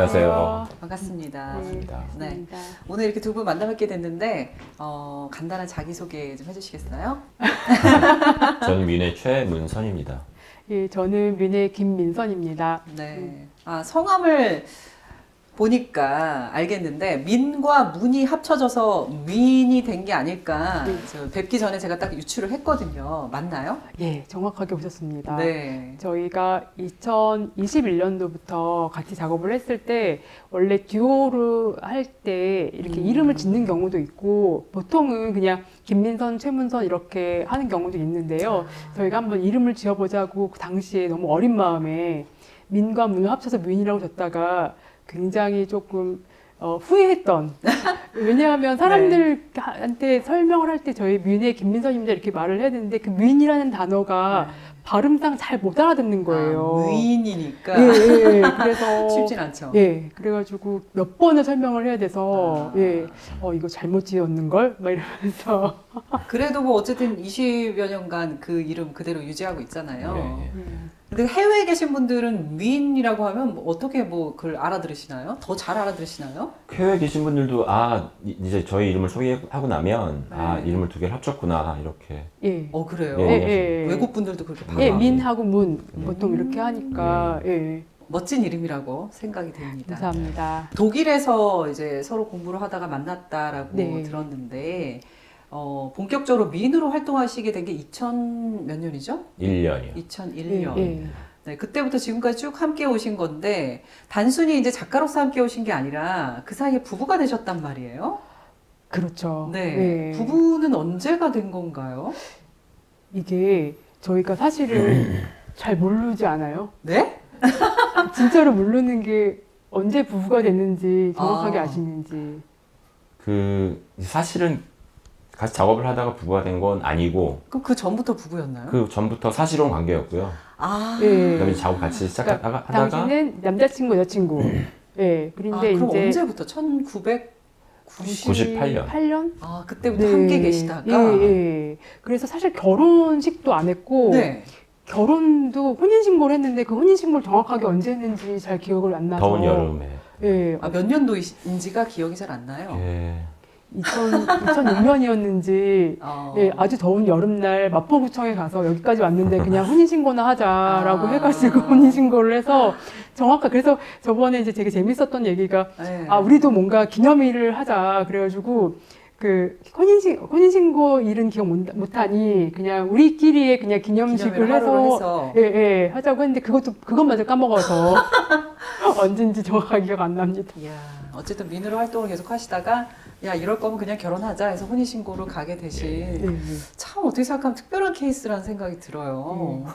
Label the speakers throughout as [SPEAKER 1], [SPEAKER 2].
[SPEAKER 1] 안녕하세요.
[SPEAKER 2] 반갑습니다.
[SPEAKER 1] 반갑습니다.
[SPEAKER 2] 네. 오늘 이렇게 두 분 만나뵙게 됐는데 간단한 자기소개 좀 해주시겠어요?
[SPEAKER 1] 저는 민의 최문선입니다.
[SPEAKER 3] 예, 저는 민의 김민선입니다.
[SPEAKER 2] 네. 성함을 보니까 알겠는데 민과 문이 합쳐져서 민이 된 게 아닐까.
[SPEAKER 3] 네.
[SPEAKER 2] 뵙기 전에 제가 딱 유추를 했거든요. 맞나요?
[SPEAKER 3] 예, 정확하게 오셨습니다.
[SPEAKER 2] 네.
[SPEAKER 3] 저희가 2021년도부터 같이 작업을 했을 때 원래 듀오를 할 때 이렇게 이름을 짓는 경우도 있고 보통은 그냥 김민선, 최문선 이렇게 하는 경우도 있는데요. 저희가 한번 이름을 지어보자고 그 당시에 너무 어린 마음에 민과 문을 합쳐서 민이라고 졌다가 굉장히 조금 후회했던. 왜냐하면 사람들한테 설명을 할 때 저희 민의 김민선입니다 이렇게 말을 해야 되는데 그 민이라는 단어가 발음상 잘 못 알아듣는 거예요.
[SPEAKER 2] 무인이니까
[SPEAKER 3] 예, 예. 그래서
[SPEAKER 2] 쉽진 않죠.
[SPEAKER 3] 예, 그래가지고 몇 번을 설명을 해야 돼서 예, 이거 잘못 지었는 걸 막 이러면서
[SPEAKER 2] 그래도 뭐 어쨌든 20여 년간 그 이름 그대로 유지하고 있잖아요.
[SPEAKER 1] 네.
[SPEAKER 2] 근데 해외에 계신 분들은 민이라고 하면 어떻게 그걸 알아들으시나요? 더 잘 알아들으시나요?
[SPEAKER 1] 해외에 계신 분들도 이제 저희 이름을 소개하고 나면 이름을 두 개를 합쳤구나 이렇게.
[SPEAKER 3] 예,
[SPEAKER 2] 그래요?
[SPEAKER 1] 예,
[SPEAKER 3] 예.
[SPEAKER 2] 외국 분들도 그렇게
[SPEAKER 3] 예,
[SPEAKER 2] 봐요.
[SPEAKER 3] 민하고 문 보통 이렇게 하니까 예,
[SPEAKER 2] 멋진 이름이라고 생각이 됩니다.
[SPEAKER 3] 감사합니다.
[SPEAKER 2] 독일에서 이제 서로 공부를 하다가 만났다라고
[SPEAKER 3] 네.
[SPEAKER 2] 들었는데 본격적으로 민으로 활동하시게 된 게 2000 몇 년이죠?
[SPEAKER 1] 1년이요.
[SPEAKER 2] 2001년.
[SPEAKER 3] 예.
[SPEAKER 2] 네, 그때부터 지금까지 쭉 함께 오신 건데 단순히 이제 작가로서 함께 오신 게 아니라 그 사이에 부부가 되셨단 말이에요.
[SPEAKER 3] 그렇죠.
[SPEAKER 2] 네.
[SPEAKER 3] 예.
[SPEAKER 2] 부부는 언제가 된 건가요?
[SPEAKER 3] 이게 저희가 사실은 잘 모르지 않아요?
[SPEAKER 2] 네?
[SPEAKER 3] 진짜로 모르는 게 언제 부부가 됐는지 정확하게 아시는지.
[SPEAKER 1] 사실은 같이 작업을 하다가 부부가 된 건 아니고
[SPEAKER 2] 그럼 그 전부터 부부였나요?
[SPEAKER 1] 그 전부터 사실혼 관계였고요.
[SPEAKER 3] 예.
[SPEAKER 1] 그다음에 작업 같이 시작하다가
[SPEAKER 3] 당시는 남자친구, 여자친구. 예. 그런데
[SPEAKER 2] 그럼
[SPEAKER 3] 이제
[SPEAKER 2] 언제부터? 1998년?
[SPEAKER 3] 98년?
[SPEAKER 2] 그때부터 함께 계시다가
[SPEAKER 3] 예, 예. 그래서 사실 결혼식도 안 했고
[SPEAKER 2] 네.
[SPEAKER 3] 결혼도 혼인신고를 했는데 그 혼인신고를 정확하게 언제 했는지 잘 기억을 안 나서
[SPEAKER 1] 더운 여름에.
[SPEAKER 3] 예.
[SPEAKER 2] 몇 년도인지가 기억이 잘 안 나요.
[SPEAKER 1] 예.
[SPEAKER 3] 2006년이었는지 예, 아주 더운 여름날 마포구청에 가서 여기까지 왔는데 그냥 혼인신고나 하자라고 해가지고 혼인신고를 해서 그래서 저번에 이제 되게 재밌었던 얘기가
[SPEAKER 2] 네.
[SPEAKER 3] 우리도 뭔가 기념일을 하자 그래가지고 그 혼인신고 일은 기억 못하니 그냥 우리끼리의 그냥 기념식을 해서 예, 하자고 했는데 그것마저 까먹어서 언젠지 정확하게 기억 안 납니다.
[SPEAKER 2] 이야, 어쨌든 민으로 활동을 계속 하시다가 이럴 거면 그냥 결혼하자 해서 혼인신고를 가게 되신 참 어떻게 생각하면 특별한 케이스라는 생각이 들어요.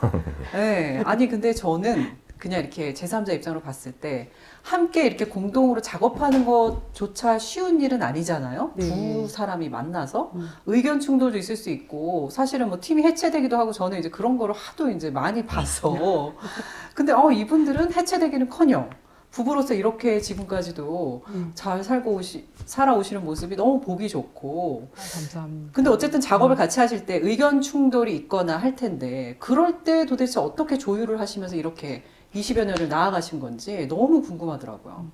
[SPEAKER 2] 네. 아니 근데 저는 그냥 이렇게 제3자 입장으로 봤을 때 함께 이렇게 공동으로 작업하는 것조차 쉬운 일은 아니잖아요. 두 사람이 만나서 의견 충돌도 있을 수 있고 사실은 뭐 팀이 해체되기도 하고 저는 이제 그런 거를 하도 이제 많이 봐서 근데 이분들은 해체되기는커녕 부부로서 이렇게 지금까지도 잘 살아오시는 모습이 너무 보기 좋고.
[SPEAKER 3] 감사합니다.
[SPEAKER 2] 근데 어쨌든 작업을 같이 하실 때 의견 충돌이 있거나 할 텐데 그럴 때 도대체 어떻게 조율을 하시면서 이렇게 20여 년을 나아가신 건지 너무 궁금하더라고요.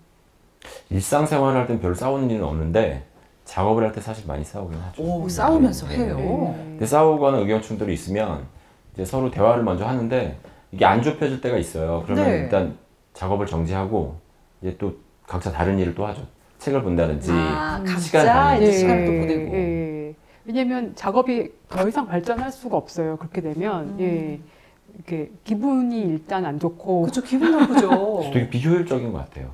[SPEAKER 1] 일상생활을 할 땐 별로 싸우는 일은 없는데 작업을 할 때 사실 많이 싸우긴 하죠.
[SPEAKER 2] 싸우면서
[SPEAKER 1] 네.
[SPEAKER 2] 해요.
[SPEAKER 1] 근데 싸우거나 의견 충돌이 있으면 이제 서로 대화를 먼저 하는데 이게 안 좁혀질 때가 있어요. 그러면
[SPEAKER 2] 네.
[SPEAKER 1] 일단 작업을 정지하고 이제 또 각자 다른 일을 또 하죠. 책을 본다든지
[SPEAKER 2] 각자 이제 시간을 또 보내고.
[SPEAKER 3] 예. 왜냐면 작업이 더 이상 발전할 수가 없어요. 그렇게 되면 이렇게 기분이 일단 안 좋고.
[SPEAKER 2] 그렇죠. 기분 나쁘죠.
[SPEAKER 1] 되게 비효율적인 것 같아요.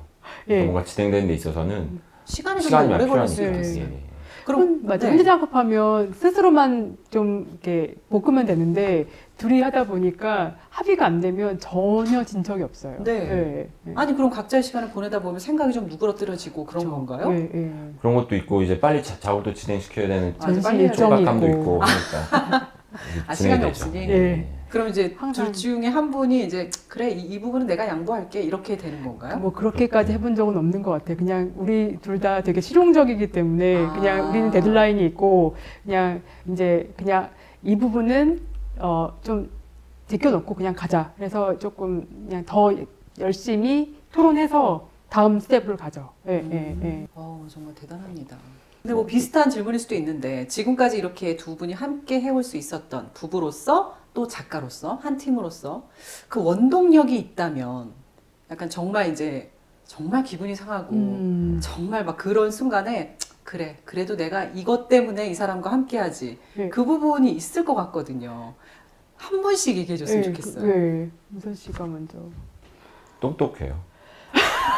[SPEAKER 3] 예.
[SPEAKER 1] 뭔가 진행되는 데 있어서는
[SPEAKER 2] 시간이 좀
[SPEAKER 1] 많이
[SPEAKER 2] 오래 걸릴 수
[SPEAKER 1] 필요하니까.
[SPEAKER 2] 있겠어요.
[SPEAKER 1] 예.
[SPEAKER 2] 그럼
[SPEAKER 3] 맞아. 혼자 작업하면 스스로만 좀 이렇게 볶으면 되는데 둘이 하다 보니까 합의가 안 되면 전혀 진척이 없어요.
[SPEAKER 2] 네. 아니 그럼 각자의 시간을 보내다 보면 생각이 좀 누그러뜨려지고 그런 건가요?
[SPEAKER 3] 예.
[SPEAKER 1] 그런 것도 있고 이제 빨리 작업도 진행시켜야 되는
[SPEAKER 3] 전시 일정이
[SPEAKER 1] 촉박감도
[SPEAKER 3] 있고.
[SPEAKER 1] 있고 하니까
[SPEAKER 2] 시간이
[SPEAKER 1] 진행이 되죠.
[SPEAKER 2] 없으니.
[SPEAKER 3] 예.
[SPEAKER 2] 그럼 이제
[SPEAKER 3] 항상.
[SPEAKER 2] 둘 중에 한 분이 이제 그래 이 부분은 내가 양보할게 이렇게 되는 건가요?
[SPEAKER 3] 뭐 그렇게까지 해본 적은 없는 것 같아요. 그냥 우리 둘 다 되게 실용적이기 때문에 그냥 우리는 데드라인이 있고 그냥 이제 그냥 이 부분은 좀 제껴놓고 그냥 가자. 그래서 조금 그냥 더 열심히 토론해서 다음 스텝을 가죠. 예, 예, 예.
[SPEAKER 2] 정말 대단합니다. 근데 뭐 비슷한 질문일 수도 있는데 지금까지 이렇게 두 분이 함께 해올 수 있었던 부부로서 또 작가로서 한 팀으로서 그 원동력이 있다면 약간 정말 이제 정말 기분이 상하고 정말 막 그런 순간에 그래 그래도 내가 이것 때문에 이 사람과 함께하지
[SPEAKER 3] 네.
[SPEAKER 2] 그 부분이 있을 것 같거든요. 한 분씩 얘기해 줬으면 좋겠어요.
[SPEAKER 3] 네, 무선 씨가 먼저.
[SPEAKER 1] 똑똑해요.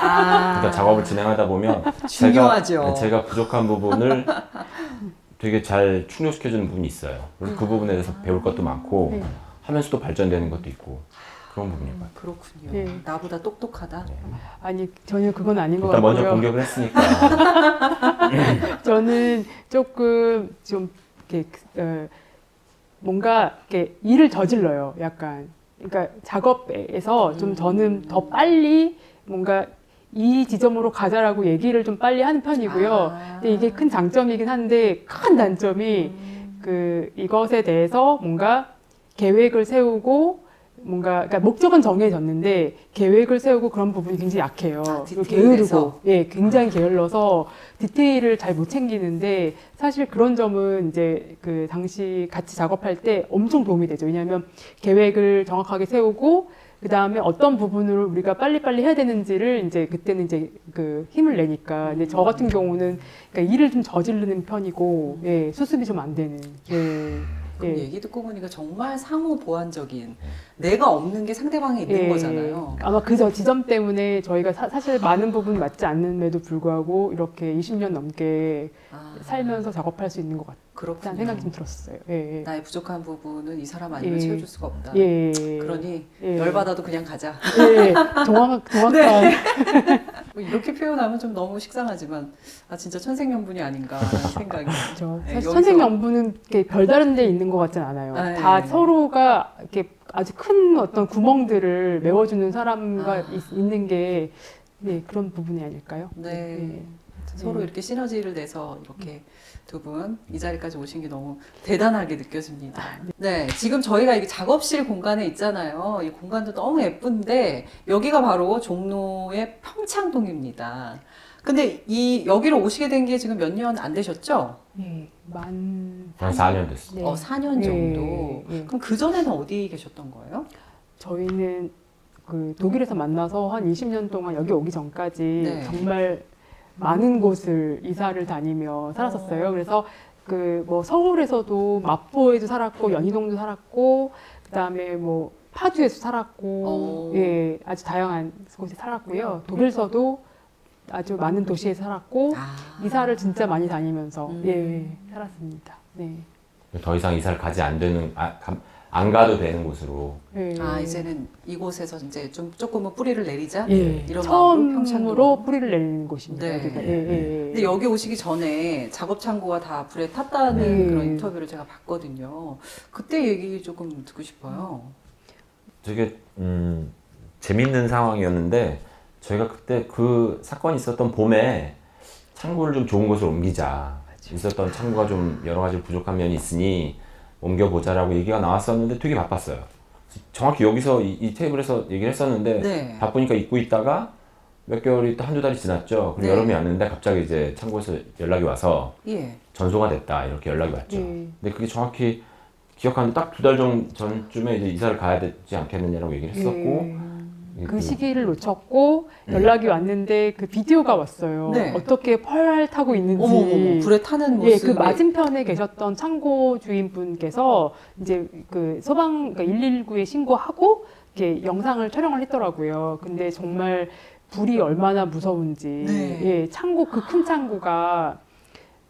[SPEAKER 2] 아,
[SPEAKER 1] 그러니까 작업을 진행하다 보면
[SPEAKER 2] 중요하죠.
[SPEAKER 1] 제가 부족한 부분을 되게 잘 충족시켜주는 부분이 있어요. 그래서 그 부분에 대해서 배울 것도 많고
[SPEAKER 3] 네.
[SPEAKER 1] 하면서도 발전되는 것도 있고 그런 부분인 것 같아요.
[SPEAKER 2] 그렇군요.
[SPEAKER 3] 네.
[SPEAKER 2] 나보다 똑똑하다.
[SPEAKER 3] 아니 전혀 그건 아닌 것
[SPEAKER 1] 일단 먼저
[SPEAKER 3] 같고요.
[SPEAKER 1] 공격을 했으니까
[SPEAKER 3] 저는 조금 좀 이렇게 뭔가 이렇게 일을 저질러요. 약간 그러니까 작업에서 좀 저는 더 빨리 뭔가 이 지점으로 가자라고 얘기를 좀 빨리 하는 편이고요. 근데 이게 큰 장점이긴 한데 큰 단점이 그 이것에 대해서 뭔가 계획을 세우고 뭔가 그러니까 목적은 정해졌는데 계획을 세우고 그런 부분이 굉장히 약해요. 그리고
[SPEAKER 2] 디테일에서.
[SPEAKER 3] 게으르고 예, 굉장히 게을러서 디테일을 잘 못 챙기는데 사실 그런 점은 이제 그 당시 같이 작업할 때 엄청 도움이 되죠. 왜냐하면 계획을 정확하게 세우고 그 다음에 어떤 부분으로 우리가 빨리빨리 해야 되는지를 이제 그때는 이제 그 힘을 내니까. 근데 저 같은 경우는 그러니까 일을 좀 저지르는 편이고, 예, 수습이 좀 안 되는. 예.
[SPEAKER 2] 그럼
[SPEAKER 3] 예.
[SPEAKER 2] 얘기 듣고 보니까 정말 상호 보완적인 내가 없는 게 상대방에 있는
[SPEAKER 3] 예.
[SPEAKER 2] 거잖아요.
[SPEAKER 3] 아마 그 지점 때문에 저희가 사실 많은 부분 맞지 않는데도 불구하고 이렇게 20년 넘게
[SPEAKER 2] 아,
[SPEAKER 3] 살면서 작업할 수 있는 것 같다는
[SPEAKER 2] 그렇군요.
[SPEAKER 3] 생각이 좀 들었어요. 예. 예.
[SPEAKER 2] 나의 부족한 부분은 이 사람 아니면
[SPEAKER 3] 예.
[SPEAKER 2] 채워줄 수가 없다.
[SPEAKER 3] 예.
[SPEAKER 2] 그러니
[SPEAKER 3] 예.
[SPEAKER 2] 열받아도 그냥 가자.
[SPEAKER 3] 예. 정확한.
[SPEAKER 2] 네. 뭐 이렇게 표현하면 좀 너무 식상하지만 아 진짜 천생연분이 아닌가 하는 생각이.
[SPEAKER 3] 그렇죠.
[SPEAKER 2] 네,
[SPEAKER 3] 사실
[SPEAKER 2] 여기서-
[SPEAKER 3] 천생연분은 이렇게 별다른 데 있는 것 같진 않아요.
[SPEAKER 2] 아,
[SPEAKER 3] 다
[SPEAKER 2] 네.
[SPEAKER 3] 서로가 이렇게 아주 큰 어떤 구멍들을 메워주는 사람과
[SPEAKER 2] 아.
[SPEAKER 3] 있는 게 네, 그런 부분이 아닐까요?
[SPEAKER 2] 네. 서로
[SPEAKER 3] 네.
[SPEAKER 2] 이렇게 시너지를 내서 이렇게 두 분 이 자리까지 오신 게 너무 대단하게 느껴집니다. 네, 지금 저희가 이 작업실 공간에 있잖아요. 이 공간도 너무 예쁜데 여기가 바로 종로의 평창동입니다. 근데 이 여기로 오시게 된 게 지금 몇 년 안 되셨죠?
[SPEAKER 3] 네,
[SPEAKER 1] 한 4년 됐어요.
[SPEAKER 3] 네.
[SPEAKER 2] 4년 정도.
[SPEAKER 3] 네.
[SPEAKER 2] 그럼 그 전에는 어디 계셨던 거예요?
[SPEAKER 3] 저희는 그 독일에서 만나서 한 20년 동안 여기 오기 전까지
[SPEAKER 2] 네.
[SPEAKER 3] 정말 많은 곳을 이사를 다니며 살았었어요. 그래서 그 뭐 서울에서도 마포에도 살았고 연희동도 살았고 그다음에 뭐 파주에서 살았고 예 아주 다양한 곳에 살았고요. 독일서도 아주 많은 도시에 살았고
[SPEAKER 2] 아.
[SPEAKER 3] 이사를 진짜 많이 다니면서 예 살았습니다. 네.
[SPEAKER 1] 더 이상 이사를 가지 안 가도 되는 곳으로
[SPEAKER 3] 예.
[SPEAKER 2] 아, 이제는 이곳에서 이제 좀 조금은 뿌리를 내리자?
[SPEAKER 3] 예.
[SPEAKER 2] 이런 마음으로
[SPEAKER 3] 처음으로
[SPEAKER 2] 평창동.
[SPEAKER 3] 뿌리를 내리는 곳입니다.
[SPEAKER 2] 네.
[SPEAKER 3] 여기가. 예, 예, 예.
[SPEAKER 2] 근데 여기 오시기 전에 작업 창고가 다 불에 탔다는
[SPEAKER 3] 네.
[SPEAKER 2] 그런 인터뷰를 제가 봤거든요. 그때 얘기 조금 듣고 싶어요.
[SPEAKER 1] 되게 재밌는 상황이었는데 저희가 그때 그 사건이 있었던 봄에 창고를 좀 좋은 곳으로 옮기자. 있었던 창고가 좀 여러 가지 부족한 면이 있으니 옮겨보자라고 얘기가 나왔었는데 되게 바빴어요. 정확히 여기서 이 테이블에서 얘기를 했었는데
[SPEAKER 2] 네.
[SPEAKER 1] 바쁘니까 잊고 있다가 몇 개월이 또 한두 달이 지났죠. 그리고
[SPEAKER 2] 네.
[SPEAKER 1] 여름이 왔는데 갑자기 이제 창고에서 연락이 와서
[SPEAKER 2] 예.
[SPEAKER 1] 전소가 됐다 이렇게 연락이 왔죠.
[SPEAKER 3] 예.
[SPEAKER 1] 근데 그게 정확히 기억하는데 딱 2달 전쯤에 이제 이사를 가야 되지 않겠느냐라고 얘기를 했었고
[SPEAKER 3] 그 시기를 놓쳤고 연락이 왔는데 그 비디오가 왔어요.
[SPEAKER 2] 네.
[SPEAKER 3] 어떻게 펄 타고 있는지.
[SPEAKER 2] 어머머머, 불에 타는
[SPEAKER 3] 예,
[SPEAKER 2] 모습.
[SPEAKER 3] 그 맞은편에 계셨던 창고 주인분께서 이제 그 소방, 그러니까 119에 신고하고 이렇게 영상을 촬영을 했더라고요. 근데 정말 불이 얼마나 무서운지.
[SPEAKER 2] 네.
[SPEAKER 3] 예, 창고, 그 큰 창고가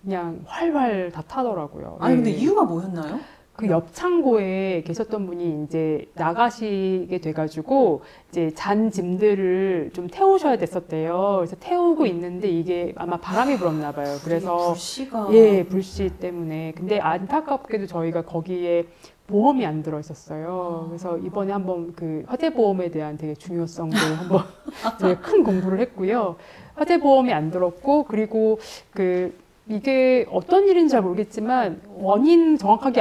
[SPEAKER 3] 그냥 활활 다 타더라고요.
[SPEAKER 2] 아니, 근데
[SPEAKER 3] 예.
[SPEAKER 2] 이유가 뭐였나요?
[SPEAKER 3] 그 옆 창고에 계셨던 분이 이제 나가시게 돼가지고 이제 잔 짐들을 좀 태우셔야 됐었대요. 그래서 태우고 있는데 이게 아마 바람이 불었나 봐요. 그래서
[SPEAKER 2] 불씨가.
[SPEAKER 3] 예, 불씨 때문에. 근데 안타깝게도 저희가 거기에 보험이 안 들어 있었어요. 그래서 이번에 한번 그 화재보험에 대한 되게 중요성을 한번 되게 큰 공부를 했고요. 화재보험이 안 들었고, 그리고 그 이게 어떤 일인지 잘 모르겠지만 원인 정확하게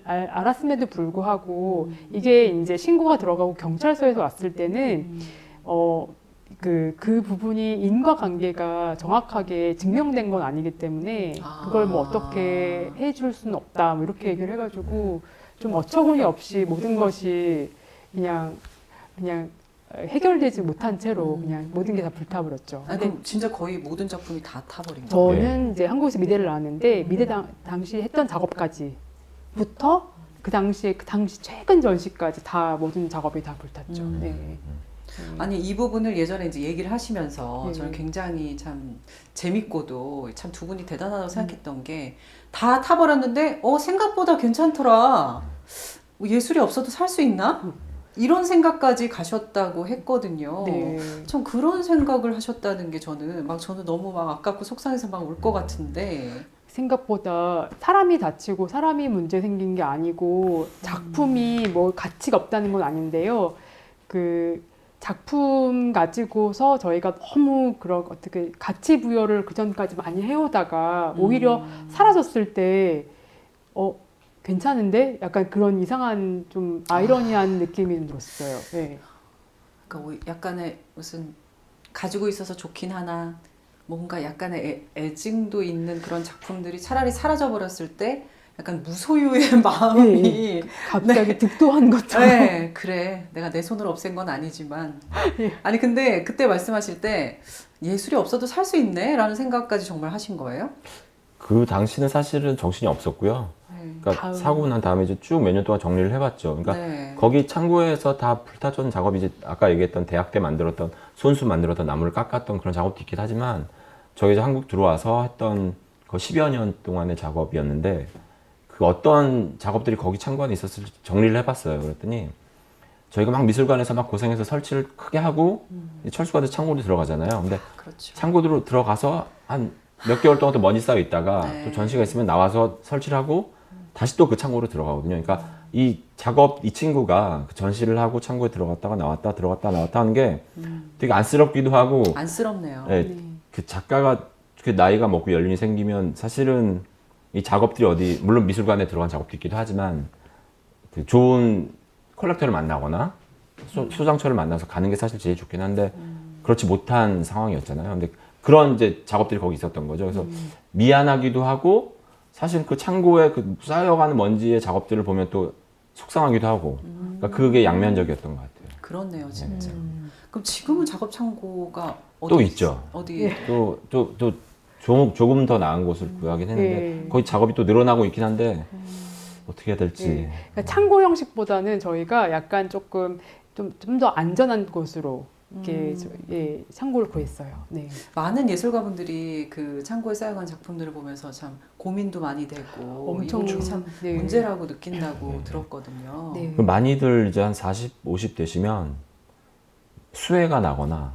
[SPEAKER 3] 알았음에도 불구하고 이게 이제 신고가 들어가고 경찰서에서 왔을 때는 그 부분이 인과관계가 정확하게 증명된 건 아니기 때문에 그걸 뭐 어떻게 해줄 수는 없다 뭐 이렇게 얘기를 해가지고 좀 어처구니 없이 모든 것이 그냥 해결되지 못한 채로 그냥 모든 게 다 불타버렸죠.
[SPEAKER 2] 아니, 그럼 진짜 거의 모든 작품이 다 타버린 거예요?
[SPEAKER 3] 저는 이제 한국에서 미대를 나왔는데 미대 당시 했던 작업까지부터 그 당시 최근 전시까지 다 모든 작업이 다 불탔죠. 네.
[SPEAKER 2] 아니 이 부분을 예전에 이제 얘기를 하시면서
[SPEAKER 3] 네.
[SPEAKER 2] 저는 굉장히 참 재밌고도 참 두 분이 대단하다고 생각했던 게 다 타버렸는데 생각보다 괜찮더라. 예술이 없어도 살 수 있나? 이런 생각까지 가셨다고 했거든요.
[SPEAKER 3] 네.
[SPEAKER 2] 전 그런 생각을 하셨다는 게 저는 너무 막 아깝고 속상해서 막 울 것 같은데.
[SPEAKER 3] 생각보다 사람이 다치고 사람이 문제 생긴 게 아니고 작품이 뭐 가치가 없다는 건 아닌데요. 그 작품 가지고서 저희가 너무 그런 어떻게 가치 부여를 그 전까지 많이 해오다가 오히려 사라졌을 때 괜찮은데 약간 그런 이상한 좀 아이러니한 느낌이 좀 들었어요. 네.
[SPEAKER 2] 그러니까 약간의 무슨 가지고 있어서 좋긴 하나 뭔가 약간의 애증도 있는 그런 작품들이 차라리 사라져 버렸을 때 약간 무소유의 마음이
[SPEAKER 3] 네. 갑자기 득도한 것처럼.
[SPEAKER 2] 네, 그래. 내가 내 손으로 없앤 건 아니지만. 아니, 근데 그때 말씀하실 때 예술이 없어도 살 수 있네? 라는 생각까지 정말 하신 거예요?
[SPEAKER 1] 그 당시는 사실은 정신이 없었고요. 그러니까 사고 난 다음에 이제 쭉 몇 년 동안 정리를 해봤죠. 그러니까
[SPEAKER 2] 네.
[SPEAKER 1] 거기 창고에서 다 불타전 작업이 이제 아까 얘기했던 대학 때 만들었던 손수 만들었던 나무를 깎았던 그런 작업도 있긴 하지만 저희 이제 한국 들어와서 했던 그 10여 년 동안의 작업이었는데 그 어떤 작업들이 거기 창고 안에 있었을지 정리를 해봤어요. 그랬더니 저희가 막 미술관에서 막 고생해서 설치를 크게 하고 철수가 돼서 창고로 들어가잖아요. 근데
[SPEAKER 2] 그렇죠.
[SPEAKER 1] 창고로 들어가서 한 몇 개월 동안 또 먼지 쌓여 있다가
[SPEAKER 2] 네.
[SPEAKER 1] 또 전시가 있으면 나와서 설치를 하고 다시 또 그 창고로 들어가거든요. 그러니까 이 친구가 그 전시를 하고 창고에 들어갔다가 나왔다 들어갔다 나왔다 하는 게 되게 안쓰럽기도 하고
[SPEAKER 2] 안쓰럽네요.
[SPEAKER 1] 예, 그 작가가 그 나이가 먹고 연륜이 생기면 사실은 이 작업들이 물론 미술관에 들어간 작업도 있기도 하지만 그 좋은 컬렉터를 만나거나 소장처를 만나서 가는 게 사실 제일 좋긴 한데 그렇지 못한 상황이었잖아요. 근데 그런 이제 작업들이 거기 있었던 거죠. 그래서 미안하기도 하고 사실 그 창고에 그 쌓여가는 먼지의 작업들을 보면 또 속상하기도 하고 그러니까 그게 양면적이었던 것 같아요.
[SPEAKER 2] 그렇네요, 진짜. 그럼 지금은 작업 창고가
[SPEAKER 1] 또 있죠.
[SPEAKER 2] 어디에?
[SPEAKER 1] 또 조금 더 나은 곳을 구하긴 했는데 거기 작업이 또 늘어나고 있긴 한데 어떻게 해야 될지.
[SPEAKER 3] 네. 그러니까 창고 형식보다는 저희가 약간 조금 좀 더 안전한 곳으로 이렇게 창고를 구했어요. 네.
[SPEAKER 2] 많은 예술가분들이 그 창고에 쌓여간 작품들을 보면서 참 고민도 많이 되고
[SPEAKER 3] 엄청
[SPEAKER 2] 이게 참
[SPEAKER 3] 네.
[SPEAKER 2] 문제라고 느낀다고 들었거든요.
[SPEAKER 3] 네.
[SPEAKER 1] 많이들 이제 한 40, 50 되시면 수해가 나거나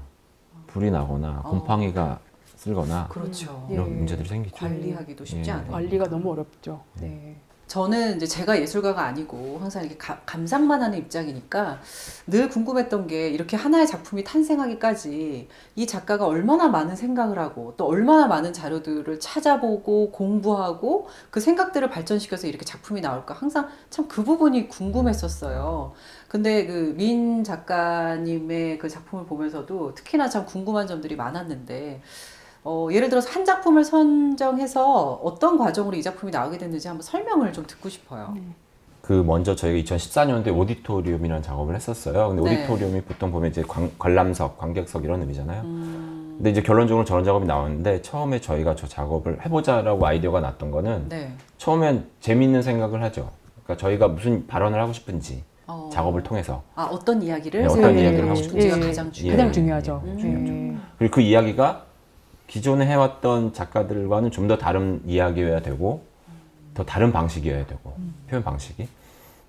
[SPEAKER 1] 불이 나거나 곰팡이가 쓸거나
[SPEAKER 2] 그렇죠.
[SPEAKER 3] 예.
[SPEAKER 1] 이런 문제들이 생기죠.
[SPEAKER 2] 관리하기도 쉽지
[SPEAKER 1] 예.
[SPEAKER 2] 않아요.
[SPEAKER 3] 관리가 너무 어렵죠. 네.
[SPEAKER 2] 저는 이제 제가 예술가가 아니고 항상 이렇게 감상만 하는 입장이니까 늘 궁금했던 게 이렇게 하나의 작품이 탄생하기까지 이 작가가 얼마나 많은 생각을 하고 또 얼마나 많은 자료들을 찾아보고 공부하고 그 생각들을 발전시켜서 이렇게 작품이 나올까 항상 참 그 부분이 궁금했었어요. 근데 그 민 작가님의 그 작품을 보면서도 특히나 참 궁금한 점들이 많았는데 예를 들어서 한 작품을 선정해서 어떤 과정으로 이 작품이 나오게 됐는지 한번 설명을 좀 듣고 싶어요.
[SPEAKER 1] 그 먼저 저희가 2014년도에 오디토리움이라는 작업을 했었어요. 근데
[SPEAKER 2] 네.
[SPEAKER 1] 오디토리움이 보통 보면 이제 관람석, 관객석 이런 의미잖아요. 근데 이제 결론적으로 저런 작업이 나왔는데 처음에 저희가 저 작업을 해보자라고 아이디어가 났던 거는
[SPEAKER 2] 네.
[SPEAKER 1] 처음엔 재밌는 생각을 하죠. 그러니까 저희가 무슨 발언을 하고 싶은지 작업을 통해서
[SPEAKER 2] 어떤 이야기를
[SPEAKER 1] 네, 어떤 이야기를 하고
[SPEAKER 2] 싶은지가
[SPEAKER 3] 예.
[SPEAKER 2] 가장 중요해요.
[SPEAKER 3] 가장 중요하죠.
[SPEAKER 1] 그리고 그 이야기가 기존에 해왔던 작가들과는 좀 더 다른 이야기여야 되고 더 다른 방식이어야 되고 표현 방식이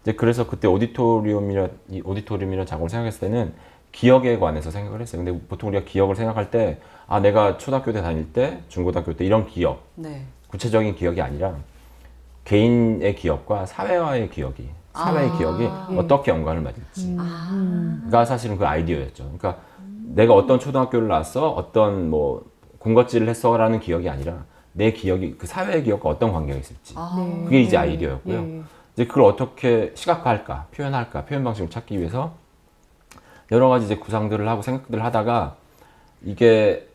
[SPEAKER 1] 이제 그래서 그때 오디토리움이라는 작업을 생각했을 때는 기억에 관해서 생각을 했어요. 근데 보통 우리가 기억을 생각할 때 내가 초등학교 때 다닐 때 중고등학교 때 이런 기억
[SPEAKER 2] 네.
[SPEAKER 1] 구체적인 기억이 아니라 개인의 기억과 사회와의 기억이 사회의 기억이 어떻게 연관을 맺을지가 사실은 그 아이디어였죠. 그러니까 내가 어떤 초등학교를 나왔어 어떤 뭐 군것질을 했어라는 기억이 아니라 내 기억이 그 사회의 기억과 어떤 관계가 있을지 그게 이제 아이디어였고요. 이제 그걸 어떻게 시각화할까, 표현할까, 표현 방식을 찾기 위해서 여러 가지 이제 구상들을 하고 생각들을 하다가 이게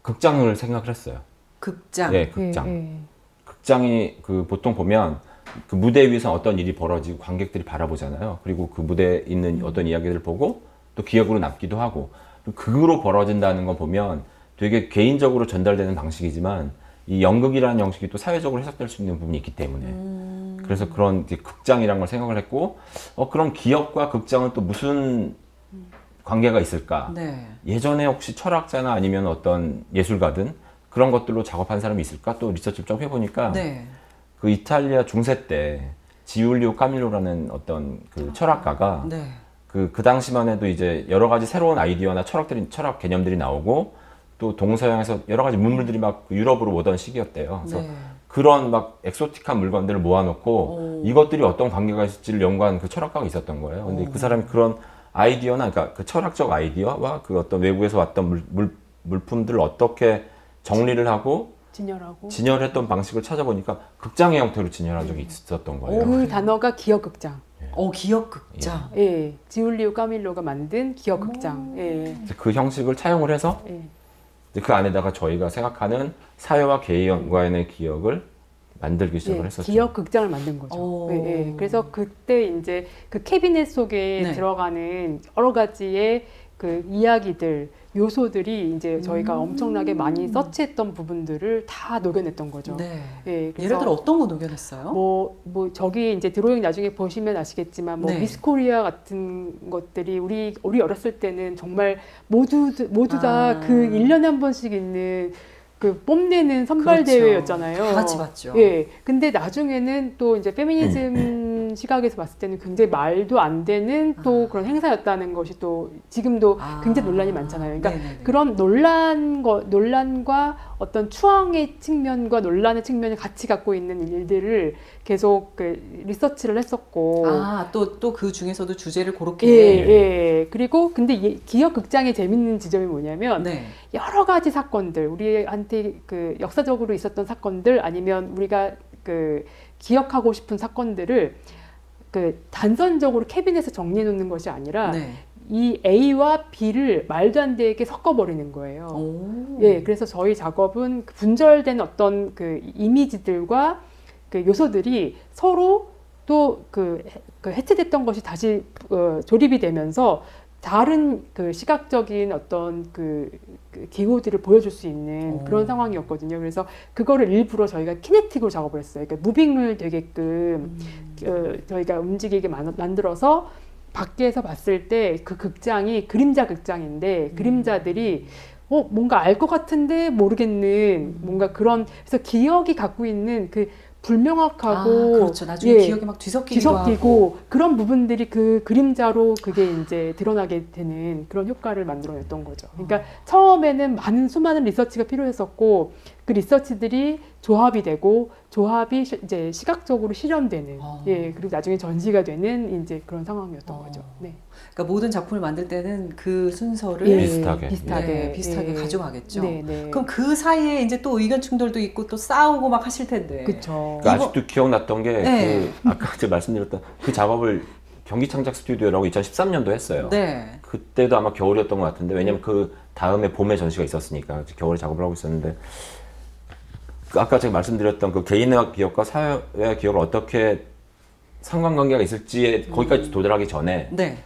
[SPEAKER 1] 극장을 생각을 했어요.
[SPEAKER 2] 극장.
[SPEAKER 1] 네, 극장.
[SPEAKER 3] 예, 예.
[SPEAKER 1] 극장이 그 보통 보면 그 무대 위에서 어떤 일이 벌어지고 관객들이 바라보잖아요. 그리고 그 무대에 있는 어떤 이야기들을 보고 또 기억으로 남기도 하고 극으로 벌어진다는 거 보면 되게 개인적으로 전달되는 방식이지만 이 연극이라는 형식이 또 사회적으로 해석될 수 있는 부분이 있기 때문에 그래서 그런 이제 극장이라는 걸 생각을 했고 그럼 기억과 극장은 또 무슨 관계가 있을까?
[SPEAKER 2] 네.
[SPEAKER 1] 예전에 혹시 철학자나 아니면 어떤 예술가든 그런 것들로 작업한 사람이 있을까? 또 리서치를 좀 해보니까
[SPEAKER 2] 네.
[SPEAKER 1] 그 이탈리아 중세 때 지울리오 카밀로라는 어떤 그 철학가가
[SPEAKER 2] 네.
[SPEAKER 1] 그 당시만 해도 이제 여러 가지 새로운 아이디어나 철학 개념들이 나오고 또 동서양에서 여러 가지 문물들이 막 유럽으로 오던 시기였대요. 그래서
[SPEAKER 2] 네.
[SPEAKER 1] 그런 막 엑소틱한 물건들을 모아놓고
[SPEAKER 2] 오.
[SPEAKER 1] 이것들이 어떤 관계가 있을지를 연구한 그 철학가가 있었던 거예요. 근데 그 사람이 그런 아이디어나 그러니까 그 철학적 아이디어와 그 어떤 외국에서 왔던 물품들을 어떻게 정리를 하고 진열했던 방식을 찾아보니까 극장의 형태로 진열한 적이 있었던 거예요.
[SPEAKER 3] 그 단어가 기억극장.
[SPEAKER 2] 기억 극장.
[SPEAKER 3] 예, 지울리오 까밀로가 만든 기억극장. 예.
[SPEAKER 1] 그 형식을 차용을 해서
[SPEAKER 3] 예.
[SPEAKER 1] 이제 그 안에다가 저희가 생각하는 사회와 개인과의 기억을 만들기 시작을
[SPEAKER 3] 예,
[SPEAKER 1] 했었죠.
[SPEAKER 3] 기억 극장을 만든 거죠. 예, 예. 그래서 그때 이제 그 캐비넷 속에
[SPEAKER 2] 네.
[SPEAKER 3] 들어가는 여러 가지의 그 이야기들, 요소들이 이제 저희가 엄청나게 많이 서치했던 부분들을 다 녹여냈던 거죠.
[SPEAKER 2] 네.
[SPEAKER 3] 예, 그래서
[SPEAKER 2] 예를 들어 어떤 거 녹여냈어요?
[SPEAKER 3] 뭐 저기 이제 드로잉 나중에 보시면 아시겠지만 뭐
[SPEAKER 2] 네.
[SPEAKER 3] 미스코리아 같은 것들이 우리 어렸을 때는 정말 모두 다 그 1년에 한 번씩 있는 그 뽐내는 선발
[SPEAKER 2] 그렇죠.
[SPEAKER 3] 대회였잖아요.
[SPEAKER 2] 다 같이 봤죠.
[SPEAKER 3] 예. 근데 나중에는 또 이제 페미니즘 시각에서 봤을 때는 굉장히 말도 안 되는 또 그런 행사였다는 것이 또 지금도 굉장히 논란이 많잖아요. 그러니까
[SPEAKER 2] 네네네.
[SPEAKER 3] 그런 논란과 어떤 추앙의 측면과 논란의 측면을 같이 갖고 있는 일들을 계속 그 리서치를 했었고.
[SPEAKER 2] 또 그 중에서도 주제를
[SPEAKER 3] 예,
[SPEAKER 2] 그렇게.
[SPEAKER 3] 예. 그리고 근데 기억 극장의 재밌는 지점이 뭐냐면
[SPEAKER 2] 네.
[SPEAKER 3] 여러 가지 사건들, 우리한테 그 역사적으로 있었던 사건들 아니면 우리가 그 기억하고 싶은 사건들을 그 단선적으로 캐비넷에 정리해 놓는 것이 아니라
[SPEAKER 2] 네.
[SPEAKER 3] 이 A와 B를 말도 안 되게 섞어버리는 거예요.
[SPEAKER 2] 오.
[SPEAKER 3] 예, 그래서 저희 작업은 그 분절된 어떤 그 이미지들과 그 요소들이 서로 또 그 해체됐던 것이 다시 조립이 되면서 다른 그 시각적인 어떤 그 기호들을 보여줄 수 있는 그런 상황이었거든요. 그래서 그거를 일부러 저희가 키네틱으로 작업을 했어요. 그러니까 무빙을 되게끔 저희가 움직이게 만들어서 밖에서 봤을 때 그 극장이 그림자 극장인데 그림자들이 뭔가 알 것 같은데 모르겠는 뭔가 그런 그래서 기억이 갖고 있는 그 불명확하고
[SPEAKER 2] 그렇죠. 나중에 기억이 막 뒤섞이기도 하고.
[SPEAKER 3] 뒤섞이고 그런 부분들이 그 그림자로 그게 이제 드러나게 되는 그런 효과를 만들어냈던 거죠. 그러니까 처음에는 수많은 리서치가 필요했었고 그 리서치들이 조합이 되고 조합이 이제 시각적으로 실현되는 그리고 나중에 전시가 되는 이제 그런 상황이었던 거죠. 네.
[SPEAKER 2] 그러니까 모든 작품을 만들 때는 그 순서를 비슷하게 가져가겠죠.
[SPEAKER 3] 네, 네.
[SPEAKER 2] 그럼 그 사이에 이제 또 의견 충돌도 있고 또 싸우고 막 하실 텐데.
[SPEAKER 3] 그렇죠.
[SPEAKER 1] 그러니까 아직도 기억났던 게
[SPEAKER 2] 네.
[SPEAKER 1] 아까 제가 말씀드렸던 그 작업을 경기창작 스튜디오라고 2013년도 했어요.
[SPEAKER 2] 네.
[SPEAKER 1] 그때도 아마 겨울이었던 것 같은데 왜냐면 그 다음에 봄에 전시가 있었으니까 겨울에 작업을 하고 있었는데 아까 제가 말씀드렸던 그 개인의 기억과 사회의 기억을 어떻게 상관관계가 있을지에 거기까지 도달하기 전에
[SPEAKER 2] 네.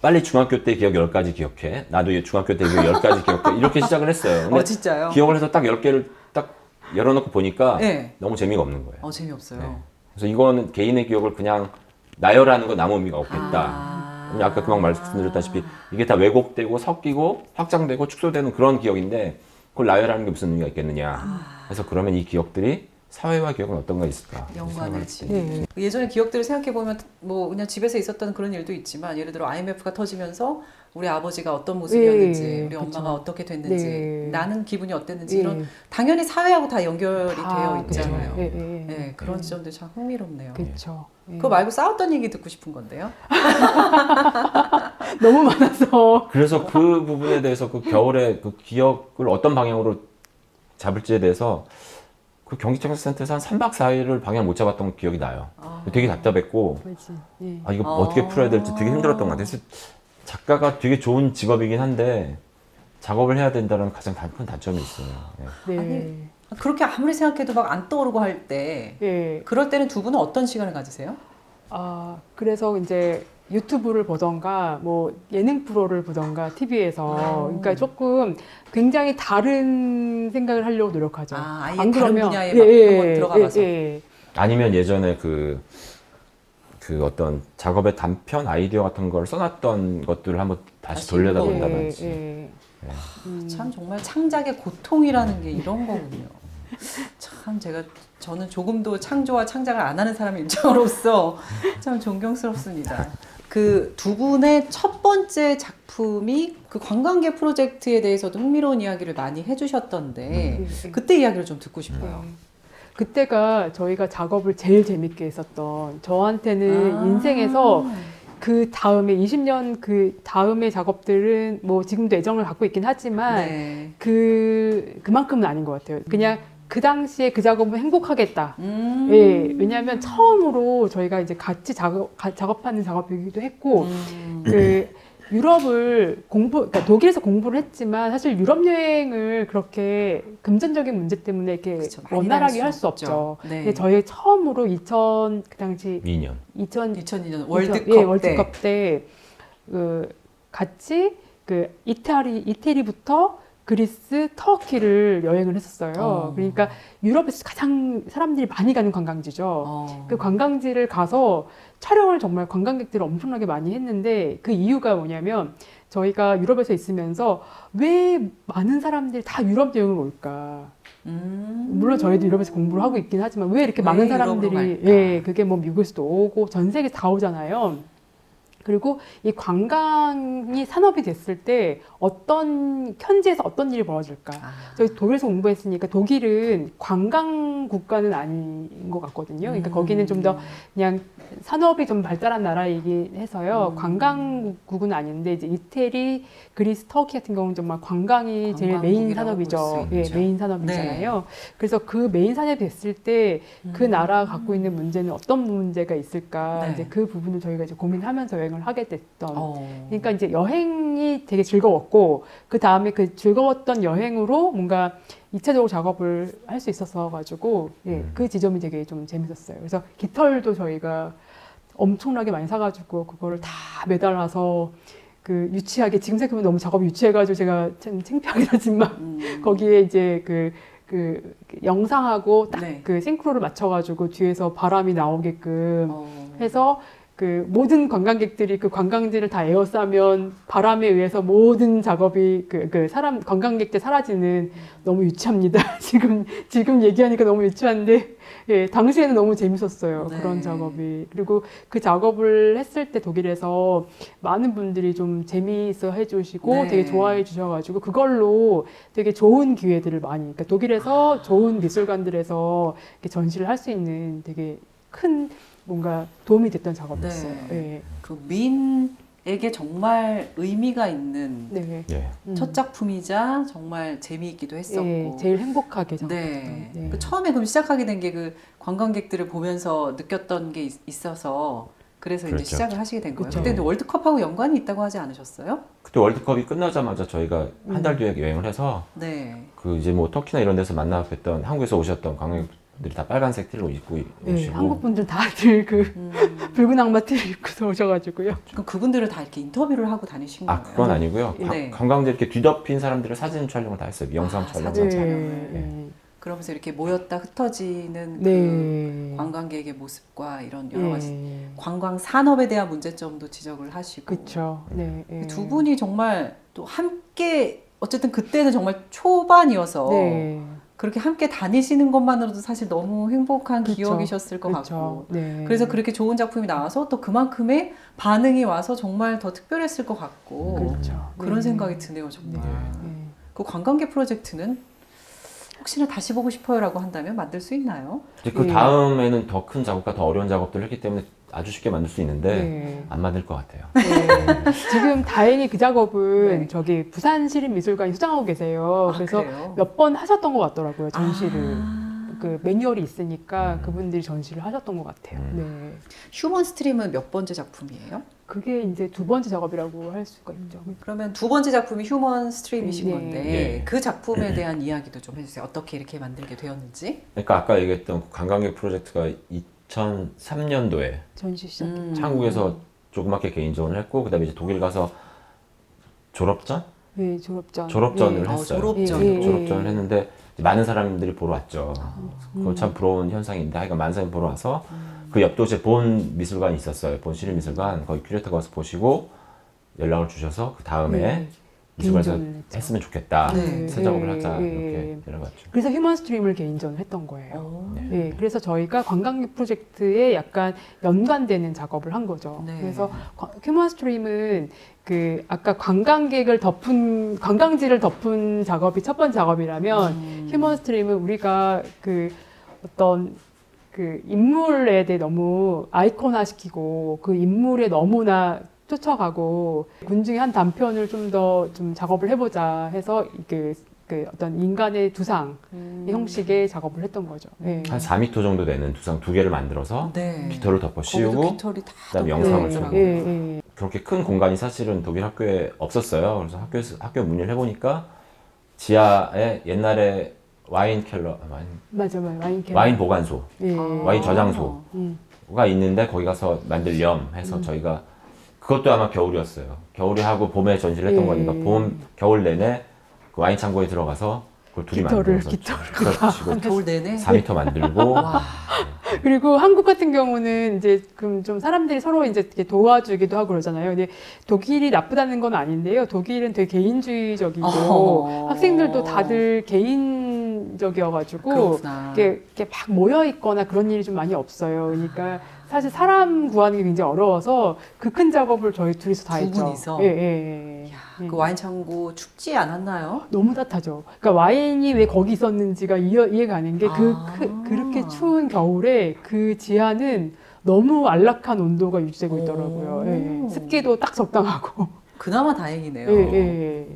[SPEAKER 1] 빨리 중학교 때 기억 10가지 기억해. 나도 중학교 때 기억 10가지 기억해. 이렇게 시작을 했어요. 근데
[SPEAKER 2] 진짜요?
[SPEAKER 1] 기억을 해서 딱 10개를 딱 열어놓고 보니까
[SPEAKER 2] 네.
[SPEAKER 1] 너무 재미가 없는 거예요.
[SPEAKER 2] 재미없어요.
[SPEAKER 1] 네. 그래서 이거는 개인의 기억을 그냥 나열하는 건 아무 의미가 없겠다. 아까 금방 말씀드렸다시피 이게 다 왜곡되고 섞이고 확장되고 축소되는 그런 기억인데 그걸 나열하는 게 무슨 의미가 있겠느냐. 그래서 그러면 이 기억들이 사회와 기억은 어떤 거 있을까?
[SPEAKER 2] 연관을 지는. 예전에 기억들을 생각해보면 뭐 그냥 집에서 있었던 그런 일도 있지만 예를 들어 IMF가 터지면서 우리 아버지가 어떤 모습이었는지 우리 엄마가 어떻게 됐는지 나는 기분이 어땠는지 이런 당연히 사회하고 다 연결이 되어 있잖아요. 네, 그런 지점들 참 흥미롭네요.
[SPEAKER 3] 그렇죠.
[SPEAKER 2] 그거 말고 싸웠던 얘기 듣고 싶은 건데요.
[SPEAKER 3] 너무 많아서.
[SPEAKER 1] 그래서 그 부분에 대해서 그 겨울에 그 기억을 어떤 방향으로 잡을지에 대해서 그 경기창작센터에서 한 3박 4일을 방향 못 잡았던 기억이 나요. 되게 답답했고 이거 어떻게 풀어야 될지 되게 힘들었던 것 같아요. 그래서 작가가 되게 좋은 직업이긴 한데 작업을 해야 된다는 가장 큰 단점이 있어요. 예.
[SPEAKER 3] 네.
[SPEAKER 2] 아니, 그렇게 아무리 생각해도 막 안 떠오르고 할 때
[SPEAKER 3] 예.
[SPEAKER 2] 그럴 때는 두 분은 어떤 시간을 가지세요?
[SPEAKER 3] 그래서 이제 유튜브를 보던가 뭐 예능 프로를 보던가 TV에서 그러니까 조금 굉장히 다른 생각을 하려고 노력하죠.
[SPEAKER 2] 아예
[SPEAKER 3] 안
[SPEAKER 2] 다른
[SPEAKER 3] 그러면-
[SPEAKER 2] 분야에 막 한번 들어가 봐서.
[SPEAKER 3] 예.
[SPEAKER 1] 아니면 예전에 그 어떤 작업의 단편 아이디어 같은 걸 써놨던 것들을 한번 다시
[SPEAKER 2] 다시
[SPEAKER 1] 돌려다
[SPEAKER 2] 읽어보고.
[SPEAKER 1] 본다든지.
[SPEAKER 3] 예.
[SPEAKER 2] 참 정말 창작의 고통이라는 게 이런 거군요. 참 저는 조금도 창조와 창작을 안 하는 사람의 입장으로서 참 존경스럽습니다. 그 두 분의 첫 번째 작품이 그 관광객 프로젝트에 대해서도 흥미로운 이야기를 많이 해주셨던데 그때 이야기를 좀 듣고 싶어요.
[SPEAKER 3] 그때가 저희가 작업을 제일 재밌게 했었던 저한테는 인생에서 그 다음에 20년 그 다음의 작업들은 뭐 지금도 애정을 갖고 있긴 하지만
[SPEAKER 2] 네.
[SPEAKER 3] 그만큼은 아닌 것 같아요. 그냥 그 당시에 그 작업은 행복하겠다.
[SPEAKER 2] 음.
[SPEAKER 3] 예, 왜냐하면 처음으로 저희가 이제 같이 작업하는 작업이기도 했고, 그 유럽을 그러니까 독일에서 공부를 했지만 사실 유럽 여행을 그렇게 금전적인 문제 때문에 이렇게
[SPEAKER 2] 그쵸, 많이
[SPEAKER 3] 원활하게
[SPEAKER 2] 갈
[SPEAKER 3] 할
[SPEAKER 2] 수
[SPEAKER 3] 수
[SPEAKER 2] 없죠.
[SPEAKER 3] 없죠.
[SPEAKER 2] 네.
[SPEAKER 3] 근데 저희 처음으로 그 당시
[SPEAKER 1] 2년.
[SPEAKER 2] 2002년 월드컵
[SPEAKER 3] 예,
[SPEAKER 2] 때
[SPEAKER 3] 월드컵 때 같이 그 이태리부터 그리스, 터키를 여행을 했었어요. 그러니까 유럽에서 가장 사람들이 많이 가는 관광지죠. 그 관광지를 가서 촬영을 정말 관광객들을 엄청나게 많이 했는데 그 이유가 뭐냐면 저희가 유럽에서 있으면서 왜 많은 사람들이 다 유럽 여행을 올까? 물론 저희도 유럽에서 공부를 하고 있긴 하지만 왜 이렇게
[SPEAKER 2] 왜
[SPEAKER 3] 많은
[SPEAKER 2] 유럽으로
[SPEAKER 3] 사람들이
[SPEAKER 2] 갈까?
[SPEAKER 3] 예, 그게 뭐 미국에서도 오고 전 세계 다 오잖아요. 그리고 이 관광이 산업이 됐을 때 현지에서 어떤 일이 벌어질까? 저희 독일에서 공부했으니까 독일은 관광 국가는 아닌 것 같거든요. 그러니까 거기는 좀 더 그냥 산업이 좀 발달한 나라이긴 해서요. 관광국은 아닌데 이제 이태리, 그리스, 터키 같은 경우는 정말 관광이 제일 메인
[SPEAKER 2] 관광국이라고 볼
[SPEAKER 3] 산업이죠.
[SPEAKER 2] 수
[SPEAKER 3] 예,
[SPEAKER 2] 있죠.
[SPEAKER 3] 메인 산업이잖아요. 그래서 그 메인 산업이 됐을 때 그 나라가 갖고 있는 문제는 어떤 문제가 있을까?
[SPEAKER 2] 네.
[SPEAKER 3] 이제 그 부분을 저희가 이제 고민하면서 여행을 하게 됐던.
[SPEAKER 2] 어.
[SPEAKER 3] 그러니까 이제 여행이 되게 즐거웠고 그 다음에 그 즐거웠던 여행으로 뭔가 2차적으로 작업을 할 수 있었어 가지고 예, 그 지점이 되게 좀 재밌었어요. 그래서 깃털도 저희가 엄청나게 많이 사가지고 그거를 다 매달아서 그 유치하게 지금 생각하면 너무 작업이 유치해가지고 제가 참 창피하긴 하지만 거기에 이제 그 영상하고 딱
[SPEAKER 2] 네.
[SPEAKER 3] 그 싱크로를 맞춰가지고 뒤에서 바람이 나오게끔
[SPEAKER 2] 어.
[SPEAKER 3] 해서 그 모든 관광객들이 그 관광지를 다 에워싸면 바람에 의해서 모든 작업이 관광객들 사라지는 너무 유치합니다. 지금 얘기하니까 너무 유치한데 예, 당시에는 너무 재밌었어요.
[SPEAKER 2] 네.
[SPEAKER 3] 그런 작업이. 그리고 그 작업을 했을 때 독일에서 많은 분들이 좀 재미있어 해주시고
[SPEAKER 2] 네.
[SPEAKER 3] 되게 좋아해 주셔가지고 그걸로 되게 좋은 기회들을 많이, 그러니까 독일에서 좋은 미술관들에서 이렇게 전시를 할 수 있는 되게 큰 뭔가 도움이 됐던 작업이었어요.
[SPEAKER 2] 네.
[SPEAKER 3] 예.
[SPEAKER 2] 그 민에게 정말 의미가 있는
[SPEAKER 3] 네.
[SPEAKER 1] 예.
[SPEAKER 2] 첫 작품이자 정말 재미있기도 했었고.
[SPEAKER 3] 예, 제일 행복하게 작업했던.
[SPEAKER 2] 네.
[SPEAKER 3] 네.
[SPEAKER 2] 그 처음에 그럼 시작하게 된 게 그 관광객들을 보면서 느꼈던 게 있어서 그래서 이제
[SPEAKER 1] 그렇죠.
[SPEAKER 2] 시작을 하시게 된 거예요.
[SPEAKER 3] 그렇죠.
[SPEAKER 2] 그때 월드컵하고 연관이 있다고 하지 않으셨어요?
[SPEAKER 1] 그때 월드컵이 끝나자마자 저희가 한 달 뒤에 여행을 해서
[SPEAKER 2] 네.
[SPEAKER 1] 그 이제 뭐 터키나 이런 데서 만나 뵀던 한국에서 오셨던 관광객들이 다 빨간색 티를 입고
[SPEAKER 3] 예,
[SPEAKER 1] 오시고
[SPEAKER 3] 한국 분들 다들 그 붉은 악마 티를 입고서 오셔가지고요.
[SPEAKER 2] 그럼 그분들을 다 이렇게 인터뷰를 하고 다니신 거예요?
[SPEAKER 1] 그건 아니고요.
[SPEAKER 2] 네.
[SPEAKER 1] 관광객 이렇게 뒤덮인 사람들을 사진 촬영을 다 했어요. 영상
[SPEAKER 2] 아,
[SPEAKER 1] 촬영.
[SPEAKER 2] 사진
[SPEAKER 3] 예,
[SPEAKER 2] 촬영을.
[SPEAKER 3] 예.
[SPEAKER 2] 그러면서 이렇게 모였다 흩어지는 그
[SPEAKER 3] 네.
[SPEAKER 2] 관광객의 모습과 이런 여러 가지
[SPEAKER 3] 예.
[SPEAKER 2] 관광 산업에 대한 문제점도 지적을 하시고
[SPEAKER 3] 그렇죠. 네. 예.
[SPEAKER 2] 두 분이 정말 또 함께 어쨌든 그때는 정말 초반이어서
[SPEAKER 3] 네.
[SPEAKER 2] 그렇게 함께 다니시는 것만으로도 사실 너무 행복한
[SPEAKER 3] 그쵸.
[SPEAKER 2] 기억이셨을 것
[SPEAKER 3] 그렇죠.
[SPEAKER 2] 같고
[SPEAKER 3] 네.
[SPEAKER 2] 그래서 그렇게 좋은 작품이 나와서 또 그만큼의 반응이 와서 정말 더 특별했을 것 같고
[SPEAKER 3] 그렇죠.
[SPEAKER 2] 그런
[SPEAKER 3] 네.
[SPEAKER 2] 생각이 드네요 정말.
[SPEAKER 3] 네.
[SPEAKER 2] 그 관광객 프로젝트는 혹시나 다시 보고 싶어요라고 한다면 만들 수 있나요?
[SPEAKER 1] 이제 그
[SPEAKER 3] 예.
[SPEAKER 1] 다음에는 더 큰 작업과 더 어려운 작업들을 했기 때문에 아주 쉽게 만들 수 있는데
[SPEAKER 3] 네.
[SPEAKER 1] 안 만들 것 같아요.
[SPEAKER 3] 네. 지금 다행히 그 작업은
[SPEAKER 2] 네.
[SPEAKER 3] 저기 부산시립미술관이 수장하고 계세요.
[SPEAKER 2] 아,
[SPEAKER 3] 그래서
[SPEAKER 2] 그래요?
[SPEAKER 3] 몇 번 하셨던 것 같더라고요, 전시를.
[SPEAKER 2] 아,
[SPEAKER 3] 그 매뉴얼이 있으니까 그분들이 전시를 하셨던 것 같아요. 네.
[SPEAKER 2] 휴먼 스트림은 몇 번째 작품이에요?
[SPEAKER 3] 그게 이제 두 번째 작업이라고 할 수가 있죠.
[SPEAKER 2] 그러면 두 번째 작품이 휴먼 스트림이신
[SPEAKER 3] 네.
[SPEAKER 2] 건데
[SPEAKER 1] 네.
[SPEAKER 2] 그 작품에 대한 이야기도 좀 해주세요. 어떻게 이렇게 만들게 되었는지.
[SPEAKER 1] 그러니까 아까 얘기했던 관광객 프로젝트가 2003년도에
[SPEAKER 3] 전시 시작.
[SPEAKER 1] 한국에서 조그맣게 개인전을 했고 그다음에 이제 독일 가서 졸업전?
[SPEAKER 3] 네, 졸업전.
[SPEAKER 1] 졸업전을
[SPEAKER 3] 네.
[SPEAKER 1] 했어요.
[SPEAKER 2] 졸업전.
[SPEAKER 3] 예, 예,
[SPEAKER 1] 졸업전을 했는데 많은 사람들이 보러 왔죠. 그거 참 부러운 현상인데 하여간 많은 사람이 보러 와서 그 옆 도시에 본 미술관이 있었어요. 본 시립미술관. 거기 큐레이터가 와서 보시고 연락을 주셔서 그 다음에
[SPEAKER 3] 네.
[SPEAKER 1] 미술관에서
[SPEAKER 3] 개인전을 했죠.
[SPEAKER 1] 했으면 좋겠다.
[SPEAKER 2] 네.
[SPEAKER 1] 새 작업을
[SPEAKER 3] 예,
[SPEAKER 1] 하자.
[SPEAKER 3] 예,
[SPEAKER 1] 이렇게
[SPEAKER 3] 예.
[SPEAKER 1] 연락왔죠.
[SPEAKER 3] 그래서 휴먼 스트림을 개인전을 했던 거예요.
[SPEAKER 2] 오.
[SPEAKER 1] 네.
[SPEAKER 3] 예, 그래서 저희가 관광객 프로젝트에 약간 연관되는 작업을 한 거죠.
[SPEAKER 2] 네.
[SPEAKER 3] 그래서 휴먼 스트림은 그 아까 관광객을 덮은 관광지를 덮은 작업이 첫 번째 작업이라면 휴먼 스트림은 우리가 그 어떤 그 인물에 대해 너무 아이콘화시키고 그 인물에 너무나 쫓아가고 군 중에 한 단편을 좀 더 좀 작업을 해보자 해서 그 어떤 인간의 두상 형식의 작업을 했던 거죠. 예.
[SPEAKER 1] 한 4m 정도 되는 두상 두 개를 만들어서
[SPEAKER 2] 네.
[SPEAKER 1] 깃털을 덮어
[SPEAKER 2] 거기도
[SPEAKER 1] 씌우고
[SPEAKER 2] 깃털이 다
[SPEAKER 1] 그다음에
[SPEAKER 2] 덮여
[SPEAKER 1] 영상을
[SPEAKER 2] 있더라고요.
[SPEAKER 1] 주고.
[SPEAKER 3] 예, 예.
[SPEAKER 1] 그렇게 큰 공간이 사실은 독일 학교에 없었어요. 그래서 학교 문의를 해보니까 지하에 옛날에 와인 켈러,
[SPEAKER 3] 맞아,
[SPEAKER 1] 와인 보관소,
[SPEAKER 3] 예.
[SPEAKER 1] 와인 저장소가
[SPEAKER 3] 음.
[SPEAKER 1] 있는데 거기 가서 만들렴 해서 저희가 그것도 아마 겨울이었어요. 겨울에 하고 봄에 전시를 했던
[SPEAKER 3] 예.
[SPEAKER 1] 거니까 봄, 겨울 내내 그 와인 창고에 들어가서 그걸 둘이 만들어서 깃털 치고
[SPEAKER 2] 겨울 내내.
[SPEAKER 1] 4m 만들고
[SPEAKER 2] 와.
[SPEAKER 3] 그리고 한국 같은 경우는 이제 좀 사람들이 서로 이제 이렇게 도와주기도 하고 그러잖아요. 근데 독일이 나쁘다는 건 아닌데요. 독일은 되게 개인주의적이고 학생들도 다들 개인적이어가지고
[SPEAKER 2] 그렇구나.
[SPEAKER 3] 이렇게 막 모여 있거나 그런 일이 좀 많이 없어요. 그러니까 사실 사람 구하는 게 굉장히 어려워서 그 큰 작업을 저희 둘이서 다
[SPEAKER 2] 두
[SPEAKER 3] 했죠.
[SPEAKER 2] 분이서?
[SPEAKER 3] 예, 예, 예.
[SPEAKER 2] 야,
[SPEAKER 3] 예.
[SPEAKER 2] 그 와인 창고 춥지 않았나요?
[SPEAKER 3] 너무 따뜻하죠. 그러니까 와인이 왜 거기 있었는지가 이해가 가는 게 그렇게 추운 겨울에 그 지하는 너무 안락한 온도가 유지되고 있더라고요. 예, 예. 습기도 딱 적당하고.
[SPEAKER 2] 그나마 다행이네요.
[SPEAKER 3] 예, 예, 예.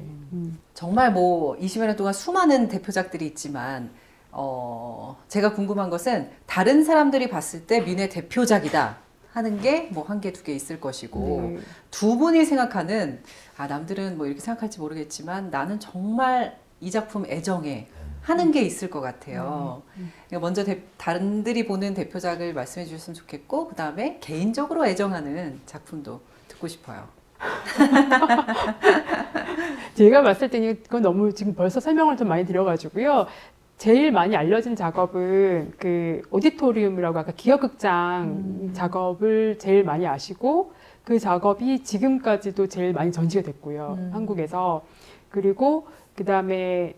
[SPEAKER 2] 정말 뭐 20여 년 동안 수많은 대표작들이 있지만 제가 궁금한 것은 다른 사람들이 봤을 때 민의 대표작이다 하는 게 뭐 한 개, 두 개 있을 것이고
[SPEAKER 3] 네.
[SPEAKER 2] 두 분이 생각하는 남들은 뭐 이렇게 생각할지 모르겠지만 나는 정말 이 작품 애정해 하는 게 있을 것 같아요. 그러니까 먼저 다른들이 보는 대표작을 말씀해 주셨으면 좋겠고 그 다음에 개인적으로 애정하는 작품도 듣고 싶어요.
[SPEAKER 3] 제가 봤을 때는 그건 너무 지금 벌써 설명을 좀 많이 드려가지고요. 제일 많이 알려진 작업은 그 오디토리움이라고 아까 기억극장 작업을 제일 많이 아시고 그 작업이 지금까지도 제일 많이 전시가 됐고요. 한국에서. 그리고 그 다음에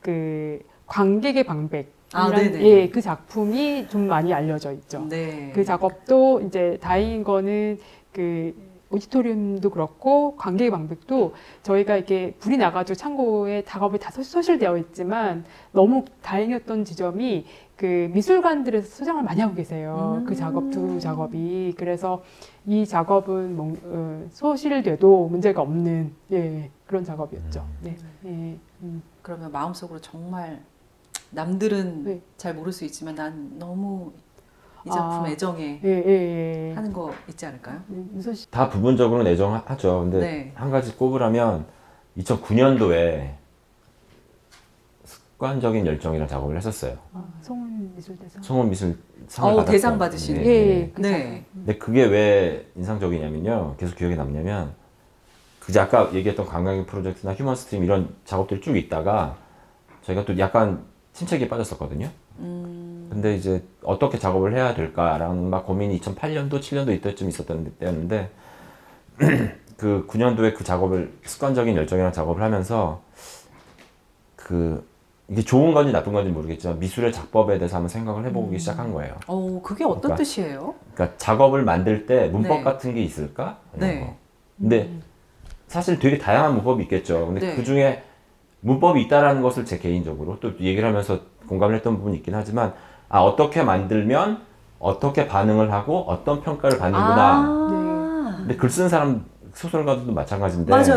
[SPEAKER 3] 그 관객의 방백이라는 예, 그 작품이 좀 많이 알려져 있죠.
[SPEAKER 2] 네.
[SPEAKER 3] 그 작업도 이제 다행인 거는 그 오디토리움도 그렇고 관객의 방백도 저희가 이렇게 불이 나가지고 창고에 작업이 다 소실되어 있지만 너무 다행이었던 지점이 그 미술관들에서 소장을 많이 하고 계세요. 그 작업 두 작업이. 그래서 이 작업은 소실돼도 문제가 없는 예, 그런 작업이었죠. 네. 예,
[SPEAKER 2] 그러면 마음속으로 정말 남들은
[SPEAKER 3] 네.
[SPEAKER 2] 잘 모를 수 있지만 난 너무 이 작품 애정해
[SPEAKER 3] 예, 예, 예.
[SPEAKER 2] 하는 거 있지 않을까요?
[SPEAKER 3] 무슨 시...
[SPEAKER 1] 다 부분적으로는 애정하죠. 근데
[SPEAKER 2] 네.
[SPEAKER 1] 한 가지 꼽으라면 2009년도에 습관적인 열정이라는 작업을 했었어요.
[SPEAKER 3] 송은미술대상.
[SPEAKER 1] 송원미술 상을 받았던.
[SPEAKER 2] 대상 받으신.
[SPEAKER 1] 네.
[SPEAKER 3] 예, 그
[SPEAKER 2] 네.
[SPEAKER 1] 근데 그게 왜 인상적이냐면요. 계속 기억에 남냐면 그제 아까 얘기했던 관광객 프로젝트나 휴먼 스트림 이런 작업들이 쭉 있다가 저희가 또 약간 침체기에 빠졌었거든요. 근데 이제 어떻게 작업을 해야 될까라는 막 고민이 2008년도, 7년도 이때쯤 있었던 때였는데 그 9년도에 그 작업을 습관적인 열정이라는 작업을 하면서 그 이게 좋은 건지 나쁜 건지 모르겠지만 미술의 작법에 대해서 한번 생각을 해보기 시작한 거예요.
[SPEAKER 2] 그게 어떤
[SPEAKER 1] 그러니까
[SPEAKER 2] 뜻이에요?
[SPEAKER 1] 그러니까 작업을 만들 때 문법
[SPEAKER 2] 네.
[SPEAKER 1] 같은 게 있을까? 이런
[SPEAKER 2] 네.
[SPEAKER 1] 거. 근데 사실 되게 다양한 문법이 있겠죠. 근데
[SPEAKER 2] 네.
[SPEAKER 1] 그 중에 문법이 있다라는 것을 제 개인적으로 또 얘기를 하면서 공감을 했던 부분이 있긴 하지만 어떻게 만들면 어떻게 반응을 하고 어떤 평가를 받는구나. 근데 글 쓴 사람 소설가들도 마찬가지인데
[SPEAKER 2] 맞아요.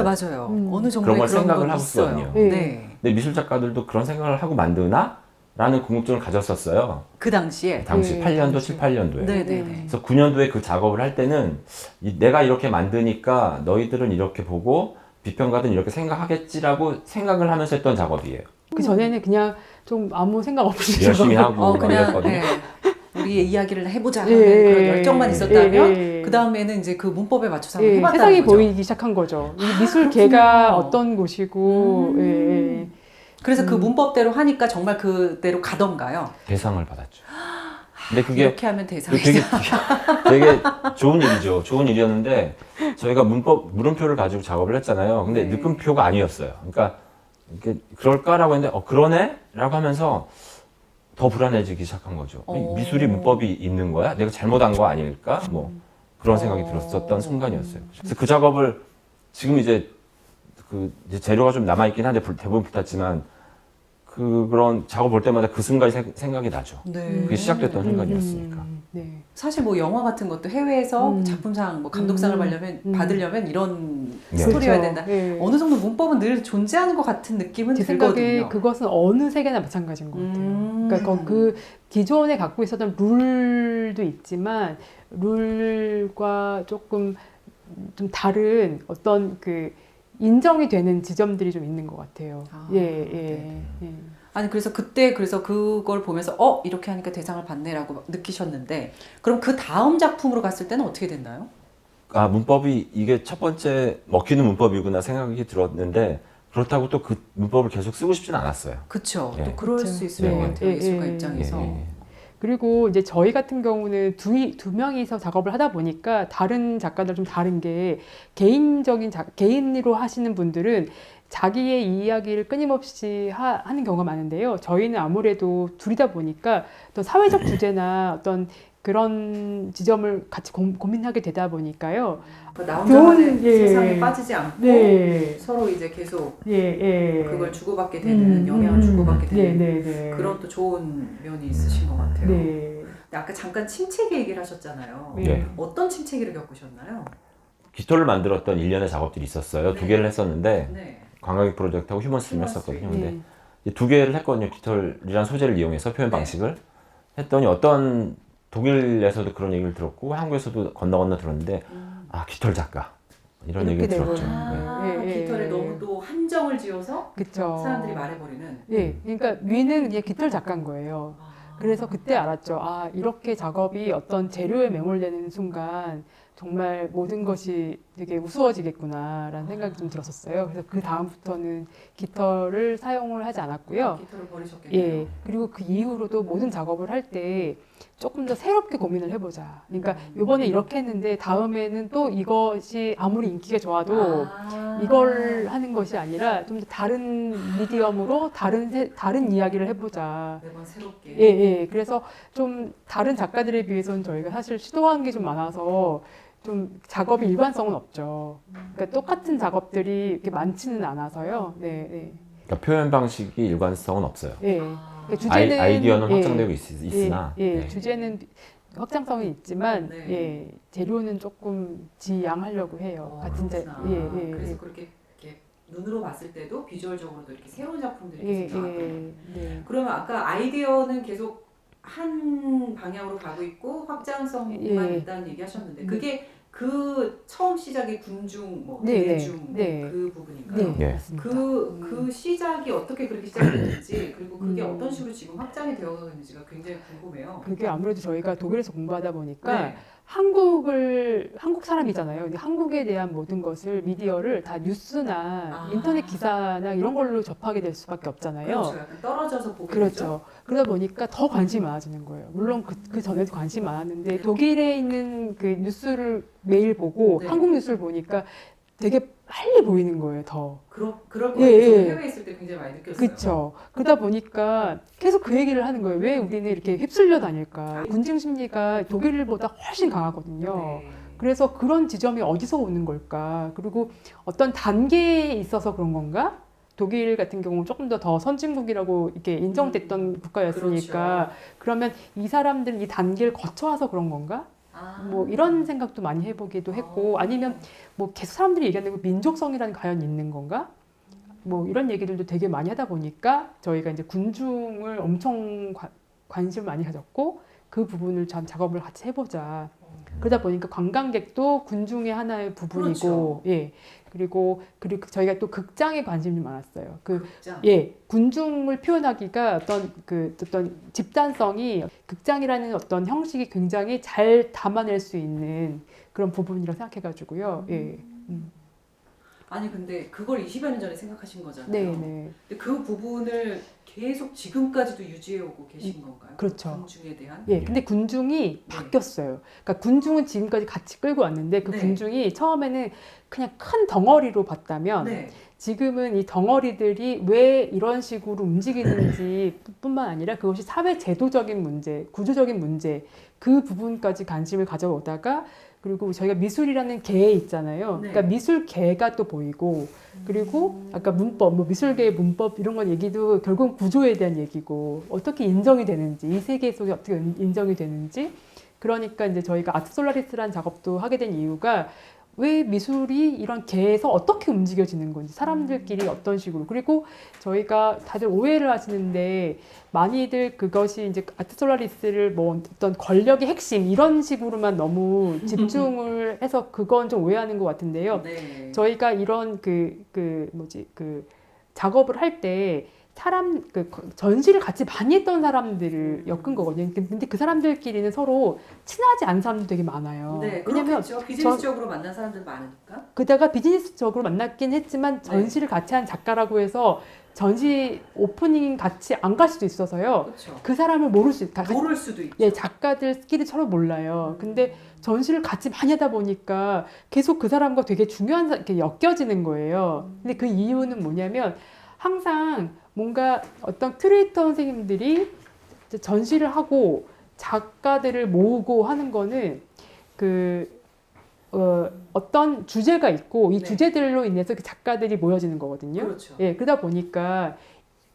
[SPEAKER 2] 어느 정도의
[SPEAKER 1] 그런 걸 생각을
[SPEAKER 2] 건
[SPEAKER 1] 하고
[SPEAKER 2] 있어요.
[SPEAKER 1] 쓰거든요.
[SPEAKER 3] 네.
[SPEAKER 2] 네.
[SPEAKER 1] 근데 미술 작가들도 그런 생각을 하고 만드나? 라는 궁금증을 가졌었어요.
[SPEAKER 2] 그 당시에.
[SPEAKER 1] 당시
[SPEAKER 3] 네,
[SPEAKER 1] 8년도,
[SPEAKER 3] 당시.
[SPEAKER 1] 7, 8년도에.
[SPEAKER 2] 네네네.
[SPEAKER 1] 그래서 9년도에 그 작업을 할 때는 내가 이렇게 만드니까 너희들은 이렇게 보고 비평가든 이렇게 생각하겠지라고 생각을 하면서 했던 작업이에요.
[SPEAKER 3] 그 전에는 그냥 좀 아무 생각 없이
[SPEAKER 1] 열심히 하고 막
[SPEAKER 2] 그냥
[SPEAKER 1] 이랬거든요.
[SPEAKER 2] 네. 우리의 이야기를 해보자 하는
[SPEAKER 3] 예,
[SPEAKER 2] 그런
[SPEAKER 3] 예,
[SPEAKER 2] 열정만
[SPEAKER 3] 예,
[SPEAKER 2] 있었다면
[SPEAKER 3] 예, 예.
[SPEAKER 2] 그 다음에는 이제 그 문법에 맞춰서
[SPEAKER 3] 예,
[SPEAKER 2] 해봤다는
[SPEAKER 3] 세상이
[SPEAKER 2] 거죠.
[SPEAKER 3] 보이기 시작한 거죠. 이 미술계가
[SPEAKER 2] 그렇군요.
[SPEAKER 3] 어떤 곳이고, 예, 예.
[SPEAKER 2] 그래서 그 문법대로 하니까 정말 그대로 가던가요?
[SPEAKER 1] 대상을 받았죠. 근데 그게
[SPEAKER 2] 이렇게 하면 대상이
[SPEAKER 1] 되게 좋은 일이죠. 좋은 일이었는데 저희가 물음표를 가지고 작업을 했잖아요. 근데
[SPEAKER 2] 네.
[SPEAKER 1] 느낌표가 아니었어요. 그러니까 이게 그럴까라고 했는데 그러네? 라고 하면서 더 불안해지기 시작한 거죠. 미술이 문법이 있는 거야? 내가 잘못한 거 아닐까? 뭐 그런 생각이 들었었던 순간이었어요. 그래서 그 작업을 지금 이제 이제 재료가 좀 남아있긴 한데 대부분 붙었지만 그런 작업 볼 때마다 그 순간이 생각이 나죠.
[SPEAKER 2] 네.
[SPEAKER 1] 그게 시작됐던 순간이었으니까.
[SPEAKER 3] 네.
[SPEAKER 2] 사실 뭐 영화 같은 것도 해외에서 작품상 뭐 감독상을 받으려면 이런
[SPEAKER 1] 네.
[SPEAKER 2] 스토리여야
[SPEAKER 3] 그렇죠.
[SPEAKER 2] 된다.
[SPEAKER 3] 예.
[SPEAKER 2] 어느 정도 문법은 늘 존재하는 것 같은 느낌은
[SPEAKER 3] 제 생각에
[SPEAKER 2] 들거든요.
[SPEAKER 3] 그것은 어느 세계나 마찬가지인 것 같아요. 그러니까 그 기존에 갖고 있었던 룰도 있지만 룰과 조금 좀 다른 어떤 그 인정이 되는 지점들이 좀 있는 것 같아요.
[SPEAKER 2] 아,
[SPEAKER 3] 예,
[SPEAKER 2] 네.
[SPEAKER 3] 예.
[SPEAKER 2] 아니 그래서 그래서 그걸 보면서 이렇게 하니까 대상을 받네라고 느끼셨는데 그럼 그 다음 작품으로 갔을 때는 어떻게 됐나요?
[SPEAKER 1] 아, 문법이 이게 첫 번째 먹히는 문법이구나 생각이 들었는데 그렇다고 또 그 문법을 계속 쓰고 싶지는 않았어요.
[SPEAKER 2] 그쵸.
[SPEAKER 1] 예.
[SPEAKER 2] 또 그럴
[SPEAKER 3] 그쵸.
[SPEAKER 2] 수 있을
[SPEAKER 1] 예,
[SPEAKER 2] 것
[SPEAKER 1] 예.
[SPEAKER 2] 같아요.
[SPEAKER 3] 예,
[SPEAKER 2] 예술가
[SPEAKER 3] 예,
[SPEAKER 2] 입장에서.
[SPEAKER 3] 그리고 이제 저희 같은 경우는 두 명이서 작업을 하다 보니까 다른 작가들 좀 다른 게 개인으로 하시는 분들은 자기의 이야기를 끊임없이 하는 경우가 많은데요. 저희는 아무래도 둘이다 보니까 어떤 사회적 주제나 어떤 그런 지점을 같이 고민하게 되다 보니까요.
[SPEAKER 2] 나 혼자만의
[SPEAKER 3] 예.
[SPEAKER 2] 세상에 빠지지 않고
[SPEAKER 3] 네.
[SPEAKER 2] 서로 이제 계속
[SPEAKER 3] 예, 예.
[SPEAKER 2] 그걸 주고받게 되는 영향을 주고받게 되는
[SPEAKER 3] 네.
[SPEAKER 2] 그런 또 좋은 면이 있으신 것 같아요.
[SPEAKER 3] 네.
[SPEAKER 2] 근데 아까 잠깐 침체기 얘기를 하셨잖아요.
[SPEAKER 1] 예.
[SPEAKER 2] 어떤 침체기를 겪으셨나요?
[SPEAKER 1] 깃털을 만들었던 일련의 작업들이 있었어요.
[SPEAKER 2] 네.
[SPEAKER 1] 두 개를 했었는데
[SPEAKER 2] 네.
[SPEAKER 1] 관광객 프로젝트하고 휴먼 스트림을 했었거든요. 근데
[SPEAKER 3] 네.
[SPEAKER 1] 이제 두 개를 했거든요. 깃털이란 소재를 이용해서 표현 방식을 했더니 어떤 독일에서도 그런 얘기를 들었고 한국에서도 건너 들었는데 아 깃털 작가 이런
[SPEAKER 3] 이렇게
[SPEAKER 1] 얘기를 들었죠.
[SPEAKER 3] 되구나.
[SPEAKER 1] 네.
[SPEAKER 2] 깃털에 너무 또 한정을 지어서
[SPEAKER 3] 그쵸.
[SPEAKER 2] 사람들이 말해버리는.
[SPEAKER 3] 예, 그러니까 위는 그냥 깃털 작가인 거예요. 그래서 그때 알았죠. 아, 이렇게 작업이 어떤 재료에 매몰되는 순간 정말 모든 것이 되게 우스워지겠구나라는 생각이 좀 들었었어요. 그래서 그 다음부터는 깃털을 사용을 하지 않았고요.
[SPEAKER 2] 깃털을 버리셨겠네요.
[SPEAKER 3] 예, 그리고 그 이후로도 모든 작업을 할 때 조금 더 새롭게 고민을 해보자. 그러니까 이번에 이렇게 했는데 다음에는 또 이것이 아무리 인기가 좋아도 이걸 하는 것이 아니라 좀 더 다른 미디엄으로 다른 이야기를 해보자.
[SPEAKER 2] 매번 새롭게.
[SPEAKER 3] 예. 그래서 좀 다른 작가들에 비해서는 저희가 사실 시도한 게 좀 많아서 좀 작업이 일관성은 없죠. 그러니까 똑같은 작업들이 이렇게 많지는 않아서요. 네.
[SPEAKER 1] 그러니까 표현 방식이 일관성은 없어요.
[SPEAKER 3] 예. 그러니까 주제는
[SPEAKER 1] 아이디어는
[SPEAKER 3] 예,
[SPEAKER 1] 확장되고 있으나
[SPEAKER 3] 예. 주제는 확장성이 있지만
[SPEAKER 2] 네.
[SPEAKER 3] 예, 재료는 조금 지양하려고 해요. 같은 재.
[SPEAKER 2] 그렇구나.
[SPEAKER 3] 예.
[SPEAKER 2] 그래서 그렇게 이렇게 눈으로 봤을 때도 비주얼적으로도 이렇게 새로운 작품들이
[SPEAKER 3] 예,
[SPEAKER 2] 계속 나왔던
[SPEAKER 3] 네.
[SPEAKER 2] 그러면 아까 아이디어는 계속 한 방향으로 가고 있고 확장성만
[SPEAKER 3] 예.
[SPEAKER 2] 있다는 얘기 하셨는데 그게 그 처음 시작이 군중, 뭐
[SPEAKER 3] 네,
[SPEAKER 2] 대중
[SPEAKER 3] 네.
[SPEAKER 2] 그 부분인가요?
[SPEAKER 3] 네,
[SPEAKER 1] 예.
[SPEAKER 3] 맞습니다.
[SPEAKER 2] 그 시작이 어떻게 그렇게 시작됐는지 그리고 그게
[SPEAKER 3] 음.
[SPEAKER 2] 어떤 식으로 지금 확장이 되어 있는지가 굉장히 궁금해요.
[SPEAKER 3] 그게 아무래도 저희가 독일에서 공부하다 보니까
[SPEAKER 2] 네.
[SPEAKER 3] 한국 사람이잖아요. 근데 한국에 대한 모든 것을 미디어를 다 뉴스나 인터넷 기사나 이런 걸로 접하게 될 수밖에 없잖아요.
[SPEAKER 2] 그렇죠. 약간 떨어져서 보게 되죠.
[SPEAKER 3] 그렇죠. 그러다 보니까 더 관심이 많아지는 거예요. 물론 그 전에도 관심이 많았는데 독일에 있는 그 뉴스를 매일 보고
[SPEAKER 2] 네.
[SPEAKER 3] 한국 뉴스를 보니까 되게 빨리 보이는 거예요. 더.
[SPEAKER 2] 그럴
[SPEAKER 3] 예,
[SPEAKER 2] 거예요.
[SPEAKER 3] 예.
[SPEAKER 2] 해외에 있을 때 굉장히 많이 느꼈어요.
[SPEAKER 3] 그렇죠. 그러다 보니까 계속 그 얘기를 하는 거예요. 왜 우리는 이렇게 휩쓸려 다닐까? 군중 심리가 독일보다 훨씬 강하거든요.
[SPEAKER 2] 네.
[SPEAKER 3] 그래서 그런 지점이 어디서 오는 걸까? 그리고 어떤 단계에 있어서 그런 건가? 독일 같은 경우는 조금 더 선진국이라고 이렇게 인정됐던 국가였으니까
[SPEAKER 2] 그렇죠.
[SPEAKER 3] 그러면 이 사람들은 이 단계를 거쳐와서 그런 건가? 뭐 이런 생각도 많이 해보기도 했고 아니면 뭐 계속 사람들이 얘기하는 그 민족성이라는 과연 있는 건가? 뭐 이런 얘기들도 되게 많이 하다 보니까 저희가 이제 군중을 엄청 관심을 많이 가졌고 그 부분을 참 작업을 같이 해보자. 그러다 보니까 관광객도 군중의 하나의 부분이고,
[SPEAKER 2] 그렇죠.
[SPEAKER 3] 예. 그리고 저희가 또 극장에 관심이 많았어요.
[SPEAKER 2] 극장.
[SPEAKER 3] 예, 군중을 표현하기가 어떤 집단성이 극장이라는 어떤 형식이 굉장히 잘 담아낼 수 있는 그런 부분이라고 생각해가지고요. 예.
[SPEAKER 2] 아니 근데 그걸 20여 년 전에 생각하신 거잖아요.
[SPEAKER 3] 네, 네.
[SPEAKER 2] 근데 그 부분을 계속 지금까지도 유지해 오고 계신 건가요?
[SPEAKER 3] 그렇죠.
[SPEAKER 2] 군중에 대한?
[SPEAKER 3] 예, 근데 군중이 바뀌었어요. 그러니까 군중은 지금까지 같이 끌고 왔는데 그
[SPEAKER 2] 네.
[SPEAKER 3] 군중이 처음에는 그냥 큰 덩어리로 봤다면
[SPEAKER 2] 네.
[SPEAKER 3] 지금은 이 덩어리들이 왜 이런 식으로 움직이는지 뿐만 아니라 그것이 사회 제도적인 문제, 구조적인 문제 그 부분까지 관심을 가져오다가 그리고 저희가 미술이라는 개 있잖아요.
[SPEAKER 2] 네.
[SPEAKER 3] 그러니까 미술개가 또 보이고 그리고 아까 문법, 뭐 미술계의 문법 이런 건 얘기도 결국 구조에 대한 얘기고 어떻게 인정이 되는지 이 세계 속에 어떻게 인정이 되는지 그러니까 이제 저희가 아트 솔라리스라는 작업도 하게 된 이유가 왜 미술이 이런 개에서 어떻게 움직여지는 건지 사람들끼리 어떤 식으로 그리고 저희가 다들 오해를 하시는데 많이들 그것이 이제 아트 솔라리스를 뭐 어떤 권력의 핵심 이런 식으로만 너무 집중을 해서 그건 좀 오해하는 것 같은데요.
[SPEAKER 2] 네.
[SPEAKER 3] 저희가 이런 작업을 할 때 전시를 같이 많이 했던 사람들을 엮은 거거든요. 근데 그 사람들끼리는 서로 친하지 않은 사람도 되게 많아요.
[SPEAKER 2] 네,
[SPEAKER 3] 왜냐면
[SPEAKER 2] 그렇겠죠. 비즈니스적으로 만난 사람들 많으니까.
[SPEAKER 3] 그다가 비즈니스적으로 만났긴 했지만 전시를 같이 한 작가라고 해서 전시 오프닝 같이 안 갈 수도 있어서요.
[SPEAKER 2] 그렇죠.
[SPEAKER 3] 그 사람을 모를
[SPEAKER 2] 수도 있죠.
[SPEAKER 3] 예, 작가들끼리 서로 몰라요. 근데 전시를 같이 많이 하다 보니까 계속 그 사람과 되게 중요한 이렇게 엮여지는 거예요. 근데 그 이유는 뭐냐면 항상 뭔가 어떤 큐레이터 선생님들이 이제 전시를 하고 작가들을 모으고 하는 거는 어떤 주제가 있고 이
[SPEAKER 2] 네.
[SPEAKER 3] 주제들로 인해서 그 작가들이 모여지는 거거든요.
[SPEAKER 2] 그렇죠.
[SPEAKER 3] 예, 그러다 보니까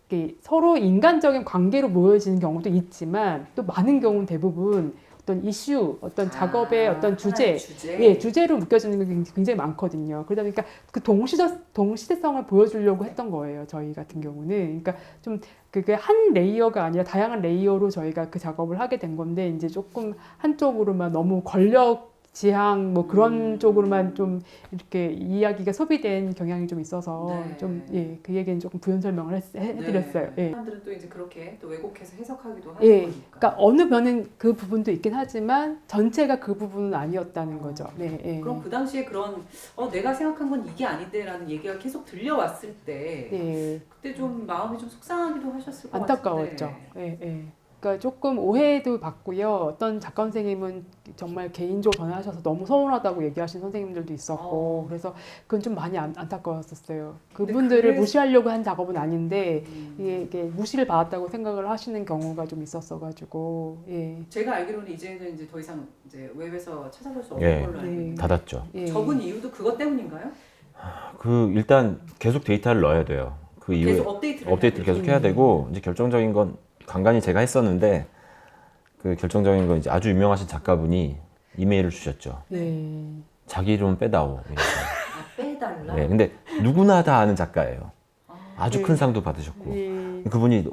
[SPEAKER 3] 이렇게 서로 인간적인 관계로 모여지는 경우도 있지만 또 많은 경우는 대부분 어떤 이슈, 어떤 작업의 어떤 주제,
[SPEAKER 2] 하나의 주제.
[SPEAKER 3] 예, 주제로 묶여지는 게 굉장히 많거든요. 그러다 보니까 그 동시대성을 보여주려고 했던 거예요. 저희 같은 경우는. 그러니까 좀 그게 한 레이어가 아니라 다양한 레이어로 저희가 그 작업을 하게 된 건데 이제 조금 한쪽으로만 너무 권력 지향 뭐 그런 쪽으로만 좀 이렇게 이야기가 소비된 경향이 좀 있어서
[SPEAKER 2] 네.
[SPEAKER 3] 좀 예, 그 얘기는 조금 부연 설명을 해드렸어요.
[SPEAKER 2] 네.
[SPEAKER 3] 예.
[SPEAKER 2] 사람들은 또 이제 그렇게 또 왜곡해서 해석하기도 하는
[SPEAKER 3] 예,
[SPEAKER 2] 거니까.
[SPEAKER 3] 그러니까 어느 면은 그 부분도 있긴 하지만 전체가 그 부분은 아니었다는 거죠. 네, 예.
[SPEAKER 2] 그럼 그 당시에 그런 내가 생각한 건 이게 아닌데라는 얘기가 계속 들려왔을 때
[SPEAKER 3] 예,
[SPEAKER 2] 그때 좀 마음이 좀 속상하기도 하셨을 것
[SPEAKER 3] 안타까웠죠.
[SPEAKER 2] 같은데.
[SPEAKER 3] 예, 예. 그러니까 조금 오해도 받고요. 어떤 작가 선생님은 정말 개인적으로 전화하셔서 너무 서운하다고 얘기하신 선생님들도 있었고, 그래서 그건 좀 많이 안타까웠었어요. 그분들을 무시하려고 한 작업은 아닌데 이게 무시를 받았다고 생각을 하시는 경우가 좀 있었어가지고, 예.
[SPEAKER 2] 제가 알기로는 이제는 이제 더 이상 이제 웹에서 찾아볼 수 없는
[SPEAKER 1] 예.
[SPEAKER 2] 걸로 알고 있는데
[SPEAKER 1] 닫았죠.
[SPEAKER 3] 예.
[SPEAKER 2] 접은 이유도 그것 때문인가요?
[SPEAKER 1] 일단 계속 데이터를 넣어야 돼요. 그 이후에
[SPEAKER 2] 계속 업데이트를
[SPEAKER 1] 업데이트를 계속 해야 되고 이제 결정적인 건 간간히 제가 했었는데 그 결정적인 건 이제 아주 유명하신 작가분이 이메일을 주셨죠.
[SPEAKER 3] 네.
[SPEAKER 1] 자기 이름 빼다오. 이렇게.
[SPEAKER 2] 빼달라.
[SPEAKER 1] 네, 근데 누구나 다 아는 작가예요. 아주
[SPEAKER 3] 네.
[SPEAKER 1] 큰 상도 받으셨고
[SPEAKER 3] 예.
[SPEAKER 1] 그분이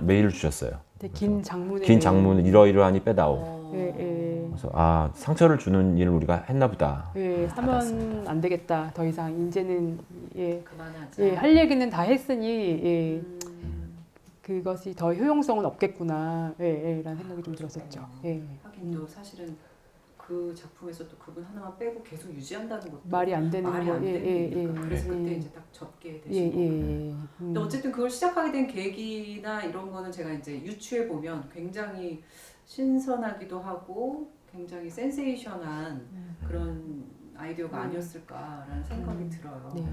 [SPEAKER 1] 메일을 주셨어요.
[SPEAKER 3] 되게 긴 장문에
[SPEAKER 1] 긴 장문을 이러이러하니 빼다오.
[SPEAKER 3] 예, 예.
[SPEAKER 1] 그래서 상처를 주는 일을 우리가 했나 보다.
[SPEAKER 3] 예, 하면
[SPEAKER 1] 받았습니다.
[SPEAKER 3] 안 되겠다. 더 이상 이제는 예,
[SPEAKER 2] 그만하자.
[SPEAKER 3] 예, 할 얘기는 다 했으니 예, 그것이 더 효용성은 없겠구나. 예, 예, 라는 생각이 좀 들었었죠. 예.
[SPEAKER 2] 하긴 또 사실은 그 작품에서 또 그분 하나만 빼고 계속 유지한다는 것도
[SPEAKER 3] 말이 안 되는
[SPEAKER 2] 말이
[SPEAKER 3] 거.
[SPEAKER 2] 안
[SPEAKER 3] 예,
[SPEAKER 2] 되는
[SPEAKER 3] 예,
[SPEAKER 2] 거니까.
[SPEAKER 3] 예.
[SPEAKER 2] 그래서
[SPEAKER 3] 예.
[SPEAKER 2] 그때 이제 딱 접게
[SPEAKER 3] 예,
[SPEAKER 2] 되신
[SPEAKER 3] 예,
[SPEAKER 2] 거구나.
[SPEAKER 3] 예.
[SPEAKER 2] 근데 어쨌든 그걸 시작하게 된 계기나 이런 거는 제가 이제 유추해 보면 굉장히 신선하기도 하고 굉장히 센세이션한 그런 아이디어가 아니었을까라는 생각이 들어요.
[SPEAKER 3] 네.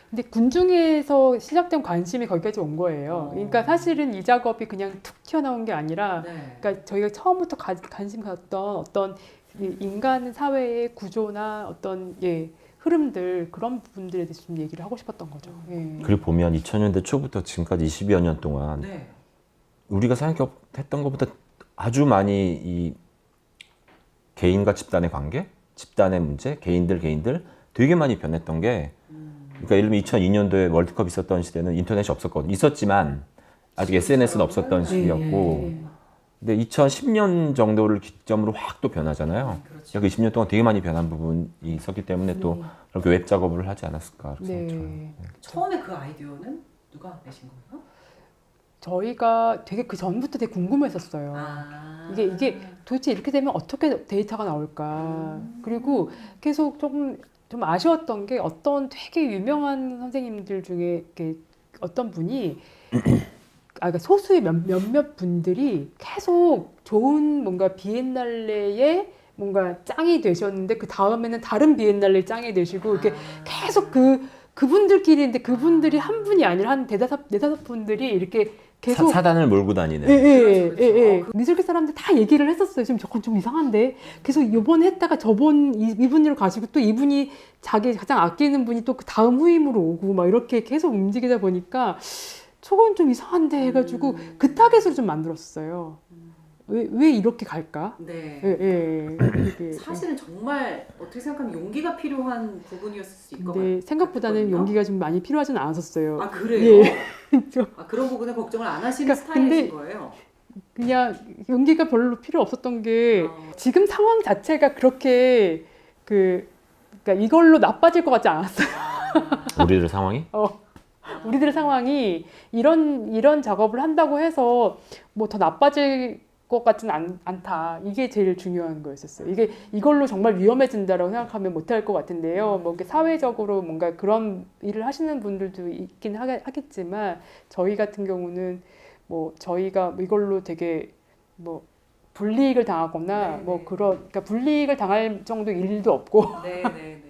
[SPEAKER 3] 근데 군중에서 시작된 관심이 거기까지 온 거예요. 그러니까 사실은 이 작업이 그냥 툭 튀어나온 게 아니라,
[SPEAKER 2] 네.
[SPEAKER 3] 그러니까 저희가 처음부터 관심 갖던 어떤 이 인간 사회의 구조나 어떤 흐름들 그런 부분들에 대해서 좀 얘기를 하고 싶었던 거죠. 예.
[SPEAKER 1] 그리고 보면 2000년대 초부터 지금까지 20여 년 동안
[SPEAKER 2] 네.
[SPEAKER 1] 우리가 생각했던 것보다 아주 많이 이 개인과 집단의 관계, 집단의 문제, 개인들 되게 많이 변했던 게 그러니까 예를 들면 2002년도에 월드컵 있었던 시대는 인터넷이 없었거든요. 있었지만 아직 SNS는 없었던 시기였고 근데 2010년 정도를 기점으로 확 또 변하잖아요.
[SPEAKER 2] 그렇죠.
[SPEAKER 1] 그 20년 동안 되게 많이 변한 부분이 있었기 때문에 또 그렇게 웹 작업을 하지 않았을까 그렇게
[SPEAKER 3] 네.
[SPEAKER 1] 생각해요.
[SPEAKER 2] 처음에 그 아이디어는 누가 내신 거예요?
[SPEAKER 3] 저희가 되게 그 전부터 되게 궁금했었어요. 이게 도대체 이렇게 되면 어떻게 데이터가 나올까? 그리고 계속 좀 아쉬웠던 게 어떤 되게 유명한 선생님들 중에 이렇게 어떤 분이 그러니까 소수의 몇몇 분들이 계속 좋은 뭔가 비엔날레에 뭔가 짱이 되셨는데 그 다음에는 다른 비엔날레 짱이 되시고 이렇게 계속 그분들끼리인데 그분들이 한 분이 아니라 한 네다섯 분들이 이렇게 계속
[SPEAKER 1] 사단을 몰고 다니는.
[SPEAKER 2] 그렇죠.
[SPEAKER 3] 미술계 사람들 다 얘기를 했었어요. 지금 저건 좀 이상한데 계속 이번 했다가 저번 이분으로 가시고 또 이분이 자기 가장 아끼는 분이 또 그 다음 후임으로 오고 막 이렇게 계속 움직이다 보니까 저건 좀 이상한데 해가지고 그 타겟으로 좀 만들었어요. 왜 이렇게 갈까?
[SPEAKER 2] 네.
[SPEAKER 3] 이게.
[SPEAKER 2] 사실은 정말 어떻게 생각하면 용기가 필요한 부분이었을 수 있을 것 같아요.
[SPEAKER 3] 근데 생각보다는 용기가 좀 많이 필요하지는 않았었어요.
[SPEAKER 2] 아 그래요?
[SPEAKER 3] 예.
[SPEAKER 2] 그런 부분에 걱정을 안 하시는
[SPEAKER 3] 그러니까
[SPEAKER 2] 스타일이신
[SPEAKER 3] 근데
[SPEAKER 2] 거예요?
[SPEAKER 3] 그냥 용기가 별로 필요 없었던 게 지금 상황 자체가 그렇게 그러니까 이걸로 나빠질 것 같지 않았어요.
[SPEAKER 1] 우리들 상황이?
[SPEAKER 3] 우리들의 상황이 이런 작업을 한다고 해서 뭐 더 나빠질 것 같지는 않다. 이게 제일 중요한 거였었어요. 이걸로 정말 위험해진다라고 생각하면 못할 것 같은데요. 뭐 이렇게 사회적으로 뭔가 그런 일을 하시는 분들도 있긴 하겠지만 저희 같은 경우는 뭐 저희가 이걸로 되게 뭐 불이익을 당하거나 뭐 그러니까 불이익을 당할 정도 일도 없고.
[SPEAKER 2] 네네네.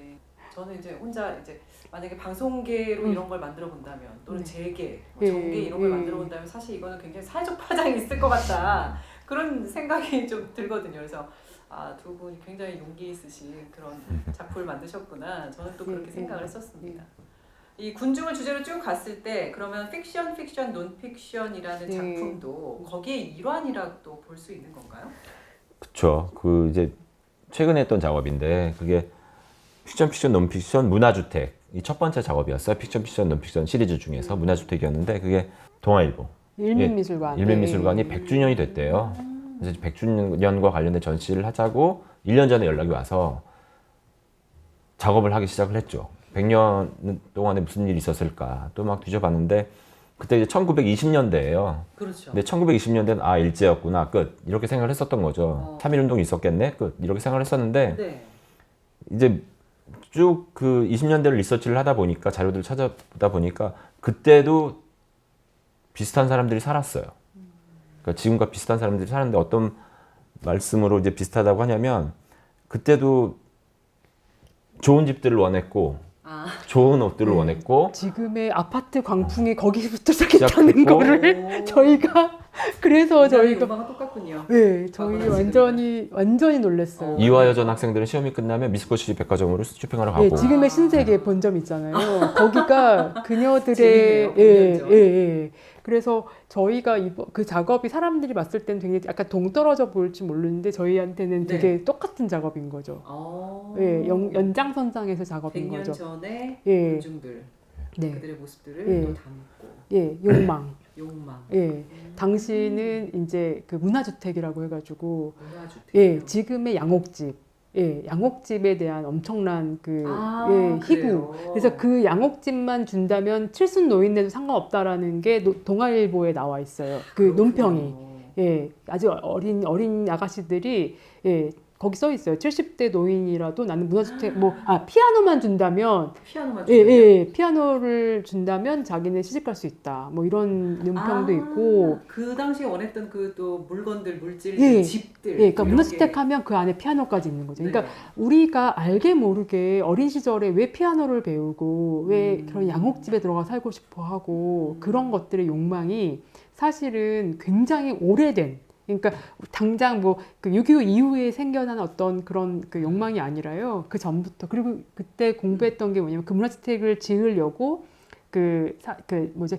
[SPEAKER 2] 저는 이제 혼자 이제 만약에 방송계로 이런 걸 만들어 본다면 또는 재계, 전계 이런 걸 만들어 본다면 사실 이거는 굉장히 사회적 파장이 있을 것 같다. 그런 생각이 좀 들거든요. 그래서 두 분이 굉장히 용기 있으신 그런 작품을 만드셨구나. 저는 또 그렇게 생각을 했었습니다. 이 군중을 주제로 쭉 갔을 때 그러면 픽션, 논픽션이라는 작품도 거기에 일환이라고 볼 수 있는 건가요?
[SPEAKER 1] 그렇죠. 그 이제 최근에 했던 작업인데 그게 픽션, 논픽션, 문화주택 이 첫 번째 작업이었어요. 픽션, 논픽션 시리즈 중에서 문화주택이었는데 그게 동아일보 일면미술관이 100주년이 됐대요. 그래서 100주년과 관련된 전시를 하자고 1년 전에 연락이 와서 작업을 하기 시작을 했죠. 100년 동안에 무슨 일이 있었을까 또 막 뒤져봤는데 그때 이제 1920년대예요.
[SPEAKER 2] 그렇죠.
[SPEAKER 1] 근데 1920년대는 일제였구나 끝 이렇게 생각을 했었던 거죠. 3.1운동이 있었겠네 끝 이렇게 생각을 했었는데 이제 쭉 그 20년대를 리서치를 하다 보니까 자료들을 찾아보다 보니까 그때도 비슷한 사람들이 살았어요. 그러니까 지금과 비슷한 사람들이 사는데 어떤 말씀으로 이제 비슷하다고 하냐면 그때도 좋은 집들을 원했고 좋은 옷들을 원했고
[SPEAKER 3] 지금의 아파트 광풍이 거기부터 시작했다는 거를 저희가 그래서 저희가
[SPEAKER 2] 욕망은 똑같군요.
[SPEAKER 3] 네, 저희 완전히 놀랐어요.
[SPEAKER 1] 이화여전 학생들은 시험이 끝나면 미스코시 백화점으로 쇼핑하러 가고.
[SPEAKER 3] 네, 지금의 신세계 본점 있잖아요. 거기가 그녀들의
[SPEAKER 2] 재밌네요,
[SPEAKER 3] 그래서 저희가 그 작업이 사람들이 봤을 때는 되게 약간 동떨어져 보일지 모르는데 저희한테는 되게 똑같은 작업인 거죠. 연장선상에서 작업인
[SPEAKER 2] 100년
[SPEAKER 3] 거죠.
[SPEAKER 2] 전에 군중들 그들의 모습들을 또 담고
[SPEAKER 3] 욕망. 당시는 이제 그 문화주택이라고 해가지고 지금의 양옥집에 대한 엄청난 희구. 그래서 그 양옥집만 준다면 칠순 노인네도 상관없다라는 게 동아일보에 나와 있어요. 그 논평이. 아주 어린 아가씨들이 거기 써 있어요. 70대 노인이라도 나는 문화주택 피아노만 준다면 피아노를 준다면 자기는 시집갈 수 있다. 뭐 이런 논평도 있고.
[SPEAKER 2] 그 당시에 원했던 그 또 물건들, 물질, 집들.
[SPEAKER 3] 그러니까 문화주택 하면 그 안에 피아노까지 있는 거죠. 그러니까 우리가 알게 모르게 어린 시절에 왜 피아노를 배우고 왜 그런 양옥집에 들어가 살고 싶어 하고 그런 것들의 욕망이 사실은 굉장히 오래된 그러니까 당장 그 6.25 이후에 생겨난 어떤 그런 그 욕망이 아니라요. 그 전부터. 그리고 그때 공부했던 게 뭐냐면 그 문화주택을 지으려고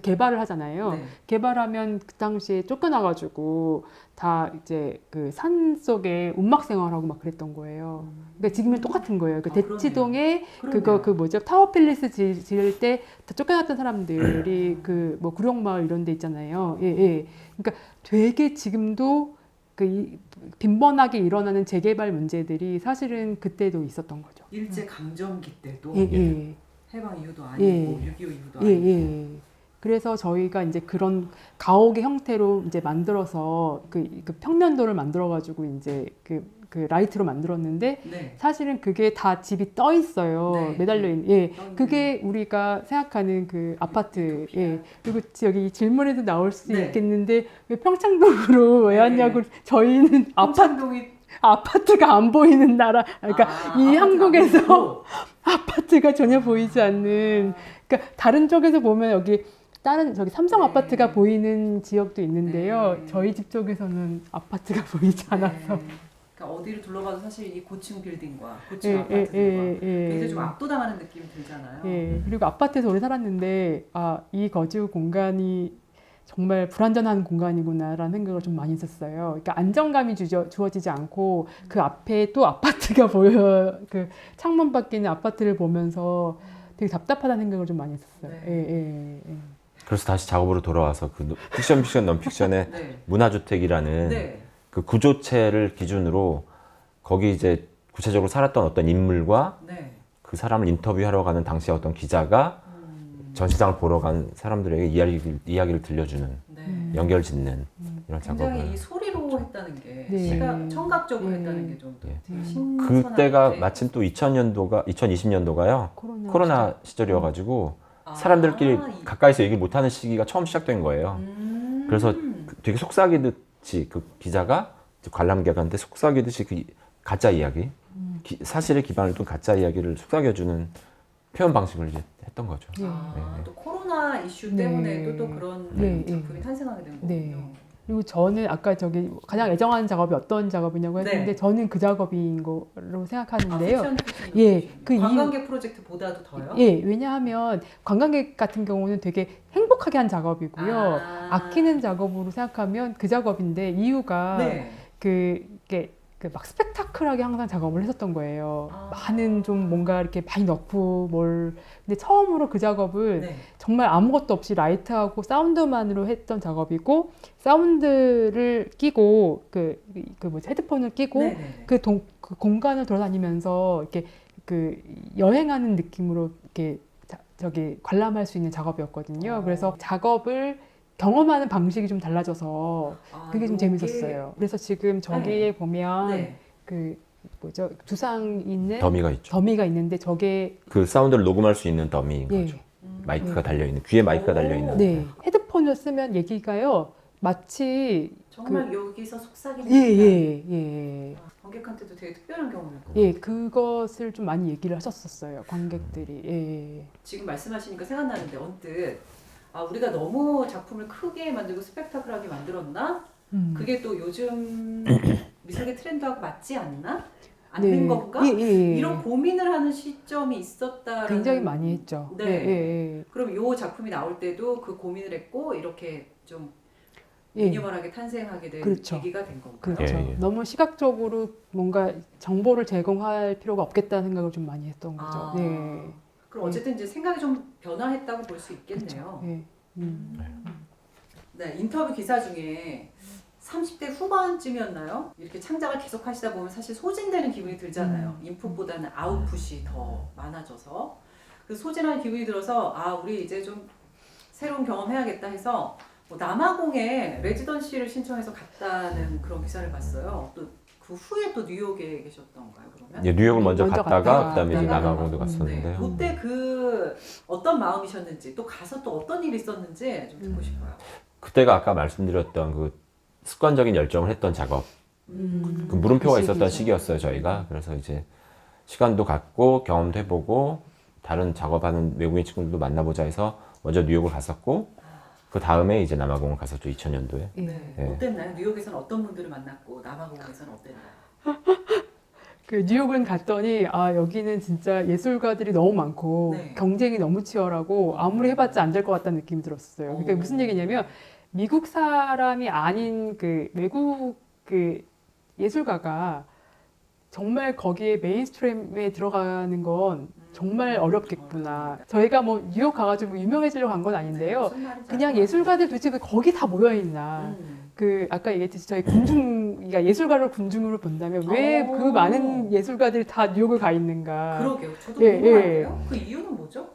[SPEAKER 3] 개발을 하잖아요.
[SPEAKER 2] 네.
[SPEAKER 3] 개발하면 그 당시에 쫓겨나가지고 다 이제 그 산 속에 운막 생활하고 막 그랬던 거예요. 그러니까 지금은 똑같은 거예요. 그
[SPEAKER 2] 아,
[SPEAKER 3] 대치동에
[SPEAKER 2] 그러네요.
[SPEAKER 3] 타워 팰리스 지을 때 다 쫓겨났던 사람들이 그 뭐 구룡마을 이런 데 있잖아요. 예, 예. 그러니까 되게 지금도 빈번하게 일어나는 재개발 문제들이 사실은 그때도 있었던 거죠.
[SPEAKER 2] 일제 강점기 때도
[SPEAKER 3] 예, 예.
[SPEAKER 2] 해방 이후도 아니고
[SPEAKER 3] 예.
[SPEAKER 2] 6.25 이후도
[SPEAKER 3] 예,
[SPEAKER 2] 아니고
[SPEAKER 3] 예. 그래서 저희가 이제 그런 가옥의 형태로 이제 만들어서 그 평면도를 만들어가지고 이제 그 라이트로 만들었는데
[SPEAKER 2] 네.
[SPEAKER 3] 사실은 그게 다 집이 떠 있어요.
[SPEAKER 2] 네.
[SPEAKER 3] 매달려 있는. 예.
[SPEAKER 2] 떠 있는.
[SPEAKER 3] 그게 우리가 생각하는 그 아파트.
[SPEAKER 2] 유토피아.
[SPEAKER 3] 예. 그리고 여기 질문에도 나올 수
[SPEAKER 2] 네.
[SPEAKER 3] 있겠는데 왜 평창동으로 왜
[SPEAKER 2] 네.
[SPEAKER 3] 왔냐고 저희는
[SPEAKER 2] 평창동이
[SPEAKER 3] 아파트가 안 보이는 나라. 그러니까 이
[SPEAKER 2] 아파트가
[SPEAKER 3] 한국에서
[SPEAKER 2] 안 보이고.
[SPEAKER 3] 아파트가 전혀 보이지 않는. 그러니까 다른 쪽에서 보면 여기 다른 저기 삼성
[SPEAKER 2] 네.
[SPEAKER 3] 아파트가 보이는 지역도 있는데요.
[SPEAKER 2] 네.
[SPEAKER 3] 저희 집 쪽에서는 아파트가 보이지 않아서.
[SPEAKER 2] 네. 그러니까 어디를 둘러봐도 사실 이 고층 빌딩과 고층
[SPEAKER 3] 예,
[SPEAKER 2] 아파트들과
[SPEAKER 3] 예, 예.
[SPEAKER 2] 굉장히 좀 압도당하는 느낌이 들잖아요.
[SPEAKER 3] 예. 그리고 아파트에서 오래 살았는데 이 거주 공간이 정말 불안전한 공간이구나라는 생각을 좀 많이 했었어요. 그러니까 안정감이 주어지지 않고 그 앞에 또 아파트가 보여 그 창문 밖에 있는 아파트를 보면서 되게 답답하다는 생각을 좀 많이 했었어요.
[SPEAKER 2] 네.
[SPEAKER 3] 예, 예.
[SPEAKER 1] 그래서 다시 작업으로 돌아와서 그 픽션 논픽션의
[SPEAKER 2] 네.
[SPEAKER 1] 문화주택이라는
[SPEAKER 2] 네.
[SPEAKER 1] 그 구조체를 기준으로 거기 이제 구체적으로 살았던 어떤 인물과
[SPEAKER 2] 네.
[SPEAKER 1] 그 사람을 인터뷰하러 가는 당시 어떤 기자가 전시장을 보러 간 사람들에게 이야기를 들려주는
[SPEAKER 2] 네.
[SPEAKER 1] 연결 짓는 이런
[SPEAKER 2] 굉장히
[SPEAKER 1] 작업을
[SPEAKER 2] 이 소리로 했다는 게
[SPEAKER 3] 네.
[SPEAKER 2] 청각적으로
[SPEAKER 3] 네.
[SPEAKER 2] 했다는 게 좀
[SPEAKER 1] 예.
[SPEAKER 2] 신선한데
[SPEAKER 1] 그때가 마침 또 2020년도가요 코로나 시절이어가지고 사람들끼리 가까이서 얘기를 못하는 시기가 처음 시작된 거예요. 그래서 되게 속삭이듯이 그 기자가 관람객한테 속삭이듯이 그 가짜 이야기, 사실에 기반을 둔 가짜 이야기를 속삭여주는 표현 방식을 이제 했던 거죠.
[SPEAKER 3] 네.
[SPEAKER 2] 또 코로나 이슈
[SPEAKER 3] 네.
[SPEAKER 2] 때문에 또 그런
[SPEAKER 3] 네.
[SPEAKER 2] 작품이 탄생하게 된 거군요.
[SPEAKER 3] 네. 그리고 저는 아까 저기 가장 애정하는 작업이 어떤 작업이냐고 했는데
[SPEAKER 2] 네.
[SPEAKER 3] 저는 그 작업인 거로 생각하는데요.
[SPEAKER 2] 픽션도
[SPEAKER 3] 예,
[SPEAKER 2] 보시고.
[SPEAKER 3] 그
[SPEAKER 2] 관광객 프로젝트보다도 더요?
[SPEAKER 3] 예, 왜냐하면 관광객 같은 경우는 되게 행복하게 한 작업이고요. 아끼는 작업으로 생각하면 그 작업인데 이유가
[SPEAKER 2] 네.
[SPEAKER 3] 그게 막 스펙타클하게 항상 작업을 했었던 거예요. 많은 좀 뭔가 이렇게 많이 넣고 근데 처음으로 그 작업을
[SPEAKER 2] 네.
[SPEAKER 3] 정말 아무것도 없이 라이트하고 사운드만으로 했던 작업이고 사운드를 끼고 헤드폰을 끼고
[SPEAKER 2] 네네네.
[SPEAKER 3] 그 공간을 돌아다니면서 이렇게 그 여행하는 느낌으로 이렇게 저기 관람할 수 있는 작업이었거든요. 그래서 작업을 경험하는 방식이 좀 달라져서 그게 좀 재밌었어요. 그래서 지금 저기에 보면
[SPEAKER 2] 네.
[SPEAKER 3] 그 두상 있는
[SPEAKER 1] 더미가 있죠.
[SPEAKER 3] 더미가 있는데 저게
[SPEAKER 1] 그 사운드를 녹음할 수 있는 더미인
[SPEAKER 3] 예.
[SPEAKER 1] 거죠. 마이크가 달려있는, 귀에 마이크가 달려있는.
[SPEAKER 3] 네, 헤드폰을 쓰면 얘기가요. 마치
[SPEAKER 2] 정말 여기서 속삭이는
[SPEAKER 3] 예.
[SPEAKER 2] 관객한테도 되게 특별한 경험이고
[SPEAKER 3] 예, 그것을 좀 많이 얘기를 하셨었어요. 관객들이. 예.
[SPEAKER 2] 지금 말씀하시니까 생각나는데 언뜻 우리가 너무 작품을 크게 만들고 스펙타클하게 만들었나? 그게 또 요즘 미술계 트렌드하고 맞지 않나? 않는 건가?
[SPEAKER 3] 예.
[SPEAKER 2] 이런 고민을 하는 시점이 있었다라는
[SPEAKER 3] 굉장히 많이 했죠.
[SPEAKER 2] 네.
[SPEAKER 3] 예.
[SPEAKER 2] 그럼 이 작품이 나올 때도 그 고민을 했고 이렇게 좀
[SPEAKER 3] 예.
[SPEAKER 2] 미니멀하게 탄생하게 된
[SPEAKER 3] 그렇죠.
[SPEAKER 2] 계기가 된 건가요?
[SPEAKER 3] 그렇죠.
[SPEAKER 1] 예.
[SPEAKER 3] 너무 시각적으로 뭔가 정보를 제공할 필요가 없겠다는 생각을 좀 많이 했던 거죠. 네.
[SPEAKER 2] 그럼 어쨌든 이제 생각이 좀 변화했다고 볼 수 있겠네요.
[SPEAKER 3] 예.
[SPEAKER 2] 네, 인터뷰 기사 중에 30대 후반쯤이었나요? 이렇게 창작을 계속 하시다 보면 사실 소진되는 기분이 들잖아요. 인풋보다는 아웃풋이 더 많아져서 그 소진하는 기분이 들어서 우리 이제 좀 새로운 경험해야겠다 해서 남아공에 레지던시를 신청해서 갔다는 그런 기사를 봤어요. 또 그 후에 또 뉴욕에 계셨던가요, 그러면?
[SPEAKER 1] 예, 뉴욕을 먼저 갔다가 그다음에 이제
[SPEAKER 2] 갔다가
[SPEAKER 1] 남아공도 갔었는데요.
[SPEAKER 2] 그때 그 어떤 마음이셨는지 또 가서 또 어떤 일이 있었는지 좀 듣고 싶어요.
[SPEAKER 1] 그때가 아까 말씀드렸던 그 습관적인 열정을 했던 작업, 그 물음표가 있었던 시기였어요, 저희가. 그래서 이제 시간도 갖고 경험도 해보고 다른 작업하는 외국인 친구들도 만나보자 해서 먼저 뉴욕을 갔었고 그 다음에 이제 남아공을 갔었죠, 2000년도에.
[SPEAKER 2] 네.
[SPEAKER 1] 예.
[SPEAKER 2] 어땠나요? 뉴욕에서는 어떤 분들을 만났고 남아공에서는 어땠나요?
[SPEAKER 3] 그 뉴욕은 갔더니 아 여기는 진짜 예술가들이 너무 많고
[SPEAKER 2] 네.
[SPEAKER 3] 경쟁이 너무 치열하고 아무리 해봤자 안 될 것 같다는 느낌이 들었어요. 그러니까 무슨 얘기냐면 미국 사람이 아닌 그 외국 그 예술가가 정말 거기에 메인스트림에 들어가는 건 정말 어렵겠구나. 저희가 뭐 뉴욕 가가지고 유명해지려고 간 건 아닌데요.
[SPEAKER 2] 무슨 말인지
[SPEAKER 3] 그냥
[SPEAKER 2] 알 것
[SPEAKER 3] 예술가들 도대체 왜 거기 다 모여
[SPEAKER 2] 같아요.
[SPEAKER 3] 있나. 그 아까 얘기했듯이 저희 군중, 그러니까 예술가를 군중으로 본다면 왜 그 많은 예술가들이 다 뉴욕을 가 있는가.
[SPEAKER 2] 그러게요. 저도
[SPEAKER 3] 예,
[SPEAKER 2] 궁금한데요. 그 이유는 뭐죠?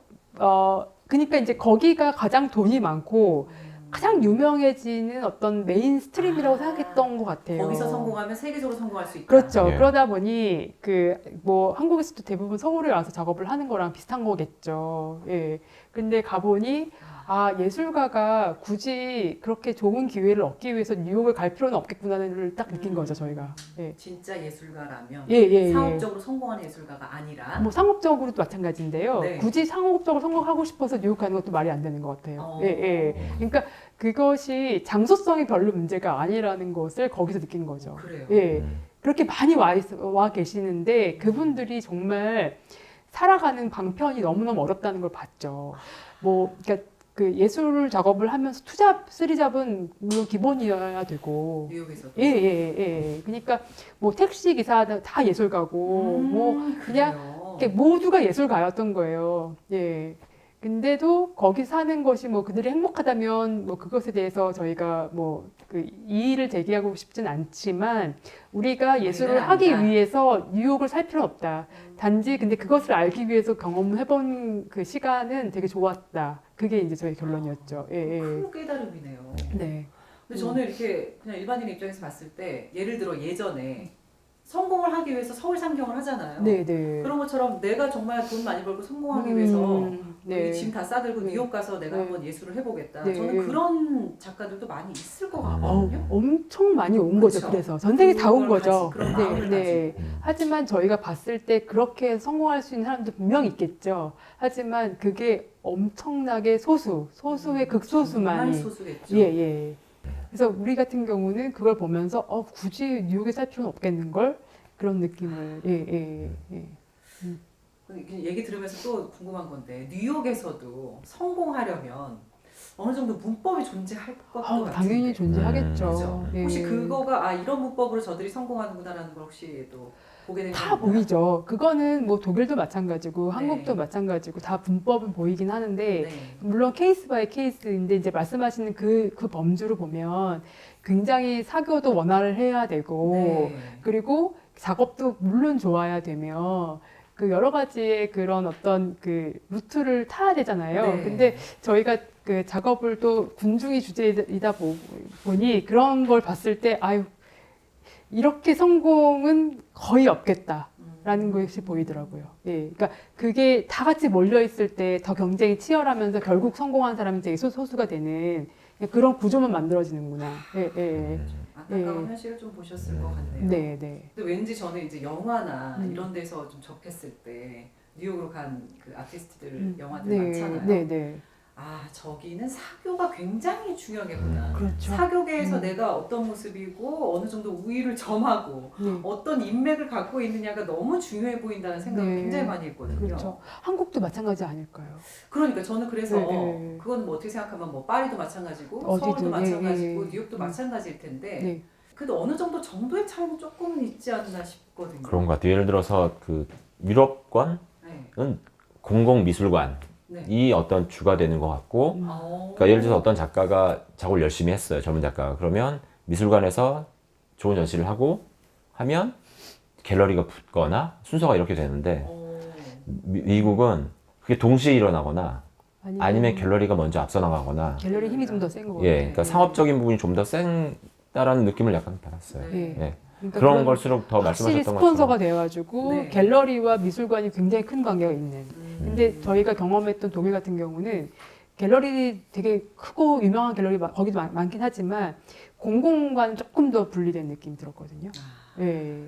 [SPEAKER 3] 그러니까 이제 거기가 가장 돈이 많고 가장 유명해지는 어떤 메인스트림이라고 생각했던 것 같아요.
[SPEAKER 2] 거기서 성공하면 세계적으로 성공할 수 있다.
[SPEAKER 3] 그렇죠.
[SPEAKER 1] 예.
[SPEAKER 3] 그러다 보니 그 뭐 한국에서도 대부분 서울에 와서 작업을 하는 거랑 비슷한 거겠죠. 예. 근데 가보니 아 예술가가 굳이 그렇게 좋은 기회를 얻기 위해서 뉴욕을 갈 필요는 없겠구나를 딱 느낀 거죠 저희가. 예.
[SPEAKER 2] 진짜 예술가라면
[SPEAKER 3] 예.
[SPEAKER 2] 상업적으로 성공하는 예술가가 아니라
[SPEAKER 3] 뭐 상업적으로도 마찬가지인데요.
[SPEAKER 2] 네.
[SPEAKER 3] 굳이 상업적으로 성공하고 싶어서 뉴욕 가는 것도 말이 안 되는 것 같아요. 예. 그러니까 그것이 장소성이 별로 문제가 아니라는 것을 거기서 느낀 거죠.
[SPEAKER 2] 그래요.
[SPEAKER 3] 예. 그렇게 많이 와 계시는데 그분들이 정말 살아가는 방편이 너무너무 어렵다는 걸 봤죠. 뭐, 그러니까 그 예술 작업을 하면서 투잡, 쓰리잡은 물론 기본이어야 되고.
[SPEAKER 2] 뉴욕에서도.
[SPEAKER 3] 예. 그러니까 뭐 택시 기사 다 예술가고, 뭐 그냥
[SPEAKER 2] 그래요.
[SPEAKER 3] 이렇게 모두가 예술가였던 거예요. 예. 근데도 거기 사는 것이 뭐 그들이 행복하다면 뭐 그것에 대해서 저희가 뭐 그 이의를 제기하고 싶진 않지만 우리가 예술을 하기
[SPEAKER 2] 아니다.
[SPEAKER 3] 위해서 뉴욕을 살 필요는 없다. 단지 근데 그것을 알기 위해서 경험해본 그 시간은 되게 좋았다. 그게 이제 저희 결론이었죠. 예.
[SPEAKER 2] 큰 깨달음이네요.
[SPEAKER 3] 네.
[SPEAKER 2] 근데 저는 이렇게 그냥 일반인 입장에서 봤을 때 예를 들어 예전에 성공을 하기 위해서 서울 상경을 하잖아요.
[SPEAKER 3] 네.
[SPEAKER 2] 그런 것처럼 내가 정말 돈 많이 벌고 성공하기 위해서
[SPEAKER 3] 네.
[SPEAKER 2] 짐 다 싸들고
[SPEAKER 3] 네.
[SPEAKER 2] 뉴욕 가서 내가
[SPEAKER 3] 네.
[SPEAKER 2] 한번 예술을 해보겠다.
[SPEAKER 3] 네.
[SPEAKER 2] 저는 그런 작가들도 많이 있을 것 같거든요.
[SPEAKER 3] 엄청 많이 온 거죠.
[SPEAKER 2] 그렇죠.
[SPEAKER 3] 그래서 전 세계 다 온
[SPEAKER 2] 그걸
[SPEAKER 3] 거죠.
[SPEAKER 2] 가지, 그런 마음을 가지고.
[SPEAKER 3] 하지만 저희가 봤을 때 그렇게 성공할 수 있는 사람도 분명히 있겠죠. 하지만 그게 엄청나게 소수의
[SPEAKER 2] 정말
[SPEAKER 3] 극소수만이.
[SPEAKER 2] 소수겠죠.
[SPEAKER 3] 예. 그래서 우리 같은 경우는 그걸 보면서 굳이 뉴욕에 살 필요는 없겠는 걸 그런 느낌을 예.
[SPEAKER 2] 얘기 들으면서 또 궁금한 건데 뉴욕에서도 성공하려면 어느 정도 문법이 존재할 것도 같은데
[SPEAKER 3] 당연히 존재하겠죠.
[SPEAKER 2] 그죠?
[SPEAKER 3] 예.
[SPEAKER 2] 혹시 그거가 이런 문법으로 저들이 성공하는구나라는 걸 혹시 또 보게 되는
[SPEAKER 3] 다 보이죠. 그거는 뭐 독일도 마찬가지고
[SPEAKER 2] 네.
[SPEAKER 3] 한국도 마찬가지고 다 문법은 보이긴 하는데
[SPEAKER 2] 네.
[SPEAKER 3] 물론 케이스 바이 케이스인데 이제 말씀하시는 그 범주로 보면 굉장히 사교도 원활을 해야 되고
[SPEAKER 2] 네.
[SPEAKER 3] 그리고 작업도 물론 좋아야 되며 그 여러 가지의 그런 어떤 그 루트를 타야 되잖아요.
[SPEAKER 2] 네.
[SPEAKER 3] 근데 저희가 그 작업을 또 군중이 주제이다 보니 그런 걸 봤을 때 이렇게 성공은 거의 없겠다라는 것이 보이더라고요. 예. 그러니까 그게 다 같이 몰려 있을 때 더 경쟁이 치열하면서 결국 성공한 사람이 되게 소수가 되는 그런 구조만 만들어지는구나. 예.
[SPEAKER 2] 안타까운 현실을 좀 보셨을 것 같네요.
[SPEAKER 3] 네.
[SPEAKER 2] 근데 왠지 저는 이제 영화나
[SPEAKER 3] 음.
[SPEAKER 2] 이런 데서 좀 접했을 때 뉴욕으로 간 그 아티스트들 영화들 많잖아요.
[SPEAKER 3] 네.
[SPEAKER 2] 저기는 사교가 굉장히 중요하겠구나.
[SPEAKER 3] 그렇죠.
[SPEAKER 2] 사교계에서 내가 어떤 모습이고 어느 정도 우위를 점하고
[SPEAKER 3] 네.
[SPEAKER 2] 어떤 인맥을 갖고 있느냐가 너무 중요해 보인다는 생각을
[SPEAKER 3] 네.
[SPEAKER 2] 굉장히 많이 했거든요.
[SPEAKER 3] 그렇죠. 한국도 마찬가지 아닐까요?
[SPEAKER 2] 그러니까 저는 그래서
[SPEAKER 3] 네.
[SPEAKER 2] 그건 뭐 어떻게 생각하면 뭐 파리도 마찬가지고
[SPEAKER 3] 어디든,
[SPEAKER 2] 서울도 마찬가지고
[SPEAKER 3] 예.
[SPEAKER 2] 뉴욕도 마찬가지일 텐데
[SPEAKER 3] 네.
[SPEAKER 2] 그래도 어느 정도의 차이는 조금은 있지 않나 싶거든요.
[SPEAKER 1] 그런 것 같아요. 예를 들어서 그 유럽권은
[SPEAKER 2] 네.
[SPEAKER 1] 공공미술관이
[SPEAKER 2] 네.
[SPEAKER 1] 어떤 주가 되는 것 같고
[SPEAKER 2] 어.
[SPEAKER 1] 그러니까 예를 들어서 어떤 작가가 작업을 열심히 했어요. 젊은 작가가. 그러면 미술관에서 좋은 전시를 하고 하면 갤러리가 붙거나 순서가 이렇게 되는데 미국은 그게 동시에 일어나거나 아니면 갤러리가 먼저 앞서 나가거나
[SPEAKER 3] 갤러리 힘이 좀 더 센 거 같아요.
[SPEAKER 1] 예, 그러니까 상업적인 부분이 좀 더 센다라는 느낌을 약간 받았어요.
[SPEAKER 2] 네.
[SPEAKER 1] 예.
[SPEAKER 3] 그러니까
[SPEAKER 1] 그런 걸수록 더
[SPEAKER 3] 확실히
[SPEAKER 1] 말씀하셨던
[SPEAKER 3] 스폰서가
[SPEAKER 1] 것처럼
[SPEAKER 3] 돼가지고
[SPEAKER 2] 네.
[SPEAKER 3] 갤러리와 미술관이 굉장히 큰 관계가 있는. 근데 저희가 경험했던 독일 같은 경우는 갤러리 되게 크고 유명한 갤러리 거기도 많긴 하지만 공공과는 조금 더 분리된 느낌이 들었거든요. 예.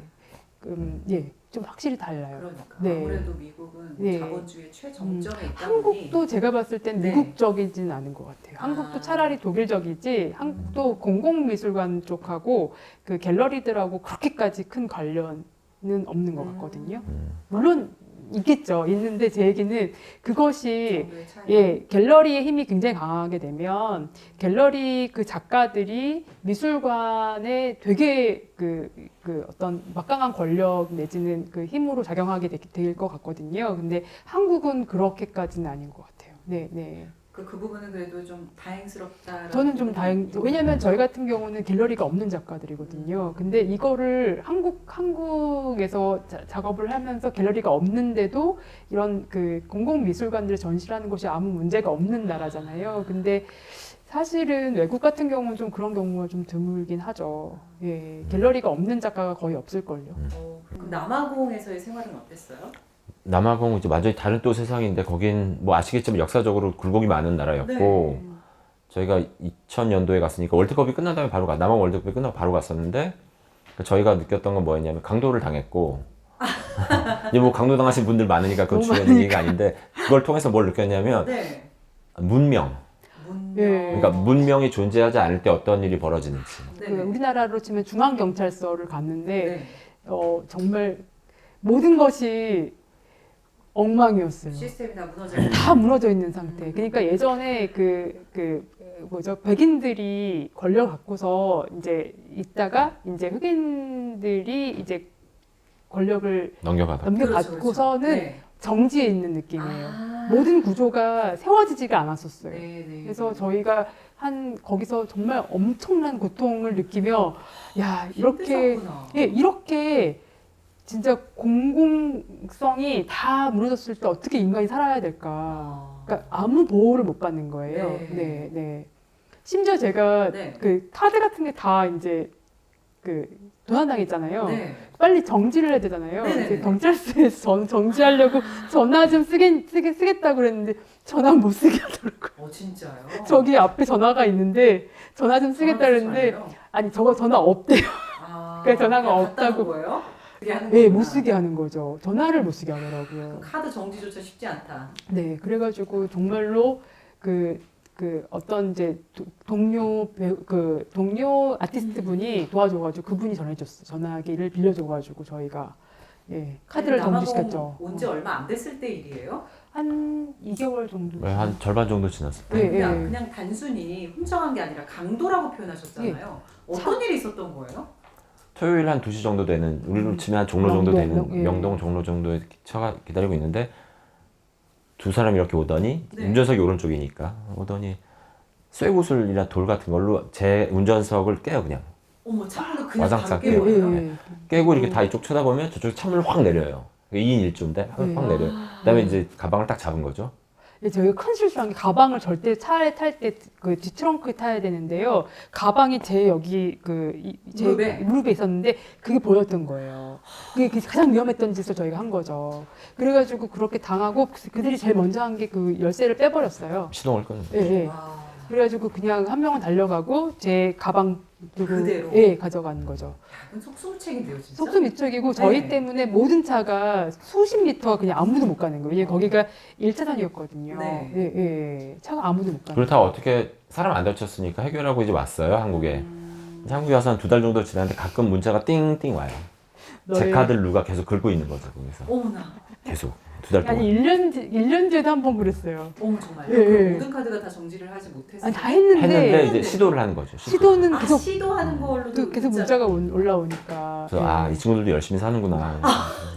[SPEAKER 3] 좀 확실히 달라요.
[SPEAKER 2] 그러니까
[SPEAKER 3] 네.
[SPEAKER 2] 아무래도 미국은
[SPEAKER 3] 네.
[SPEAKER 2] 자본주의 최정점에 있다 보니
[SPEAKER 3] 한국도 제가 봤을 땐
[SPEAKER 2] 네.
[SPEAKER 3] 미국적이진 않은 것 같아요. 한국도 차라리 독일적이지, 한국도 공공미술관 쪽하고 그 갤러리들하고 그렇게까지 큰 관련이 없는 것 같거든요. 물론 있겠죠. 있는데 제 얘기는 그것이
[SPEAKER 2] 정도의 차이.
[SPEAKER 3] 예, 갤러리의 힘이 굉장히 강하게 되면 갤러리 그 작가들이 미술관에 되게 그 어떤 막강한 권력 내지는 그 힘으로 작용하게 될 것 같거든요. 근데 한국은 그렇게까지는 아닌 것 같아요. 네, 네.
[SPEAKER 2] 그 부분은 그래도 좀 다행스럽다.
[SPEAKER 3] 저는 좀 왜냐면 저희 같은 경우는 갤러리가 없는 작가들이거든요. 근데 이거를 한국에서 작업을 하면서 갤러리가 없는데도 이런 그 공공미술관들을 전시하는 것이 아무 문제가 없는 나라잖아요. 근데 사실은 외국 같은 경우는 좀 그런 경우가 좀 드물긴 하죠. 예, 갤러리가 없는 작가가 거의 없을걸요.
[SPEAKER 2] 그럼 남아공에서의 생활은 어땠어요?
[SPEAKER 1] 남아공 이제 완전히 다른 또 세상인데 거긴 뭐 아시겠지만 역사적으로 굴곡이 많은 나라였고
[SPEAKER 2] 네.
[SPEAKER 1] 저희가 2000년도에 갔으니까 월드컵이 끝난 다음에 바로 남아공 월드컵이 끝나고 바로 갔었는데 저희가 느꼈던 건 뭐였냐면 강도를 당했고 이제 뭐 강도 당하신 분들 많으니까 그건
[SPEAKER 3] 너무
[SPEAKER 1] 중요한 얘기가 아닌데 그걸 통해서 뭘 느꼈냐면
[SPEAKER 2] 네.
[SPEAKER 1] 문명
[SPEAKER 3] 예.
[SPEAKER 1] 그러니까 문명이 존재하지 않을 때 어떤 일이 벌어지는지
[SPEAKER 3] 그 우리나라로 치면 중앙경찰서를 갔는데
[SPEAKER 2] 네.
[SPEAKER 3] 정말 모든 것이 엉망이었어요.
[SPEAKER 2] 시스템이 다 무너져 있는.
[SPEAKER 3] 다 무너져 있는 상태. 그러니까 예전에 뭐죠 백인들이 권력 갖고서 이제 있다가 이제 흑인들이 이제 권력을
[SPEAKER 1] 넘겨받아.
[SPEAKER 3] 넘겨받고서는
[SPEAKER 2] 네.
[SPEAKER 3] 정지해 있는 느낌이에요.
[SPEAKER 2] 아.
[SPEAKER 3] 모든 구조가 세워지지가 않았었어요.
[SPEAKER 2] 네, 네.
[SPEAKER 3] 그래서 저희가 거기서 정말 엄청난 고통을 느끼며 야 이렇게
[SPEAKER 2] 힘드셨구나.
[SPEAKER 3] 예, 이렇게 진짜 공공성이 다 무너졌을 때 어떻게 인간이 살아야 될까? 그러니까 아무 보호를 못 받는 거예요.
[SPEAKER 2] 네.
[SPEAKER 3] 네, 네. 심지어 제가
[SPEAKER 2] 네.
[SPEAKER 3] 그 카드 같은 게 다 이제 그 도난당했잖아요.
[SPEAKER 2] 네.
[SPEAKER 3] 빨리 정지를 해야 되잖아요.
[SPEAKER 2] 네네네.
[SPEAKER 3] 그래서 경찰서에서 정지하려고 전화 좀 쓰겠다고 그랬는데 전화 못 쓰게 하더라고요.
[SPEAKER 2] 진짜요?
[SPEAKER 3] 저기 앞에 전화가 있는데 전화 좀 쓰겠다
[SPEAKER 2] 전화
[SPEAKER 3] 그랬는데
[SPEAKER 2] 쓰지
[SPEAKER 3] 아니 저거 전화 없대요.
[SPEAKER 2] 아,
[SPEAKER 3] 그러니까 전화가
[SPEAKER 2] 그냥
[SPEAKER 3] 없다고.
[SPEAKER 2] 갖다 놓은 거예요? 그게 하는
[SPEAKER 3] 네,
[SPEAKER 2] 거구나.
[SPEAKER 3] 못 쓰게 하는 거죠. 전화를 못 쓰게 하더라고요.
[SPEAKER 2] 카드 정지조차 쉽지 않다.
[SPEAKER 3] 네, 그래가지고 정말로 그 어떤 이제 동료 아티스트 분이 도와줘가지고 그분이 전화기를 빌려줘가지고 저희가 예 카드를 정지시켰죠.
[SPEAKER 2] 온지 얼마 안 됐을 때 일이에요?
[SPEAKER 3] 한 2개월 정도.
[SPEAKER 1] 네, 한 절반 정도 지났어요.
[SPEAKER 3] 네,
[SPEAKER 2] 그냥,
[SPEAKER 3] 네.
[SPEAKER 2] 그냥 단순히 훔쳐간 게 아니라 강도라고 표현하셨잖아요. 어떤 일이 있었던 거예요?
[SPEAKER 1] 토요일 한 2시 정도 되는 우리로 치면 한 종로 정도 되는
[SPEAKER 3] 예.
[SPEAKER 1] 명동 종로 정도에 차가 기다리고 있는데 두 사람이 이렇게 오더니
[SPEAKER 2] 네.
[SPEAKER 1] 운전석이 오른쪽이니까 오더니 쇠구슬이나 돌 같은 걸로 제 운전석을 깨요 그냥
[SPEAKER 2] 어머 창문을 그냥
[SPEAKER 1] 와장창
[SPEAKER 2] 닫게
[SPEAKER 1] 깨요.
[SPEAKER 2] 해요.
[SPEAKER 3] 예.
[SPEAKER 1] 깨고 이렇게 다 이쪽 쳐다보면 저쪽에 찬문을 확 내려요. 2인 1조인데 확
[SPEAKER 3] 네.
[SPEAKER 1] 내려요. 그다음에 이제 가방을 딱 잡은 거죠.
[SPEAKER 3] 예, 저희가 큰 실수한 게 가방을 절대 차에 탈 때 그 뒷트렁크에 타야 되는데요. 가방이 제 여기 제 무릎에 있었는데 그게 보였던 거예요. 그게 가장 위험했던 짓을 저희가 한 거죠. 그래가지고 그렇게 당하고 그들이 제일 먼저 한 게 그 열쇠를 빼버렸어요.
[SPEAKER 1] 시동을 끄는
[SPEAKER 3] 예,
[SPEAKER 1] 거예요.
[SPEAKER 3] 예.
[SPEAKER 2] 와.
[SPEAKER 3] 그래가지고 그냥 한 명은 달려가고 제 가방 들고
[SPEAKER 2] 그대로?
[SPEAKER 3] 예 가져가는 거죠.
[SPEAKER 2] 그건 속수무책인데요, 진짜.
[SPEAKER 3] 속수무책이고 저희
[SPEAKER 2] 네.
[SPEAKER 3] 때문에 모든 차가 수십 미터 그냥 아무도 못 가는 거예요. 왜냐면 거기가 1차선이었거든요.
[SPEAKER 2] 네.
[SPEAKER 3] 예, 예. 차가 아무도 못 가는
[SPEAKER 1] 그렇다고 어떻게 사람 안 다쳤으니까 해결하고 이제 왔어요 한국에. 이제 한국에 와서 한 2달 정도 지났는데 가끔 문자가 띵띵 와요. 제
[SPEAKER 3] 너의-
[SPEAKER 1] 카드를 누가 계속 긁고 있는 거죠 거기서
[SPEAKER 2] 어머나.
[SPEAKER 1] 계속 2달 동안.
[SPEAKER 3] 아니 1년 뒤에도 한 번 그랬어요.
[SPEAKER 2] 어머 정말요?
[SPEAKER 3] 예,
[SPEAKER 2] 그럼
[SPEAKER 3] 예.
[SPEAKER 2] 모든 카드가 다 정지를 하지 못했어요.
[SPEAKER 3] 아니 다 했는데,
[SPEAKER 1] 했는데 이제 시도를 하는 거죠.
[SPEAKER 3] 시도는 계속
[SPEAKER 2] 시도하는 걸로도
[SPEAKER 3] 또 계속 문자가 올라오니까.
[SPEAKER 1] 그래서 이 친구들도 열심히 사는구나.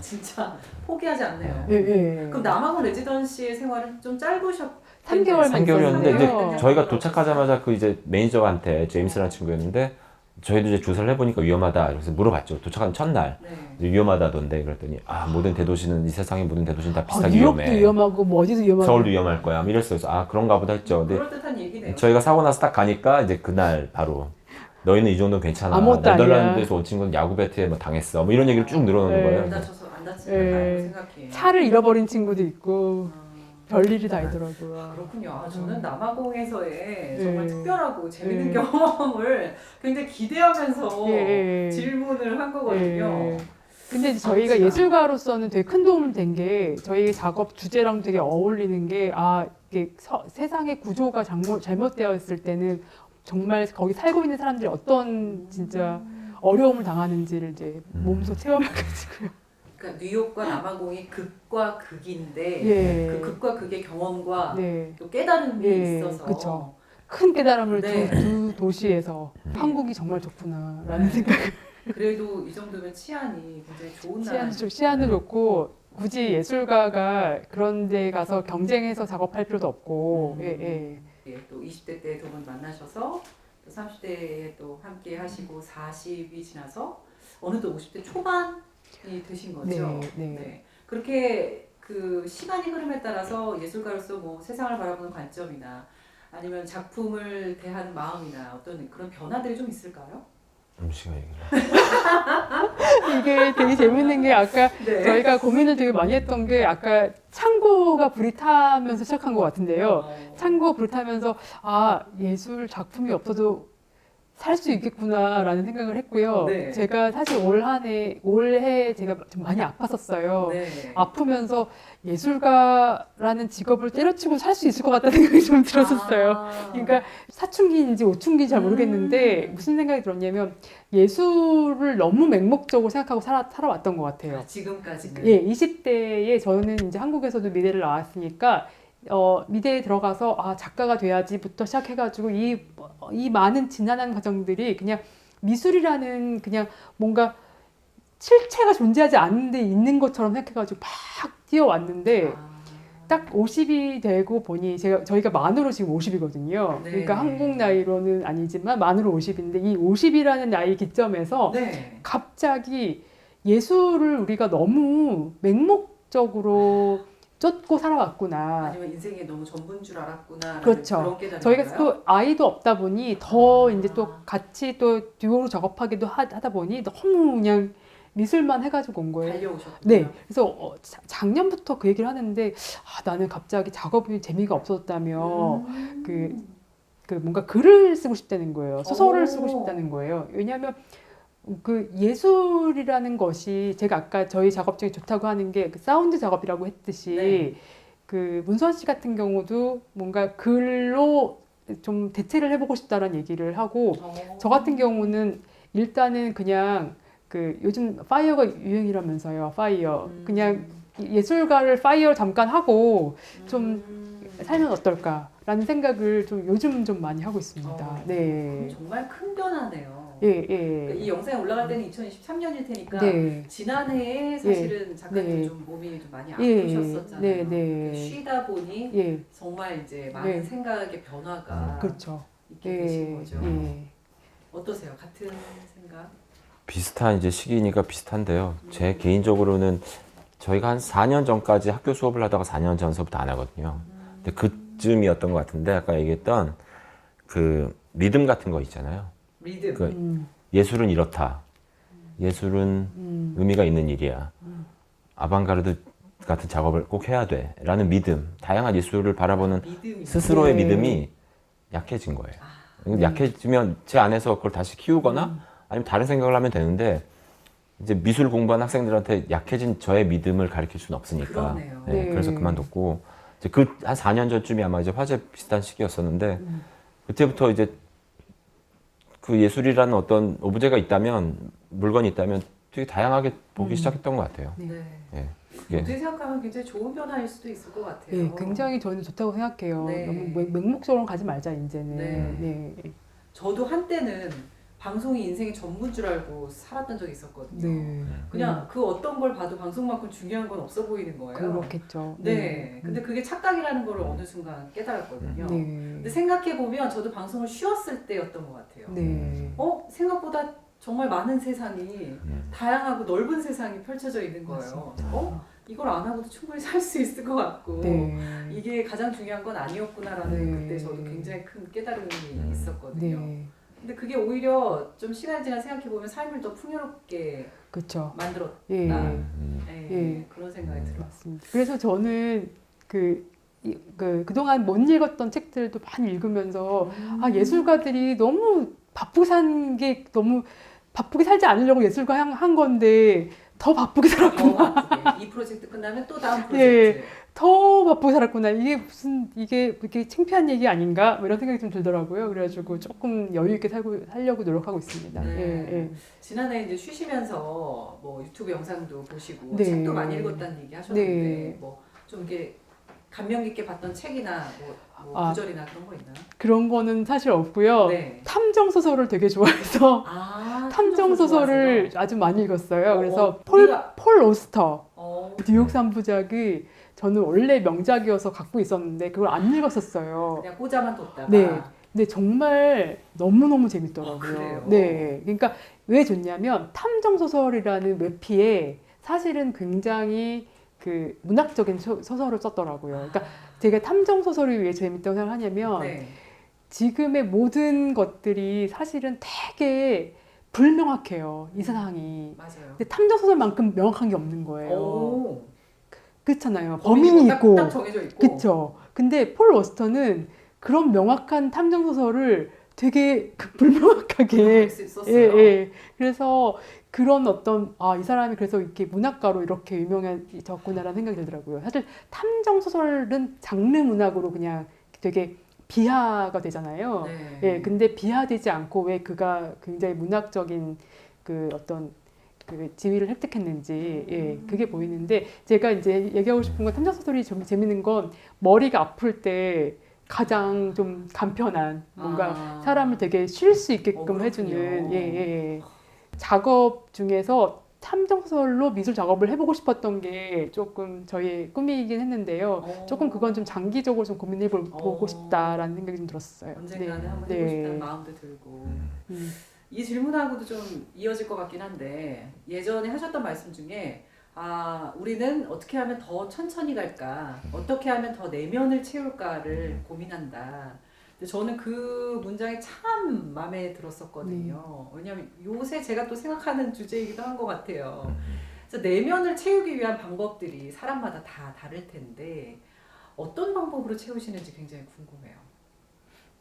[SPEAKER 2] 진짜 포기하지 않네요.
[SPEAKER 3] 예, 예.
[SPEAKER 2] 그럼 남아공 레지던시의 생활은 좀 짧으셨.
[SPEAKER 3] 3개월만
[SPEAKER 1] 3개월이었는데 이제
[SPEAKER 2] 그냥
[SPEAKER 1] 저희가
[SPEAKER 2] 그냥
[SPEAKER 1] 도착하자마자 그 이제 매니저한테 제임스라는 친구였는데 저희도 이제 조사를 해보니까 위험하다. 그래서 물어봤죠. 도착한 첫날
[SPEAKER 2] 네.
[SPEAKER 1] 이제 위험하다던데 그랬더니 모든 대도시는 이 세상의 모든 대도시는 다 비슷하게
[SPEAKER 3] 뉴욕도
[SPEAKER 1] 위험해.
[SPEAKER 3] 위험하고 뭐 어디도 위험하고.
[SPEAKER 1] 서울도 위험할 거야. 이랬어요. 그래서 그런가 보다 했죠. 근데
[SPEAKER 2] 그럴듯한 얘기네요.
[SPEAKER 1] 저희가 사고 나서 딱 가니까 이제 그날 바로 너희는 이 정도는 괜찮아.
[SPEAKER 3] 아무것도 아니야.
[SPEAKER 1] 네덜란드에서 온 친구는 야구 배트에 뭐 당했어. 뭐 이런 얘기를 쭉 늘어놓는
[SPEAKER 3] 네.
[SPEAKER 1] 거예요.
[SPEAKER 2] 안
[SPEAKER 1] 그래서
[SPEAKER 2] 다쳐서 안 다치면
[SPEAKER 3] 예.
[SPEAKER 2] 다행이라고 생각해요.
[SPEAKER 3] 차를 잃어버린 친구도 있고 별일이 다 있더라고요.
[SPEAKER 2] 그렇군요. 저는 남아공에서의
[SPEAKER 3] 예.
[SPEAKER 2] 정말 특별하고 재밌는
[SPEAKER 3] 예.
[SPEAKER 2] 경험을 굉장히 기대하면서
[SPEAKER 3] 예, 예.
[SPEAKER 2] 질문을 한 거거든요.
[SPEAKER 3] 예. 근데 이제 저희가
[SPEAKER 2] 진짜.
[SPEAKER 3] 예술가로서는 되게 큰 도움을 된 게 저희 작업 주제랑 되게 어울리는 게 이게 세상의 구조가 잘못되어 있을 때는 정말 거기 살고 있는 사람들이 어떤 진짜 어려움을 당하는지를 이제 몸소 체험해가지고요.
[SPEAKER 2] 그러니까 뉴욕과 남아공이 극과 극인데
[SPEAKER 3] 예.
[SPEAKER 2] 그 극과 극의 경험과
[SPEAKER 3] 네.
[SPEAKER 2] 또 깨달음이
[SPEAKER 3] 예,
[SPEAKER 2] 있어서
[SPEAKER 3] 그쵸. 큰 깨달음을
[SPEAKER 2] 네.
[SPEAKER 3] 두 도시에서 한국이 정말 좋구나라는
[SPEAKER 2] 네.
[SPEAKER 3] 생각.
[SPEAKER 2] 그래도 이 정도면 치안이 굉장히 좋은 나라.
[SPEAKER 3] 시안도 좋고 굳이 예술가가 그런 데 가서 경쟁해서 작업할 필요도 없고. 예, 예.
[SPEAKER 2] 예, 또 20대 때 두 분 만나셔서 또 30대에 또 함께 하시고 40이 지나서 어느덧 50대 초반이 되신 거죠.
[SPEAKER 3] 네.
[SPEAKER 2] 그렇게 그 시간이 흐름에 따라서 예술가로서 뭐 세상을 바라보는 관점이나 아니면 작품을 대하는 마음이나 어떤 그런 변화들이 좀 있을까요?
[SPEAKER 1] 씨가 얘기를.
[SPEAKER 3] 이게 되게 재밌는 게 아까
[SPEAKER 2] 네.
[SPEAKER 3] 저희가 고민을 되게 많이 했던 게 아까 창고가 불이 타면서 시작한 것 같은데요. 창고가 불이 타면서 아 예술 작품이 없어도 살 수 있겠구나라는 생각을 했고요.
[SPEAKER 2] 네.
[SPEAKER 3] 제가 사실 올해 제가 좀 많이 아팠었어요.
[SPEAKER 2] 네.
[SPEAKER 3] 아프면서 예술가라는 직업을 때려치고 살 수 있을 것 같다는 생각이 좀 들었었어요.
[SPEAKER 2] 아.
[SPEAKER 3] 그러니까 사춘기인지 오춘기인지 잘 모르겠는데 무슨 생각이 들었냐면 예술을 너무 맹목적으로 생각하고 살아왔던 것 같아요.
[SPEAKER 2] 지금까지는.
[SPEAKER 3] 예, 20대에 저는 이제 한국에서도 미대를 나왔으니까 미대에 들어가서 아 작가가 돼야지부터 시작해가지고 이 많은 지난한 과정들이 그냥 미술이라는 그냥 뭔가 실체가 존재하지 않는데 있는 것처럼 생각해가지고 막 뛰어왔는데
[SPEAKER 2] 아.
[SPEAKER 3] 딱 50이 되고 보니 저희가 만으로 지금 50이거든요.
[SPEAKER 2] 네.
[SPEAKER 3] 그러니까 한국 나이로는 아니지만 만으로 50인데 이 50이라는 나이 기점에서
[SPEAKER 2] 네.
[SPEAKER 3] 갑자기 예술을 우리가 너무 맹목적으로 쫓고 살아왔구나.
[SPEAKER 2] 아니면 인생에 너무 전부인 줄 알았구나.
[SPEAKER 3] 그렇죠.
[SPEAKER 2] 그런 깨달음인가요?
[SPEAKER 3] 저희가 또 아이도 없다 보니 더
[SPEAKER 2] 아.
[SPEAKER 3] 이제 또 같이 또 듀오로 작업하기도 하다 보니 너무 그냥 미술만 해가지고 온 거예요.
[SPEAKER 2] 달려오셨구나.
[SPEAKER 3] 네, 그래서 작년부터 그 얘기를 하는데 나는 갑자기 작업이 재미가 없었다며 그 뭔가 글을 쓰고 싶다는 거예요. 소설을 쓰고 싶다는 거예요. 왜냐하면 그 예술이라는 것이 제가 아까 저희 작업 중에 좋다고 하는 게 그 사운드 작업이라고 했듯이
[SPEAKER 2] 네.
[SPEAKER 3] 그 문수환 씨 같은 경우도 뭔가 글로 좀 대체를 해보고 싶다라는 얘기를 하고 저 같은 경우는 일단은 그냥 그 요즘 파이어가 유행이라면서요. 파이어 그냥 예술가를 파이어 잠깐 하고 좀 살면 어떨까라는 생각을 좀 요즘 좀 많이 하고 있습니다. 네.
[SPEAKER 2] 정말 큰 변화네요.
[SPEAKER 3] 예,
[SPEAKER 2] 그러니까
[SPEAKER 3] 예.
[SPEAKER 2] 이 영상이 올라갈 때는 2023년일 테니까
[SPEAKER 3] 네.
[SPEAKER 2] 지난해에 사실은 작가님
[SPEAKER 3] 네.
[SPEAKER 2] 좀 몸이 좀 많이
[SPEAKER 3] 예,
[SPEAKER 2] 아프셨었잖아요.
[SPEAKER 3] 네, 네.
[SPEAKER 2] 쉬다 보니
[SPEAKER 3] 예.
[SPEAKER 2] 정말 이제 많은
[SPEAKER 3] 네.
[SPEAKER 2] 생각의 변화가
[SPEAKER 3] 그렇죠.
[SPEAKER 2] 있게 되신 거죠.
[SPEAKER 3] 예.
[SPEAKER 2] 어떠세요? 같은 생각?
[SPEAKER 1] 비슷한 이제 시기니까 비슷한데요. 제 개인적으로는 저희가 한 4년 전까지 학교 수업을 하다가 4년 전서부터 안 하거든요. 근데 그쯤이었던 것 같은데 아까 얘기했던 그 리듬 같은 거 있잖아요.
[SPEAKER 2] 리듬.
[SPEAKER 1] 그 예술은 이렇다. 예술은 의미가 있는 일이야. 아방가르드 같은 작업을 꼭 해야 돼. 라는 믿음, 다양한 예술을 바라보는
[SPEAKER 2] 믿음이.
[SPEAKER 1] 스스로의
[SPEAKER 3] 네.
[SPEAKER 1] 믿음이 약해진 거예요. 약해지면 제 안에서 그걸 다시 키우거나 아니면 다른 생각을 하면 되는데 이제 미술 공부한 학생들한테 약해진 저의 믿음을 가르칠 수는 없으니까.
[SPEAKER 2] 그러네요.
[SPEAKER 1] 네,
[SPEAKER 3] 네.
[SPEAKER 1] 그래서 그만뒀고 이제 그 한 4년 전쯤이 아마 이제 화제 비슷한 시기였었는데 그때부터 이제 그 예술이라는 어떤 오브제가 있다면 물건이 있다면 되게 다양하게 보기 시작했던 것 같아요.
[SPEAKER 2] 네.
[SPEAKER 1] 예, 그게
[SPEAKER 2] 어떻게 생각하면 굉장히 좋은 변화일 수도 있을 것 같아요.
[SPEAKER 3] 예, 굉장히 저는 좋다고 생각해요.
[SPEAKER 2] 네.
[SPEAKER 3] 너무 맹목적으로 가지 말자 이제는.
[SPEAKER 2] 네.
[SPEAKER 3] 네.
[SPEAKER 2] 저도 한때는 방송이 인생의 전부인 줄 알고 살았던 적이 있었거든요.
[SPEAKER 3] 네.
[SPEAKER 2] 그냥 그 어떤 걸 봐도 방송만큼 중요한 건 없어 보이는 거예요.
[SPEAKER 3] 그렇겠죠.
[SPEAKER 2] 네. 근데 그게 착각이라는 걸 어느 순간 깨달았거든요.
[SPEAKER 3] 네.
[SPEAKER 2] 근데 생각해 보면 저도 방송을 쉬었을 때였던 것 같아요.
[SPEAKER 3] 네.
[SPEAKER 2] 생각보다 정말 많은 세상이 다양하고 넓은 세상이 펼쳐져 있는 거예요. 이걸 안 하고도 충분히 살 수 있을 것 같고
[SPEAKER 3] 네.
[SPEAKER 2] 이게 가장 중요한 건 아니었구나라는
[SPEAKER 3] 네.
[SPEAKER 2] 그때 저도 굉장히 큰 깨달음이 있었거든요.
[SPEAKER 3] 네.
[SPEAKER 2] 근데 그게 오히려 좀 시간이 지나 생각해 보면 삶을 더 풍요롭게
[SPEAKER 3] 그렇죠.
[SPEAKER 2] 만들었다.
[SPEAKER 3] 예.
[SPEAKER 2] 네, 그런 생각이 들어요.
[SPEAKER 3] 맞습니다. 그래서 저는 그동안 못 읽었던 책들도 많이 읽으면서 예술가들이 너무 바쁘게 산 게 너무 바쁘게 살지 않으려고 예술가 한 건데 더 바쁘게 살았구나.
[SPEAKER 2] 이 프로젝트 끝나면 또 다음
[SPEAKER 3] 예.
[SPEAKER 2] 프로젝트.
[SPEAKER 3] 더 바쁘게 살았구나. 이게 창피한 얘기 아닌가? 뭐 이런 생각이 좀 들더라고요. 그래가지고 조금 여유 있게 살려고 노력하고 있습니다.
[SPEAKER 2] 네.
[SPEAKER 3] 예, 예.
[SPEAKER 2] 지난해 이제 쉬시면서 뭐 유튜브 영상도 보시고
[SPEAKER 3] 네.
[SPEAKER 2] 책도 많이 읽었다는 얘기 하셨는데
[SPEAKER 3] 네.
[SPEAKER 2] 뭐 좀 이게 감명 깊게 봤던 책이나 뭐
[SPEAKER 3] 아.
[SPEAKER 2] 구절이나 그런 거 있나요?
[SPEAKER 3] 그런 사실 없고요.
[SPEAKER 2] 네.
[SPEAKER 3] 탐정 소설을 되게 좋아해서 탐정 소설을 아주 많이 읽었어요. 그래서 폴 오스터 뉴욕 3부작이 저는 원래 명작이어서 갖고 있었는데 그걸 안 읽었었어요.
[SPEAKER 2] 그냥 꽂아만 뒀다가
[SPEAKER 3] 네. 근데 정말 너무너무 재밌더라고요.
[SPEAKER 2] 그래요?
[SPEAKER 3] 네. 그러니까 왜 좋냐면 탐정 소설이라는 외피에 사실은 굉장히 그 문학적인 소설을 썼더라고요. 그러니까 제가 탐정 소설이 왜 재밌다고 생각하냐면
[SPEAKER 2] 네.
[SPEAKER 3] 지금의 모든 것들이 사실은 되게 불명확해요. 이 세상이.
[SPEAKER 2] 맞아요.
[SPEAKER 3] 근데 탐정 소설만큼 명확한 게 없는 거예요.
[SPEAKER 2] 오.
[SPEAKER 3] 그렇잖아요. 범인이 있고.
[SPEAKER 2] 딱 정해져 있고.
[SPEAKER 3] 그렇죠. 근데 폴 워스터는 그런 명확한 탐정 소설을 되게 불명확하게
[SPEAKER 2] 썼어요.
[SPEAKER 3] 예. 그래서 그런 어떤 이 사람이 그래서 이렇게 문학가로 이렇게 유명해졌구나라는 생각이 들더라고요. 사실 탐정 소설은 장르 문학으로 그냥 되게 비하가 되잖아요.
[SPEAKER 2] 네.
[SPEAKER 3] 예. 근데 비하되지 않고 왜 그가 굉장히 문학적인 그 어떤 그 지위를 획득했는지 그게 보이는데 제가 이제 얘기하고 싶은 건 탐정 소설이 좀 재밌는 건 머리가 아플 때 가장 좀 간편한 뭔가 사람을 되게 쉴 수 있게끔 해주는 작업 중에서 탐정 소설로 미술 작업을 해보고 싶었던 게 조금 저의 꿈이긴 했는데요. 조금 그건 좀 장기적으로 좀 고민해보고 싶다라는 생각이 좀 들었어요.
[SPEAKER 2] 언젠가는 한번 해보고 싶다는 마음도 들고 이 질문하고도 좀 이어질 것 같긴 한데 예전에 하셨던 말씀 중에 우리는 어떻게 하면 더 천천히 갈까? 어떻게 하면 더 내면을 채울까를 고민한다. 근데 저는 그 문장이 참 마음에 들었었거든요. 왜냐하면 요새 제가 또 생각하는 주제이기도 한 것 같아요. 그래서 내면을 채우기 위한 방법들이 사람마다 다 다를 텐데 어떤 방법으로 채우시는지 굉장히 궁금해요.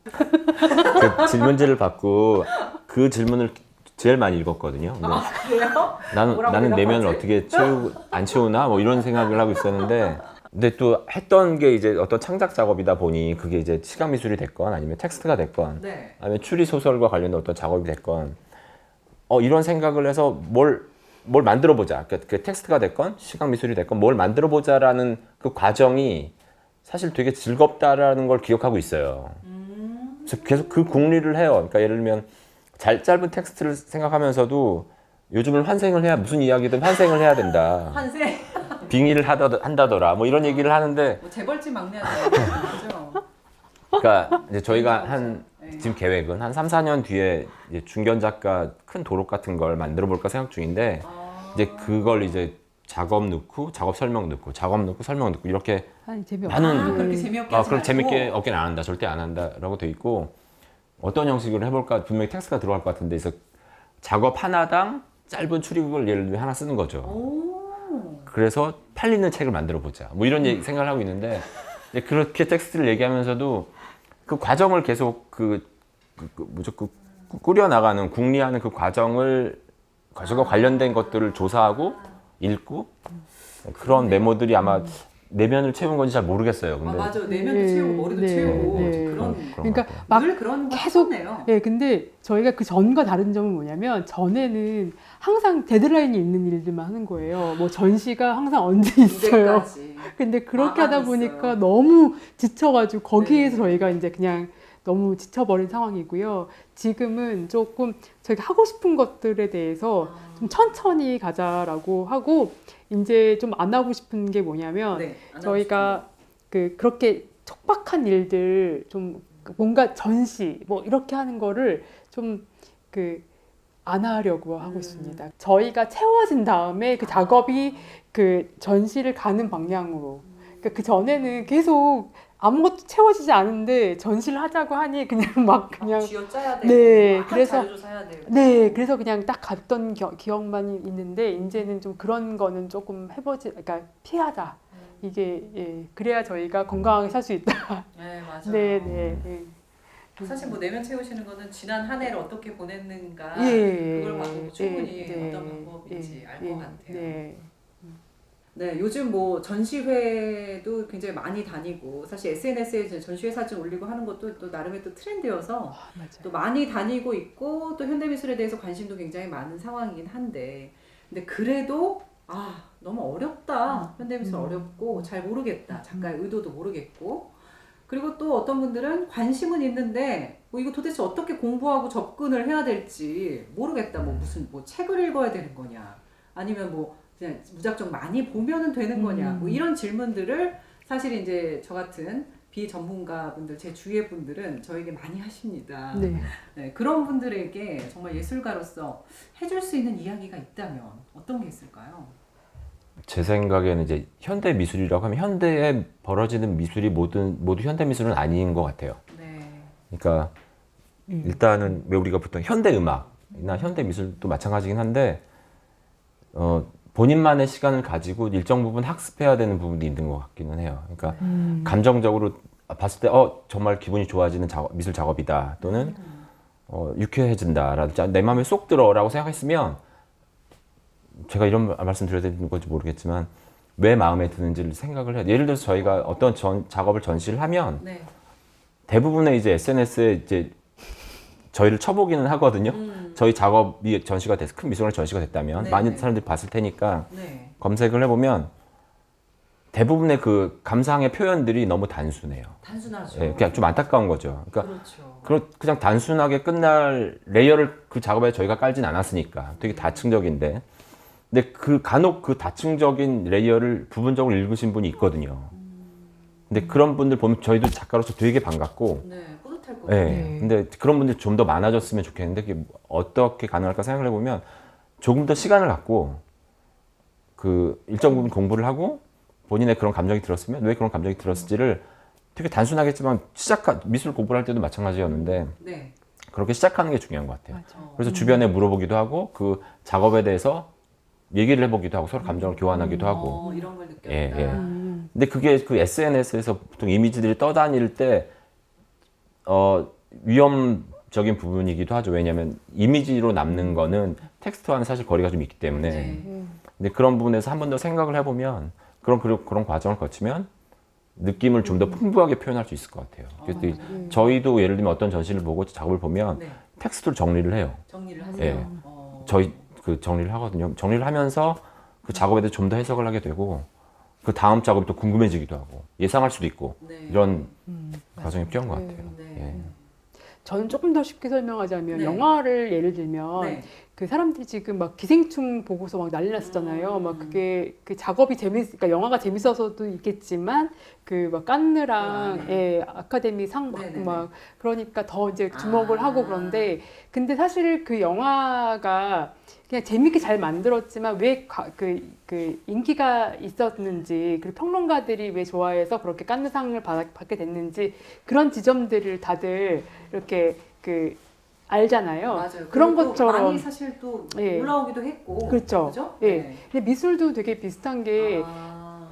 [SPEAKER 1] 그 질문지를 받고 그 질문을 제일 많이 읽었거든요. 근데
[SPEAKER 2] 그래요?
[SPEAKER 1] 나는 내면을 어떻게 안 채우나 뭐 이런 생각을 하고 있었는데 근데 또 했던 게 이제 어떤 창작 작업이다 보니 그게 이제 시각 미술이 됐건 아니면 텍스트가 됐건
[SPEAKER 2] 네.
[SPEAKER 1] 아니면 추리 소설과 관련된 어떤 작업이 됐건 이런 생각을 해서 뭘 만들어 보자. 그 텍스트가 됐건 시각 미술이 됐건 뭘 만들어 보자라는 그 과정이 사실 되게 즐겁다라는 걸 기억하고 있어요. 그래서 계속 그 궁리를 해요. 그러니까 예를 들면 짧은 텍스트를 생각하면서도 요즘은 환생을 해야 무슨 이야기든 환생을 해야 된다.
[SPEAKER 2] 환생?
[SPEAKER 1] 빙의를 한다더라. 뭐 이런 얘기를 하는데
[SPEAKER 2] 뭐 재벌집 막내하는 거죠.
[SPEAKER 1] 그러니까 이제 저희가
[SPEAKER 2] 네.
[SPEAKER 1] 지금 계획은 한 3, 4년 뒤에 이제 중견 작가 큰 도록 같은 걸 만들어 볼까 생각 중인데 이제 그걸 이제 작업 넣고 작업 설명 넣고 작업 넣고 설명 넣고 이렇게 많은
[SPEAKER 2] 그렇게 재미없게 하지
[SPEAKER 1] 그럼
[SPEAKER 2] 말고.
[SPEAKER 1] 재밌게 없게는 안 한다. 절대 안 한다라고 돼 있고 어떤 형식으로 해볼까 분명히 텍스트가 들어갈 것 같은데 그래서 작업 하나당 짧은 추리극을 예를 들면 하나 쓰는 거죠. 그래서 팔리는 책을 만들어 보자. 뭐 이런 생각을 하고 있는데 그렇게 텍스트를 얘기하면서도 그 과정을 계속 꾸려 나가는 궁리하는 그 과정과 관련된 것들을 조사하고 읽고 그런 메모들이 아마 내면을 채운 건지 잘 모르겠어요. 근데
[SPEAKER 2] 맞아요. 내면도 채우고 머리도 채우고
[SPEAKER 3] 그러니까
[SPEAKER 2] 막 늘 그런 거
[SPEAKER 3] 계속
[SPEAKER 2] 하네요.
[SPEAKER 3] 근데 저희가 그 전과 다른 점은 뭐냐면 전에는 항상 데드라인이 있는 일들만 하는 거예요. 뭐 전시가 항상 언제 있어요.
[SPEAKER 2] 무대까지.
[SPEAKER 3] 근데 그렇게 하다 보니까
[SPEAKER 2] 있어요.
[SPEAKER 3] 너무 지쳐가지고 거기에서 저희가 이제 그냥 너무 지쳐버린 상황이고요. 지금은 조금 저희가 하고 싶은 것들에 대해서 좀 천천히 가자라고 하고 이제 좀 안 하고 싶은 게 뭐냐면 저희가 그렇게 촉박한 일들 좀 뭔가 전시 뭐 이렇게 하는 거를 좀 안 하려고 하고 있습니다. 저희가 채워진 다음에 그 작업이 그 전시를 가는 방향으로. 그러니까 그 전에는 계속 아무것도 채워지지 않은데 전시를 하자고 하니 그냥
[SPEAKER 2] 쥐어짜야 되고
[SPEAKER 3] 그래서
[SPEAKER 2] 자료도 사야 되고
[SPEAKER 3] 그래서 그냥 딱 갔던 기억만 있는데 이제는 좀 그런 거는 조금 그러니까 피하자. 이게 그래야 저희가 건강하게 살 수 있다.
[SPEAKER 2] 네, 맞아요.
[SPEAKER 3] 사실
[SPEAKER 2] 뭐 내면 채우시는 거는 지난 한 해를 어떻게 보냈는가 그걸 봐도 충분히 어떤 방법인지 알 것 같아요. 네, 요즘 뭐 전시회도 굉장히 많이 다니고 사실 SNS에 이제 전시회 사진 올리고 하는 것도 또 나름의 또 트렌드여서
[SPEAKER 3] 맞아요.
[SPEAKER 2] 또 많이 다니고 있고 또 현대미술에 대해서 관심도 굉장히 많은 상황이긴 한데 근데 그래도 너무 어렵다. 현대미술 어렵고 잘 모르겠다. 작가의 의도도 모르겠고 그리고 또 어떤 분들은 관심은 있는데 뭐 이거 도대체 어떻게 공부하고 접근을 해야 될지 모르겠다. 뭐 무슨 뭐 책을 읽어야 되는 거냐 아니면 뭐 그냥 무작정 많이 보면은 되는 거냐 뭐 이런 질문들을 사실 이제 저 같은 비전문가분들 제 주위의 분들은 저에게 많이 하십니다.
[SPEAKER 3] 네.
[SPEAKER 2] 네, 그런 분들에게 정말 예술가로서 해줄 수 있는 이야기가 있다면 어떤 게 있을까요?
[SPEAKER 1] 제 생각에는 이제 현대 미술이라고 하면 현대에 벌어지는 미술이 모두 현대 미술은 아닌 것 같아요.
[SPEAKER 2] 네.
[SPEAKER 1] 그러니까 일단은 왜 우리가 보통 현대 음악이나 현대 미술도 마찬가지긴 한데 본인만의 시간을 가지고 일정 부분 학습해야 되는 부분도 있는 것 같기는 해요. 그러니까 감정적으로 봤을 때 정말 기분이 좋아지는 미술 작업이다 또는 유쾌해진다라든지 내 마음에 쏙 들어라고 생각했으면 제가 이런 말씀 드려야 되는 건지 모르겠지만 왜 마음에 드는지를 생각을 해야 돼요. 예를 들어서 저희가 어떤 작업을 전시를 하면
[SPEAKER 2] 네.
[SPEAKER 1] 대부분의 이제 SNS에 이제 저희를 쳐보기는 하거든요. 저희 작업이 전시가 돼서 큰 미술관에 전시가 됐다면
[SPEAKER 2] 네,
[SPEAKER 1] 많은
[SPEAKER 2] 네.
[SPEAKER 1] 사람들이 봤을 테니까
[SPEAKER 2] 네.
[SPEAKER 1] 검색을 해보면 대부분의 그 감상의 표현들이 너무 단순해요.
[SPEAKER 2] 단순하죠.
[SPEAKER 1] 예, 그냥 좀 안타까운 거죠. 그러니까
[SPEAKER 2] 그렇죠.
[SPEAKER 1] 그냥 단순하게 끝날 레이어를 그 작업에 저희가 깔진 않았으니까 되게 다층적인데 근데 간혹 그 다층적인 레이어를 부분적으로 읽으신 분이 있거든요. 근데 그런 분들 보면 저희도 작가로서 되게 반갑고
[SPEAKER 2] 네, 뿌듯할 것
[SPEAKER 1] 예.
[SPEAKER 2] 같아요.
[SPEAKER 3] 네.
[SPEAKER 1] 근데 그런 분들이 좀 더 많아졌으면 좋겠는데 그게 어떻게 가능할까 생각을 해보면 조금 더 시간을 갖고 그 일정 부분 공부를 하고 본인의 그런 감정이 들었으면 왜 그런 감정이 들었을지를 되게 단순하겠지만 미술 공부를 할 때도 마찬가지였는데
[SPEAKER 2] 네.
[SPEAKER 1] 그렇게 시작하는 게 중요한 것 같아요.
[SPEAKER 3] 맞아.
[SPEAKER 1] 그래서 주변에 물어보기도 하고 그 작업에 대해서 얘기를 해보기도 하고 서로 감정을 교환하기도 하고
[SPEAKER 2] 이런 걸 느꼈다.
[SPEAKER 1] 예, 예. 근데 그게 그 SNS에서 보통 이미지들이 떠다닐 때 위험적인 부분이기도 하죠. 왜냐하면 이미지로 남는 거는 텍스트와는 사실 거리가 좀 있기 때문에
[SPEAKER 2] 네.
[SPEAKER 1] 근데 그런 부분에서 한 번 더 생각을 해보면 그런 과정을 거치면 느낌을 좀 더 풍부하게 표현할 수 있을 것 같아요. 그래서 저희도 예를 들면 어떤 전시를 보고 작업을 보면
[SPEAKER 2] 네.
[SPEAKER 1] 텍스트를 정리를 해요.
[SPEAKER 2] 정리를 하세요.
[SPEAKER 1] 예. 저희 그 정리를 하거든요. 정리를 하면서 그 작업에 대해서 좀 더 해석을 하게 되고 그 다음 작업이 또 궁금해지기도 하고 예상할 수도 있고
[SPEAKER 2] 네.
[SPEAKER 1] 이런 과정이 필요한 것 같아요.
[SPEAKER 2] 네.
[SPEAKER 1] 예.
[SPEAKER 3] 저는 조금 더 쉽게 설명하자면
[SPEAKER 2] 네.
[SPEAKER 3] 영화를 예를 들면
[SPEAKER 2] 네.
[SPEAKER 3] 그 사람들이 지금 막 기생충 보고서 막 난리 났었잖아요. 막 그게 그 작업이 그러니까 영화가 재밌어서도 있겠지만 그 막 깐느랑 아카데미 상
[SPEAKER 2] 네네네.
[SPEAKER 3] 막 그러니까 더 이제 주목을 하고 그런데 근데 사실 그 영화가 그냥 재밌게 잘 만들었지만 왜 그 인기가 있었는지 그리고 평론가들이 왜 좋아해서 그렇게 깐느상을 받게 됐는지 그런 지점들을 다들 이렇게 그 알잖아요.
[SPEAKER 2] 맞아요.
[SPEAKER 3] 그런
[SPEAKER 2] 그리고 또
[SPEAKER 3] 것처럼
[SPEAKER 2] 많이 사실 또
[SPEAKER 3] 예.
[SPEAKER 2] 올라오기도 했고.
[SPEAKER 3] 그렇죠.
[SPEAKER 2] 그죠?
[SPEAKER 3] 예.
[SPEAKER 2] 네.
[SPEAKER 3] 근데 미술도 되게 비슷한 게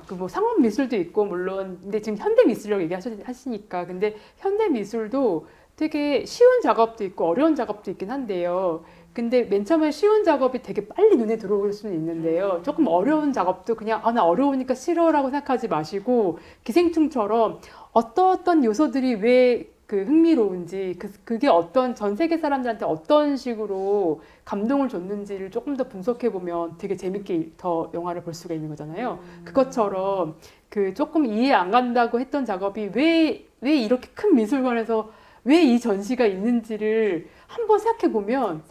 [SPEAKER 3] 그 뭐 상업 미술도 있고 물론 근데 지금 현대 미술이라고 얘기하시니까 근데 현대 미술도 되게 쉬운 작업도 있고 어려운 작업도 있긴 한데요. 근데 맨 처음에 쉬운 작업이 되게 빨리 눈에 들어올 수는 있는데요. 조금 어려운 작업도 그냥 나 어려우니까 싫어라고 생각하지 마시고 기생충처럼 어떤 요소들이 왜 그 흥미로운지 그게 어떤 전 세계 사람들한테 어떤 식으로 감동을 줬는지를 조금 더 분석해 보면 되게 재밌게 더 영화를 볼 수가 있는 거잖아요. 그것처럼 그 조금 이해 안 간다고 했던 작업이 왜 이렇게 큰 미술관에서 왜 이 전시가 있는지를 한번 생각해 보면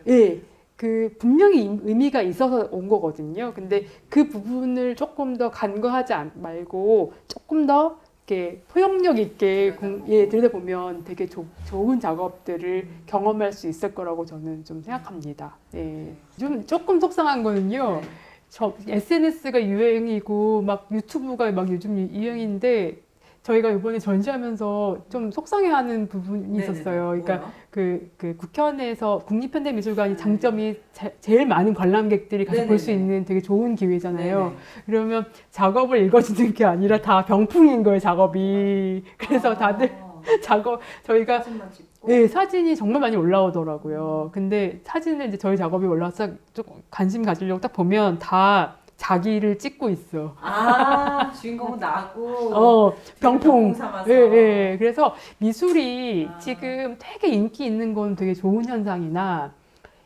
[SPEAKER 3] 예. 그 분명히 의미가 있어서 온 거거든요. 근데 그 부분을 조금 더 간과하지 말고 조금 더 이렇게 포용력 있게 들여다보면 되게 좋은 작업들을 경험할 수 있을 거라고 저는 좀 생각합니다. 예. 좀 조금 속상한 거는요.
[SPEAKER 2] 네.
[SPEAKER 3] SNS가 유행이고 막 유튜브가 막 요즘 유행인데 저희가 이번에 전시하면서 좀 속상해하는 부분이
[SPEAKER 2] 네네네.
[SPEAKER 3] 있었어요. 그러니까
[SPEAKER 2] 뭐요?
[SPEAKER 3] 그 국현에서 국립현대미술관이 장점이 제일 많은 관람객들이 가서 볼 수
[SPEAKER 2] 네네네.
[SPEAKER 3] 있는 되게 좋은 기회잖아요.
[SPEAKER 2] 네네.
[SPEAKER 3] 그러면 작업을 읽어주는 게 아니라 다 병풍인 거예요, 작업이. 그래서 다들 저희가
[SPEAKER 2] 사진만 찍고.
[SPEAKER 3] 네, 사진이 정말 많이 올라오더라고요. 근데 사진을 이제 저희 작업이 올라와서 조금 관심 가지려고 딱 보면 다 자기를 찍고 있어.
[SPEAKER 2] 아, 주인공은 나고
[SPEAKER 3] 병풍.
[SPEAKER 2] 삼아서.
[SPEAKER 3] 예, 예. 그래서 미술이
[SPEAKER 2] 아.
[SPEAKER 3] 지금 되게 인기 있는 건 되게 좋은 현상이나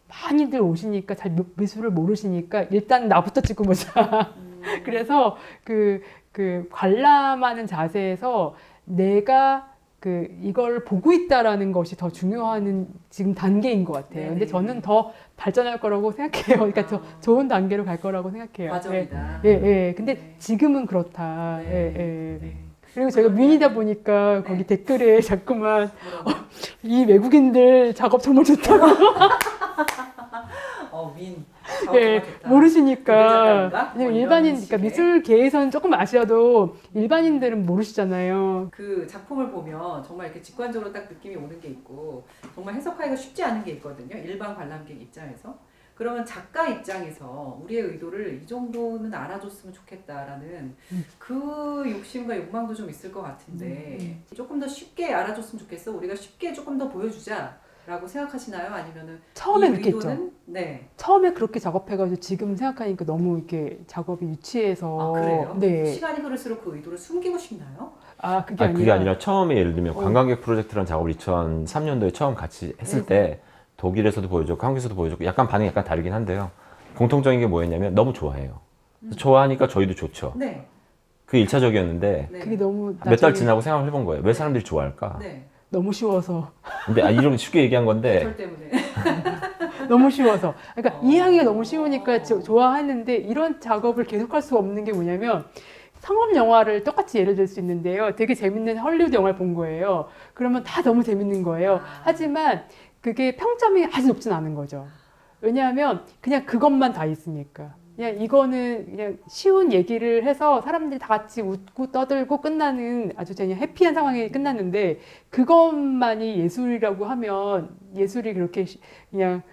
[SPEAKER 3] 많이들 오시니까 잘 미술을 모르시니까 일단 나부터 찍고 보자. 그래서 그 관람하는 자세에서 내가 이걸 보고 있다라는 것이 더 중요한 지금 단계인 것 같아요. 근데
[SPEAKER 2] 네네.
[SPEAKER 3] 저는 더 발전할 거라고 생각해요. 그러니까 더 좋은 단계로 갈 거라고 생각해요.
[SPEAKER 2] 과정이다.
[SPEAKER 3] 예, 예. 근데
[SPEAKER 2] 네.
[SPEAKER 3] 지금은 그렇다.
[SPEAKER 2] 네.
[SPEAKER 3] 예, 예.
[SPEAKER 2] 네.
[SPEAKER 3] 그리고 제가 미인이다 보니까
[SPEAKER 2] 네.
[SPEAKER 3] 거기 댓글에 자꾸만
[SPEAKER 2] 뭐라고?
[SPEAKER 3] 이 외국인들 작업 정말 좋다고
[SPEAKER 2] 민.
[SPEAKER 3] 예, 모르시니까.
[SPEAKER 2] 작가인가?
[SPEAKER 3] 왜냐면
[SPEAKER 2] 뭐
[SPEAKER 3] 일반인,
[SPEAKER 2] 이런
[SPEAKER 3] 그러니까
[SPEAKER 2] 식의.
[SPEAKER 3] 미술계에서는 조금 아셔도 일반인들은 모르시잖아요.
[SPEAKER 2] 그 작품을 보면 정말 이렇게 직관적으로 딱 느낌이 오는 게 있고 정말 해석하기가 쉽지 않은 게 있거든요. 일반 관람객 입장에서. 그러면 작가 입장에서 우리의 의도를 이 정도는 알아줬으면 좋겠다라는 그 욕심과 욕망도 좀 있을 것 같은데 조금 더 쉽게 알아줬으면 좋겠어. 우리가 쉽게 조금 더 보여주자라고 생각하시나요? 아니면은
[SPEAKER 3] 처음에
[SPEAKER 2] 이
[SPEAKER 3] 그렇게 했죠.
[SPEAKER 2] 의도는? 네.
[SPEAKER 3] 처음에 그렇게 작업해가지고 지금 생각하니까 너무 이렇게 작업이 유치해서.
[SPEAKER 2] 아, 그래요?
[SPEAKER 3] 네.
[SPEAKER 2] 시간이 흐를수록 그 의도를 숨기고 싶나요?
[SPEAKER 3] 그게
[SPEAKER 1] 그게 아니라 처음에 예를 들면
[SPEAKER 3] 어.
[SPEAKER 1] 관광객 프로젝트라는 작업을 2003년도에 처음 같이 했을 때 독일에서도 보여줬고 한국에서도 보여줬고 약간 반응이 약간 다르긴 한데요. 공통적인 게 뭐였냐면 너무 좋아해요. 그래서 좋아하니까 저희도 좋죠.
[SPEAKER 2] 네.
[SPEAKER 1] 그게 1차적이었는데
[SPEAKER 2] 네.
[SPEAKER 3] 그게 너무
[SPEAKER 1] 몇 달
[SPEAKER 3] 나중에
[SPEAKER 1] 지나고 생각을 해본 거예요. 왜 사람들이 좋아할까?
[SPEAKER 2] 네.
[SPEAKER 3] 너무 쉬워서.
[SPEAKER 1] 근데 이런 쉽게 얘기한 건데
[SPEAKER 2] 절 때문에.
[SPEAKER 3] 너무 쉬워서. 그러니까 이해하기가 너무 쉬우니까
[SPEAKER 2] 어.
[SPEAKER 3] 좋아했는데 이런 작업을 계속할 수 없는 게 뭐냐면 상업 영화를 똑같이 예를 들 수 있는데요. 되게 재밌는 헐리우드 영화를 본 거예요. 그러면 다 너무 재밌는 거예요. 하지만 그게 평점이 아주 높진 않은 거죠. 왜냐하면 그냥 그것만 다 있으니까. 그냥 이거는 그냥 쉬운 얘기를 해서 사람들이 다 같이 웃고 떠들고 끝나는 아주 그냥 해피한 상황이 끝났는데 그것만이 예술이라고 하면 예술이 그렇게 그냥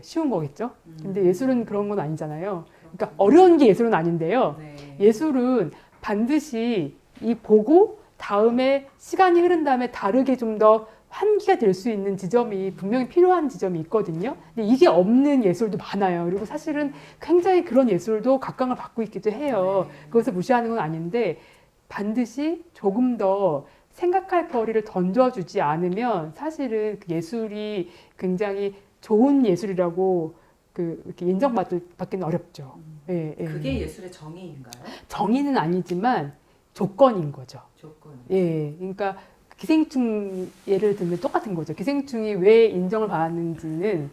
[SPEAKER 3] 쉬운 거겠죠. 근데 예술은 그런 건 아니잖아요. 그러니까 어려운 게 예술은 아닌데요.
[SPEAKER 2] 네.
[SPEAKER 3] 예술은 반드시 이 보고 다음에 시간이 흐른 다음에 다르게 좀 더 환기가 될 수 있는 지점이 분명히 필요한 지점이 있거든요. 근데 이게 없는 예술도 많아요. 그리고 사실은 굉장히 그런 예술도 각광을 받고 있기도 해요. 그것을 무시하는 건 아닌데 반드시 조금 더 생각할 거리를 던져주지 않으면 사실은 그 예술이 굉장히 좋은 예술이라고 이렇게 인정받기는 어렵죠. 예, 예.
[SPEAKER 2] 그게 예술의 정의인가요?
[SPEAKER 3] 정의는 아니지만 조건인 거죠.
[SPEAKER 2] 조건.
[SPEAKER 3] 예, 그러니까 기생충 예를 들면 똑같은 거죠. 기생충이 왜 인정을 받았는지는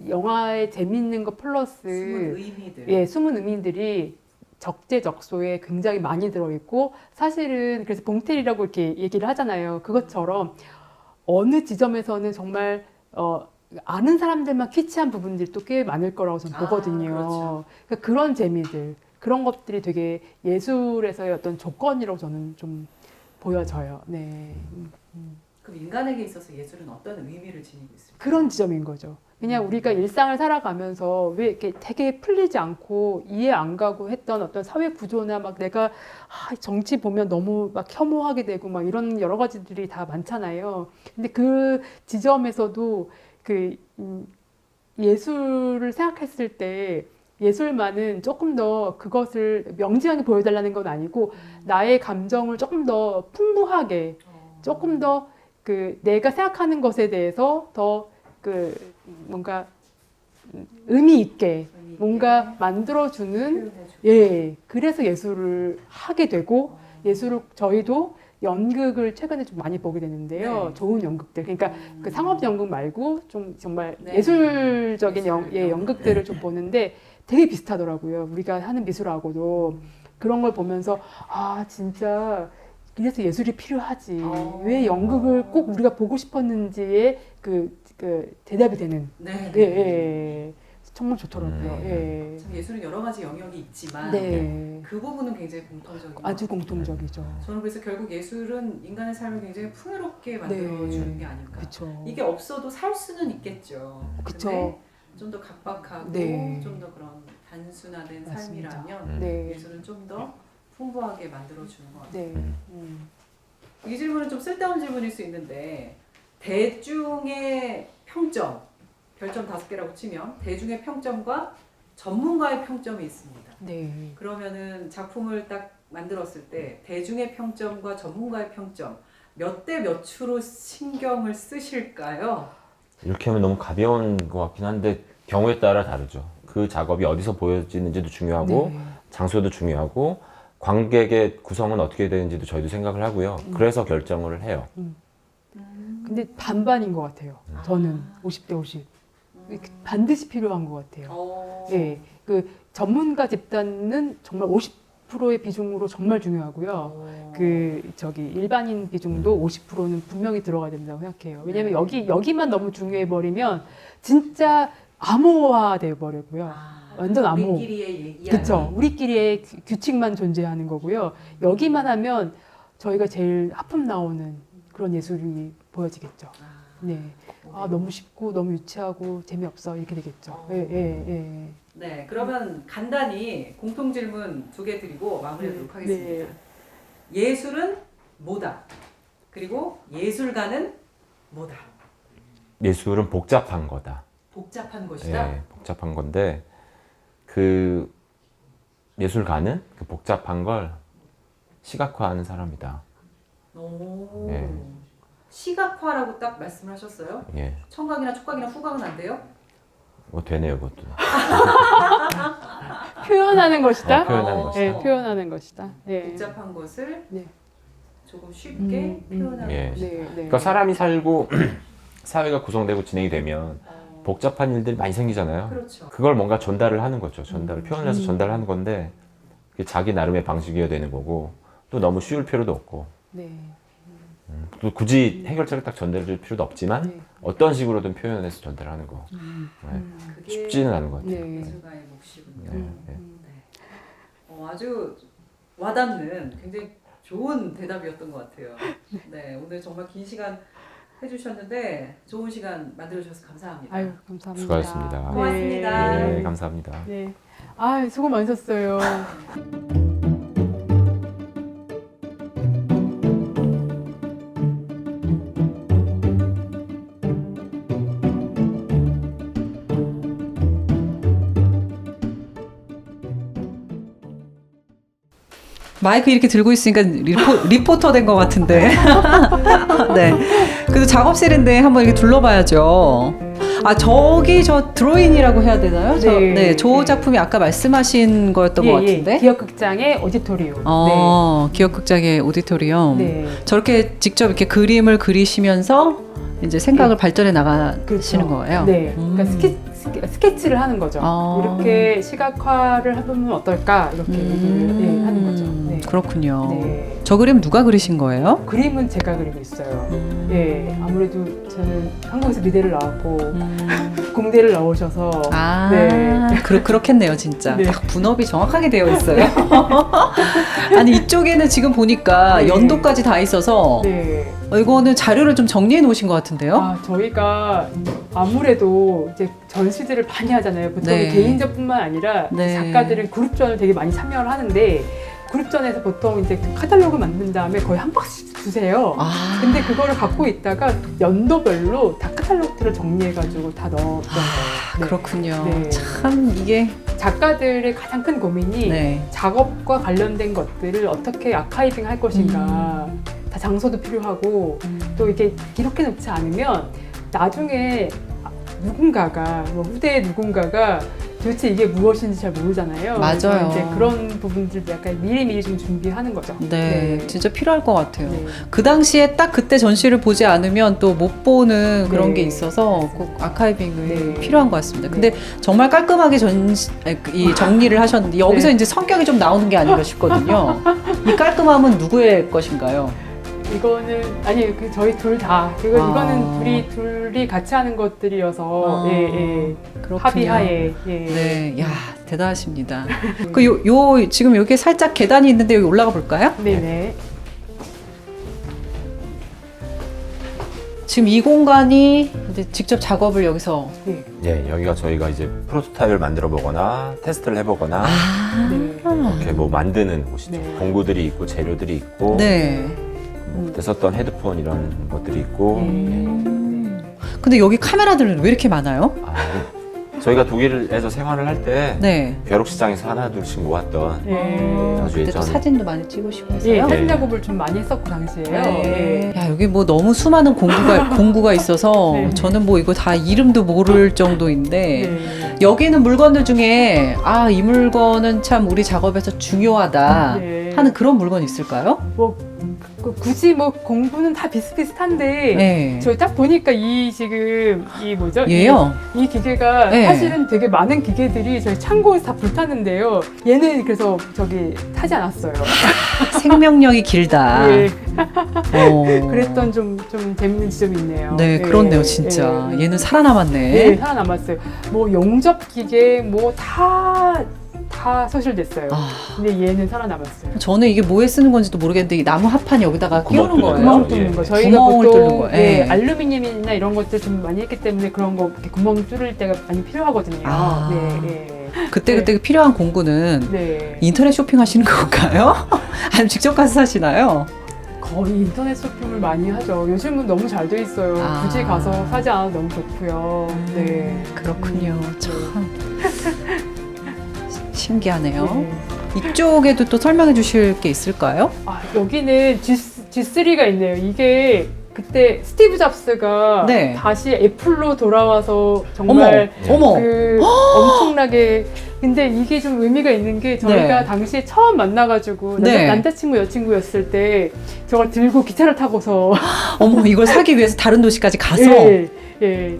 [SPEAKER 3] 영화의 재밌는 것 플러스
[SPEAKER 2] 숨은 의미들.
[SPEAKER 3] 예, 숨은 의미들이 적재적소에 굉장히 많이 들어있고 사실은 그래서 봉태리라고 이렇게 얘기를 하잖아요. 그것처럼 어느 지점에서는 정말 아는 사람들만 캐치한 부분들도 꽤 많을 거라고 저는 보거든요.
[SPEAKER 2] 그렇죠.
[SPEAKER 3] 그러니까 그런 재미들, 그런 것들이 되게 예술에서의 어떤 조건이라고 저는 좀 보여져요. 네.
[SPEAKER 2] 그럼 인간에게 있어서 예술은 어떤 의미를 지니고 있습니까?
[SPEAKER 3] 그런 지점인 거죠. 그냥 우리가 일상을 살아가면서 왜 이렇게 되게 풀리지 않고 이해 안 가고 했던 어떤 사회 구조나 막 내가 정치 보면 너무 막 혐오하게 되고 막 이런 여러 가지들이 다 많잖아요. 근데 그 지점에서도 예술을 생각했을 때 예술만은 조금 더 그것을 명징하게 보여달라는 건 아니고 나의 감정을 조금 더 풍부하게 조금 더 내가 생각하는 것에 대해서 더 뭔가 의미 있게 뭔가 만들어주는 예 그래서 예술을 하게 되고 예술을 저희도 연극을 최근에 좀 많이 보게 되는데요.
[SPEAKER 2] 네.
[SPEAKER 3] 좋은 연극들. 그러니까 그 상업 연극 말고 좀 정말
[SPEAKER 2] 네.
[SPEAKER 3] 예술적인
[SPEAKER 2] 예술
[SPEAKER 3] 연극들을 좀 보는데 되게 비슷하더라고요. 우리가 하는 미술하고도 그런 걸 보면서 진짜 이래서 예술이 필요하지. 왜 연극을 꼭 우리가 보고 싶었는지에 대답이 되는.
[SPEAKER 2] 네.
[SPEAKER 3] 예, 예. 정말 좋더라고요. 예.
[SPEAKER 2] 참 예술은 여러 가지 영역이 있지만
[SPEAKER 3] 네.
[SPEAKER 2] 그 부분은 굉장히 공통적인
[SPEAKER 3] 아주
[SPEAKER 2] 것 같아요.
[SPEAKER 3] 공통적이죠.
[SPEAKER 2] 저는 그래서 결국 예술은 인간의 삶을 굉장히 풍요롭게 만들어주는 게 아닐까.
[SPEAKER 3] 그렇죠.
[SPEAKER 2] 이게 없어도 살 수는 있겠죠.
[SPEAKER 3] 그쵸.
[SPEAKER 2] 좀 더 각박하고
[SPEAKER 3] 네.
[SPEAKER 2] 좀 더 그런 단순화된
[SPEAKER 3] 맞습니다.
[SPEAKER 2] 삶이라면
[SPEAKER 3] 네.
[SPEAKER 2] 예술은 좀 더 풍부하게 만들어주는 것 같아요.
[SPEAKER 3] 네.
[SPEAKER 2] 이 질문은 좀 쓸데없는 질문일 수 있는데 대중의 평점, 별점 5개라고 치면 대중의 평점과 전문가의 평점이 있습니다.
[SPEAKER 3] 네.
[SPEAKER 2] 그러면은 작품을 딱 만들었을 때 대중의 평점과 전문가의 평점 몇 대 몇으로 신경을 쓰실까요?
[SPEAKER 1] 이렇게 하면 너무 가벼운 것 같긴 한데 경우에 따라 다르죠. 그 작업이 어디서 보여지는지도 중요하고
[SPEAKER 3] 네.
[SPEAKER 1] 장소도 중요하고 관객의 구성은 어떻게 되는지도 저희도 생각을 하고요. 그래서 결정을 해요.
[SPEAKER 3] 근데 반반인 것 같아요. 저는 50대 50. 반드시 필요한 것 같아요. 네, 그 전문가 집단은 정말 50%의 비중으로 정말 중요하고요. 일반인 비중도 50%는 분명히 들어가야 된다고 생각해요. 왜냐면 여기만 너무 중요해 버리면 진짜 암호화 돼 버리고요. 완전 암호.
[SPEAKER 2] 우리끼리의 이야기.
[SPEAKER 3] 그렇죠. 우리끼리의 규칙만 존재하는 거고요. 여기만 하면 저희가 제일 하품 나오는 그런 예술이 보여지겠죠. 네. 아, 너무 쉽고 너무 유치하고 재미없어 이렇게 되겠죠. 예.
[SPEAKER 2] 네, 그러면 간단히 공통 질문 2개 드리고 마무리하도록 하겠습니다. 예술은 뭐다? 그리고 예술가는 뭐다?
[SPEAKER 1] 예술은 복잡한 거다.
[SPEAKER 2] 복잡한 것이다.
[SPEAKER 1] 네, 복잡한 건데 그 예술가는 그 복잡한 걸 시각화하는 사람이다.
[SPEAKER 2] 오.
[SPEAKER 1] 예.
[SPEAKER 2] 시각화라고 딱 말씀을 하셨어요?
[SPEAKER 1] 예,
[SPEAKER 2] 청각이나 촉각이나 후각은 안 돼요?
[SPEAKER 1] 뭐 되네요, 그것도.
[SPEAKER 3] 표현하는 것이다.
[SPEAKER 1] 표현하는 것이다.
[SPEAKER 3] 네, 표현하는 것이다. 네.
[SPEAKER 2] 복잡한 것을
[SPEAKER 3] 네.
[SPEAKER 2] 조금 쉽게 표현하는
[SPEAKER 1] 예.
[SPEAKER 2] 것이다.
[SPEAKER 3] 네.
[SPEAKER 1] 그러니까 사람이 살고 사회가 구성되고 진행이 되면 복잡한 일들이 많이 생기잖아요.
[SPEAKER 2] 그렇죠.
[SPEAKER 1] 그걸 뭔가 전달을 하는 거죠. 전달을 표현해서 전달하는 건데 그게 자기 나름의 방식이어야 되는 거고 또 너무 쉬울 필요도 없고
[SPEAKER 3] 네.
[SPEAKER 1] 또 굳이 해결책을 딱 전달해 줄 필요도 없지만
[SPEAKER 3] 네.
[SPEAKER 1] 어떤 식으로든 표현해서 전달하는 거 네.
[SPEAKER 2] 그게
[SPEAKER 1] 쉽지는 않은 것 같아요.
[SPEAKER 3] 네.
[SPEAKER 2] 예술가의 몫이군요.
[SPEAKER 1] 네, 네.
[SPEAKER 2] 네. 아주 와닿는 굉장히 좋은 대답이었던 것 같아요. 네, 오늘 정말 긴 시간 해주셨는데 좋은 시간 만들어주셔서 감사합니다.
[SPEAKER 3] 아유, 감사합니다.
[SPEAKER 1] 수고하셨습니다.
[SPEAKER 2] 고맙습니다.
[SPEAKER 1] 네, 감사합니다.
[SPEAKER 3] 네. 아, 수고 많으셨어요.
[SPEAKER 2] 마이크 이렇게 들고 있으니까 리포터 된 것 같은데. 네. 그래도 작업실인데 한번 이렇게 둘러봐야죠. 아, 저기 저 드로잉이라고 해야 되나요?
[SPEAKER 3] 네.
[SPEAKER 2] 저 작품이 아까 말씀하신 거였던 것 같은데.
[SPEAKER 3] 기업극장의 오디토리움.
[SPEAKER 2] 기업극장의 오디토리움.
[SPEAKER 3] 네.
[SPEAKER 2] 저렇게 직접 이렇게 그림을 그리시면서 이제 생각을 발전해 나가시는 거예요.
[SPEAKER 3] 네. 그러니까 스케치를 하는 거죠. 이렇게 시각화를 해보면 어떨까 이렇게 얘기를 하는 거죠. 네.
[SPEAKER 2] 그렇군요.
[SPEAKER 3] 네.
[SPEAKER 2] 저 그림 누가 그리신 거예요?
[SPEAKER 3] 그림은 제가 그리고 있어요. 예, 아무래도 저는 한국에서 미대를 나왔고 공대를 나오셔서 네.
[SPEAKER 2] 그렇겠네요, 진짜.
[SPEAKER 3] 네.
[SPEAKER 2] 딱 분업이 정확하게 되어 있어요. 아니, 이쪽에는 지금 보니까
[SPEAKER 3] 네.
[SPEAKER 2] 연도까지 다 있어서
[SPEAKER 3] 네.
[SPEAKER 2] 이거는 자료를 좀 정리해 놓으신 것 같은데요?
[SPEAKER 3] 아, 저희가 아무래도 이제 전시들을 많이 하잖아요. 보통
[SPEAKER 2] 네.
[SPEAKER 3] 개인전뿐만 아니라
[SPEAKER 2] 네.
[SPEAKER 3] 작가들은 그룹전을 되게 많이 참여를 하는데 그룹전에서 보통 이제 카탈로그 만든 다음에 거의 한 박스씩 주세요. 근데 그거를 갖고 있다가 연도별로 다 카탈로그를 정리해가지고 다 넣었던 거예요. 네.
[SPEAKER 2] 그렇군요.
[SPEAKER 3] 네.
[SPEAKER 2] 참 이게
[SPEAKER 3] 작가들의 가장 큰 고민이
[SPEAKER 2] 네.
[SPEAKER 3] 작업과 관련된 것들을 어떻게 아카이빙 할 것인가. 다 장소도 필요하고 또 이게 기록해 놓지 않으면 나중에 누군가가 후대의 누군가가 도대체 이게 무엇인지 잘 모르잖아요.
[SPEAKER 2] 맞아요.
[SPEAKER 3] 그래서 이제 그런 부분들 약간 미리미리 좀 준비하는 거죠.
[SPEAKER 2] 네, 진짜 필요할 것 같아요.
[SPEAKER 3] 네.
[SPEAKER 2] 그 당시에 딱 그때 전시를 보지 않으면 또 못 보는 그런
[SPEAKER 3] 네.
[SPEAKER 2] 게 있어서 꼭 아카이빙이
[SPEAKER 3] 네.
[SPEAKER 2] 필요한 것 같습니다. 근데 정말 깔끔하게 이 정리를 하셨는데 여기서
[SPEAKER 3] 네.
[SPEAKER 2] 이제 성격이 좀 나오는 게 아닌가 싶거든요. 이 깔끔함은 누구의 것인가요?
[SPEAKER 3] 이거는 아니 저희 둘 다 이거는 둘이 같이 하는 것들이어서
[SPEAKER 2] 그렇군요.
[SPEAKER 3] 합의하에
[SPEAKER 2] 네, 야 대단하십니다. 요 지금 여기 살짝 계단이 있는데 여기 올라가 볼까요?
[SPEAKER 3] 네네.
[SPEAKER 2] 지금 이 공간이 이제 직접 작업을 여기서
[SPEAKER 3] 네.
[SPEAKER 1] 예, 여기가 저희가 이제 프로토타입을 만들어 보거나 테스트를 해보거나
[SPEAKER 3] 네.
[SPEAKER 1] 이렇게 뭐 만드는 곳이죠.
[SPEAKER 3] 네.
[SPEAKER 1] 공구들이 있고 재료들이 있고
[SPEAKER 2] 네.
[SPEAKER 1] 뭐 그때 썼던 헤드폰 이런 것들이 있고
[SPEAKER 2] 근데 여기 카메라들은 왜 이렇게 많아요?
[SPEAKER 1] 저희가 독일에서 생활을 할 때
[SPEAKER 2] 네.
[SPEAKER 1] 벼룩시장에서 하나 둘씩 모았던
[SPEAKER 3] 예.
[SPEAKER 1] 아주
[SPEAKER 2] 그때 또
[SPEAKER 1] 예전.
[SPEAKER 2] 사진도 많이 찍으시고
[SPEAKER 3] 예,
[SPEAKER 2] 했어요.
[SPEAKER 3] 사진 작업을 좀 많이 했었고 당시에요.
[SPEAKER 2] 네.
[SPEAKER 3] 예.
[SPEAKER 2] 야, 여기 뭐 너무 수많은 공구가 있어서
[SPEAKER 3] 네.
[SPEAKER 2] 저는 뭐 이거 다 이름도 모를 정도인데
[SPEAKER 3] 예.
[SPEAKER 2] 여기는 물건들 중에 아, 이 물건은 참 우리 작업에서 중요하다
[SPEAKER 3] 예.
[SPEAKER 2] 하는 그런 물건 있을까요?
[SPEAKER 3] 뭐 굳이 뭐 공부는 다 비슷비슷한데
[SPEAKER 2] 네.
[SPEAKER 3] 저희 딱 보니까 이 지금 이 뭐죠?
[SPEAKER 2] 얘요?
[SPEAKER 3] 이 기계가
[SPEAKER 2] 네.
[SPEAKER 3] 사실은 되게 많은 기계들이 저희 창고에서 다 불타는데요. 얘는 그래서 저기 타지 않았어요.
[SPEAKER 2] 생명력이 길다.
[SPEAKER 3] 예.
[SPEAKER 2] 어.
[SPEAKER 3] 그랬던 좀 재밌는 지점이 있네요.
[SPEAKER 2] 네,
[SPEAKER 3] 예.
[SPEAKER 2] 그렇네요, 진짜.
[SPEAKER 3] 예.
[SPEAKER 2] 얘는 살아남았네.
[SPEAKER 3] 네, 살아남았어요. 뭐 용접 기계 뭐 다 소실됐어요.
[SPEAKER 2] 아,
[SPEAKER 3] 근데 얘는 살아남았어요.
[SPEAKER 2] 저는 이게 뭐에 쓰는 건지도 모르겠는데 이 나무 합판 여기다가
[SPEAKER 1] 구멍
[SPEAKER 2] 끼우는
[SPEAKER 1] 뚫는
[SPEAKER 2] 거예요.
[SPEAKER 3] 구멍
[SPEAKER 1] 예.
[SPEAKER 3] 뚫는 거. 저희가
[SPEAKER 2] 구멍을
[SPEAKER 3] 보통
[SPEAKER 2] 뚫는 거, 예.
[SPEAKER 3] 예, 알루미늄이나 이런 것들 좀 많이 했기 때문에 그런 거 이렇게 구멍 뚫을 때가 많이 필요하거든요.
[SPEAKER 2] 아.
[SPEAKER 3] 네,
[SPEAKER 2] 그때 필요한 공구는
[SPEAKER 3] 네.
[SPEAKER 2] 인터넷 쇼핑하시는 건가요? 아니면 직접 가서 사시나요?
[SPEAKER 3] 거의 인터넷 쇼핑을 많이 하죠. 요즘은 너무 잘 돼 있어요.
[SPEAKER 2] 아.
[SPEAKER 3] 굳이 가서 사지 않아도 너무 좋고요. 네.
[SPEAKER 2] 그렇군요.
[SPEAKER 3] 네.
[SPEAKER 2] 참 신기하네요.
[SPEAKER 3] 네.
[SPEAKER 2] 이쪽에도 또 설명해 주실 게 있을까요?
[SPEAKER 3] 아, 여기는 G3가 있네요. 이게 그때 스티브 잡스가
[SPEAKER 2] 네.
[SPEAKER 3] 다시 애플로 돌아와서 정말
[SPEAKER 2] 어머.
[SPEAKER 3] 그 엄청나게 근데 이게 좀 의미가 있는 게 저희가
[SPEAKER 2] 네.
[SPEAKER 3] 당시에 처음 만나가지고
[SPEAKER 2] 네.
[SPEAKER 3] 남자친구 여친구였을 때 저걸 들고 기차를 타고서
[SPEAKER 2] 어머, 이걸 사기 위해서 다른 도시까지 가서
[SPEAKER 3] 예,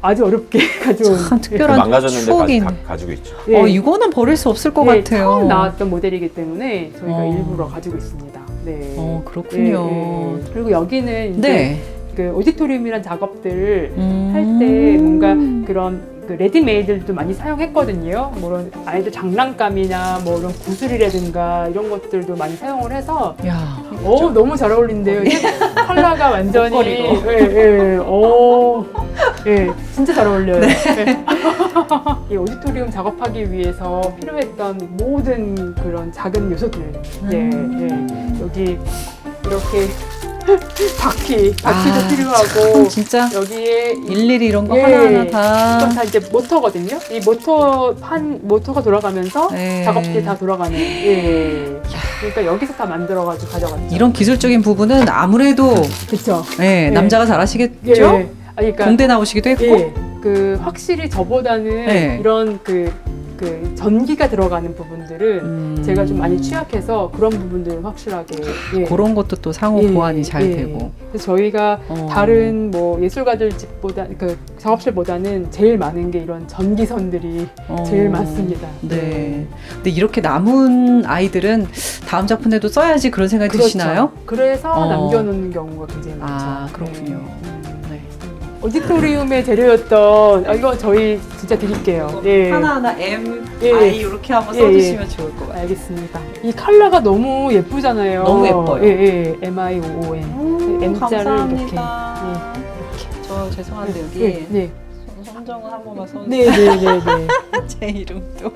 [SPEAKER 3] 아주 어렵게 가져온
[SPEAKER 2] 참 특별한
[SPEAKER 1] 망가졌는데
[SPEAKER 2] 추억이
[SPEAKER 1] 가지고 있죠.
[SPEAKER 3] 예.
[SPEAKER 2] 이거는 버릴 수 없을 것
[SPEAKER 3] 예,
[SPEAKER 2] 같아요.
[SPEAKER 3] 처음 나왔던 모델이기 때문에 저희가
[SPEAKER 2] 어.
[SPEAKER 3] 일부러 가지고 있습니다. 네.
[SPEAKER 2] 그렇군요.
[SPEAKER 3] 예, 예. 그리고 여기는 이제
[SPEAKER 2] 네.
[SPEAKER 3] 그 오디토리움이란 작업들 할
[SPEAKER 2] 할
[SPEAKER 3] 때 뭔가 그런 그 레디메이드도 많이 사용했거든요. 뭐 이런 아이들 장난감이나 뭐 이런 구슬이라든가 이런 것들도 많이 사용을 해서
[SPEAKER 2] 야,
[SPEAKER 3] 너무 잘 어울린대요. 이게 컬러가 완전히
[SPEAKER 2] 목걸이로.
[SPEAKER 3] 예, 진짜 잘 어울려요. 네. 이 오디토리움 작업하기 위해서 필요했던 모든 그런 작은 요소들. 예, 여기 이렇게 바퀴도 필요하고
[SPEAKER 2] 참 진짜
[SPEAKER 3] 여기에
[SPEAKER 2] 일일이 이런 거
[SPEAKER 3] 예.
[SPEAKER 2] 하나하나 다
[SPEAKER 3] 이건 다 이제 모터거든요. 이 모터가 돌아가면서
[SPEAKER 2] 네.
[SPEAKER 3] 작업들이 다 돌아가는. 예. 그러니까 여기서 다 만들어가지고 가져갔죠.
[SPEAKER 2] 이런 기술적인 부분은 아무래도
[SPEAKER 3] 그렇죠.
[SPEAKER 2] 네,
[SPEAKER 3] 예.
[SPEAKER 2] 남자가 잘하시겠죠?
[SPEAKER 3] 예. 그러니까
[SPEAKER 2] 공대 나오시기도 했고
[SPEAKER 3] 예. 그 확실히 저보다는
[SPEAKER 2] 네.
[SPEAKER 3] 이런 그 전기가 들어가는 부분들은 제가 좀 많이 취약해서 그런 부분들은 확실하게
[SPEAKER 2] 그런 것도 또 상호 보완이 잘 되고
[SPEAKER 3] 그래서 저희가 다른 뭐 예술가들 집보다 그 작업실보다는 제일 많은 게 이런 전기선들이 제일 많습니다.
[SPEAKER 2] 네. 근데 이렇게 남은 아이들은 다음 작품에도 써야지 그런 생각이
[SPEAKER 3] 그렇죠.
[SPEAKER 2] 드시나요?
[SPEAKER 3] 그래서 남겨놓는 경우가 굉장히 많죠.
[SPEAKER 2] 아, 그렇군요. 네.
[SPEAKER 3] 오디토리움의 재료였던 이거 저희 진짜 드릴게요. 예.
[SPEAKER 2] 하나하나 M,
[SPEAKER 3] 예.
[SPEAKER 2] I 이렇게 한번
[SPEAKER 3] 예,
[SPEAKER 2] 써주시면 좋을 것 같아요.
[SPEAKER 3] 알겠습니다. 이 컬러가 너무 예쁘잖아요.
[SPEAKER 2] 너무 예뻐요.
[SPEAKER 3] 예, MIOON. M자를
[SPEAKER 2] 감사합니다.
[SPEAKER 3] 이렇게.
[SPEAKER 2] 저 죄송한데 여기
[SPEAKER 3] 네.
[SPEAKER 2] 선정을 한 번만 써주세요.
[SPEAKER 3] 네.
[SPEAKER 2] 제 이름도.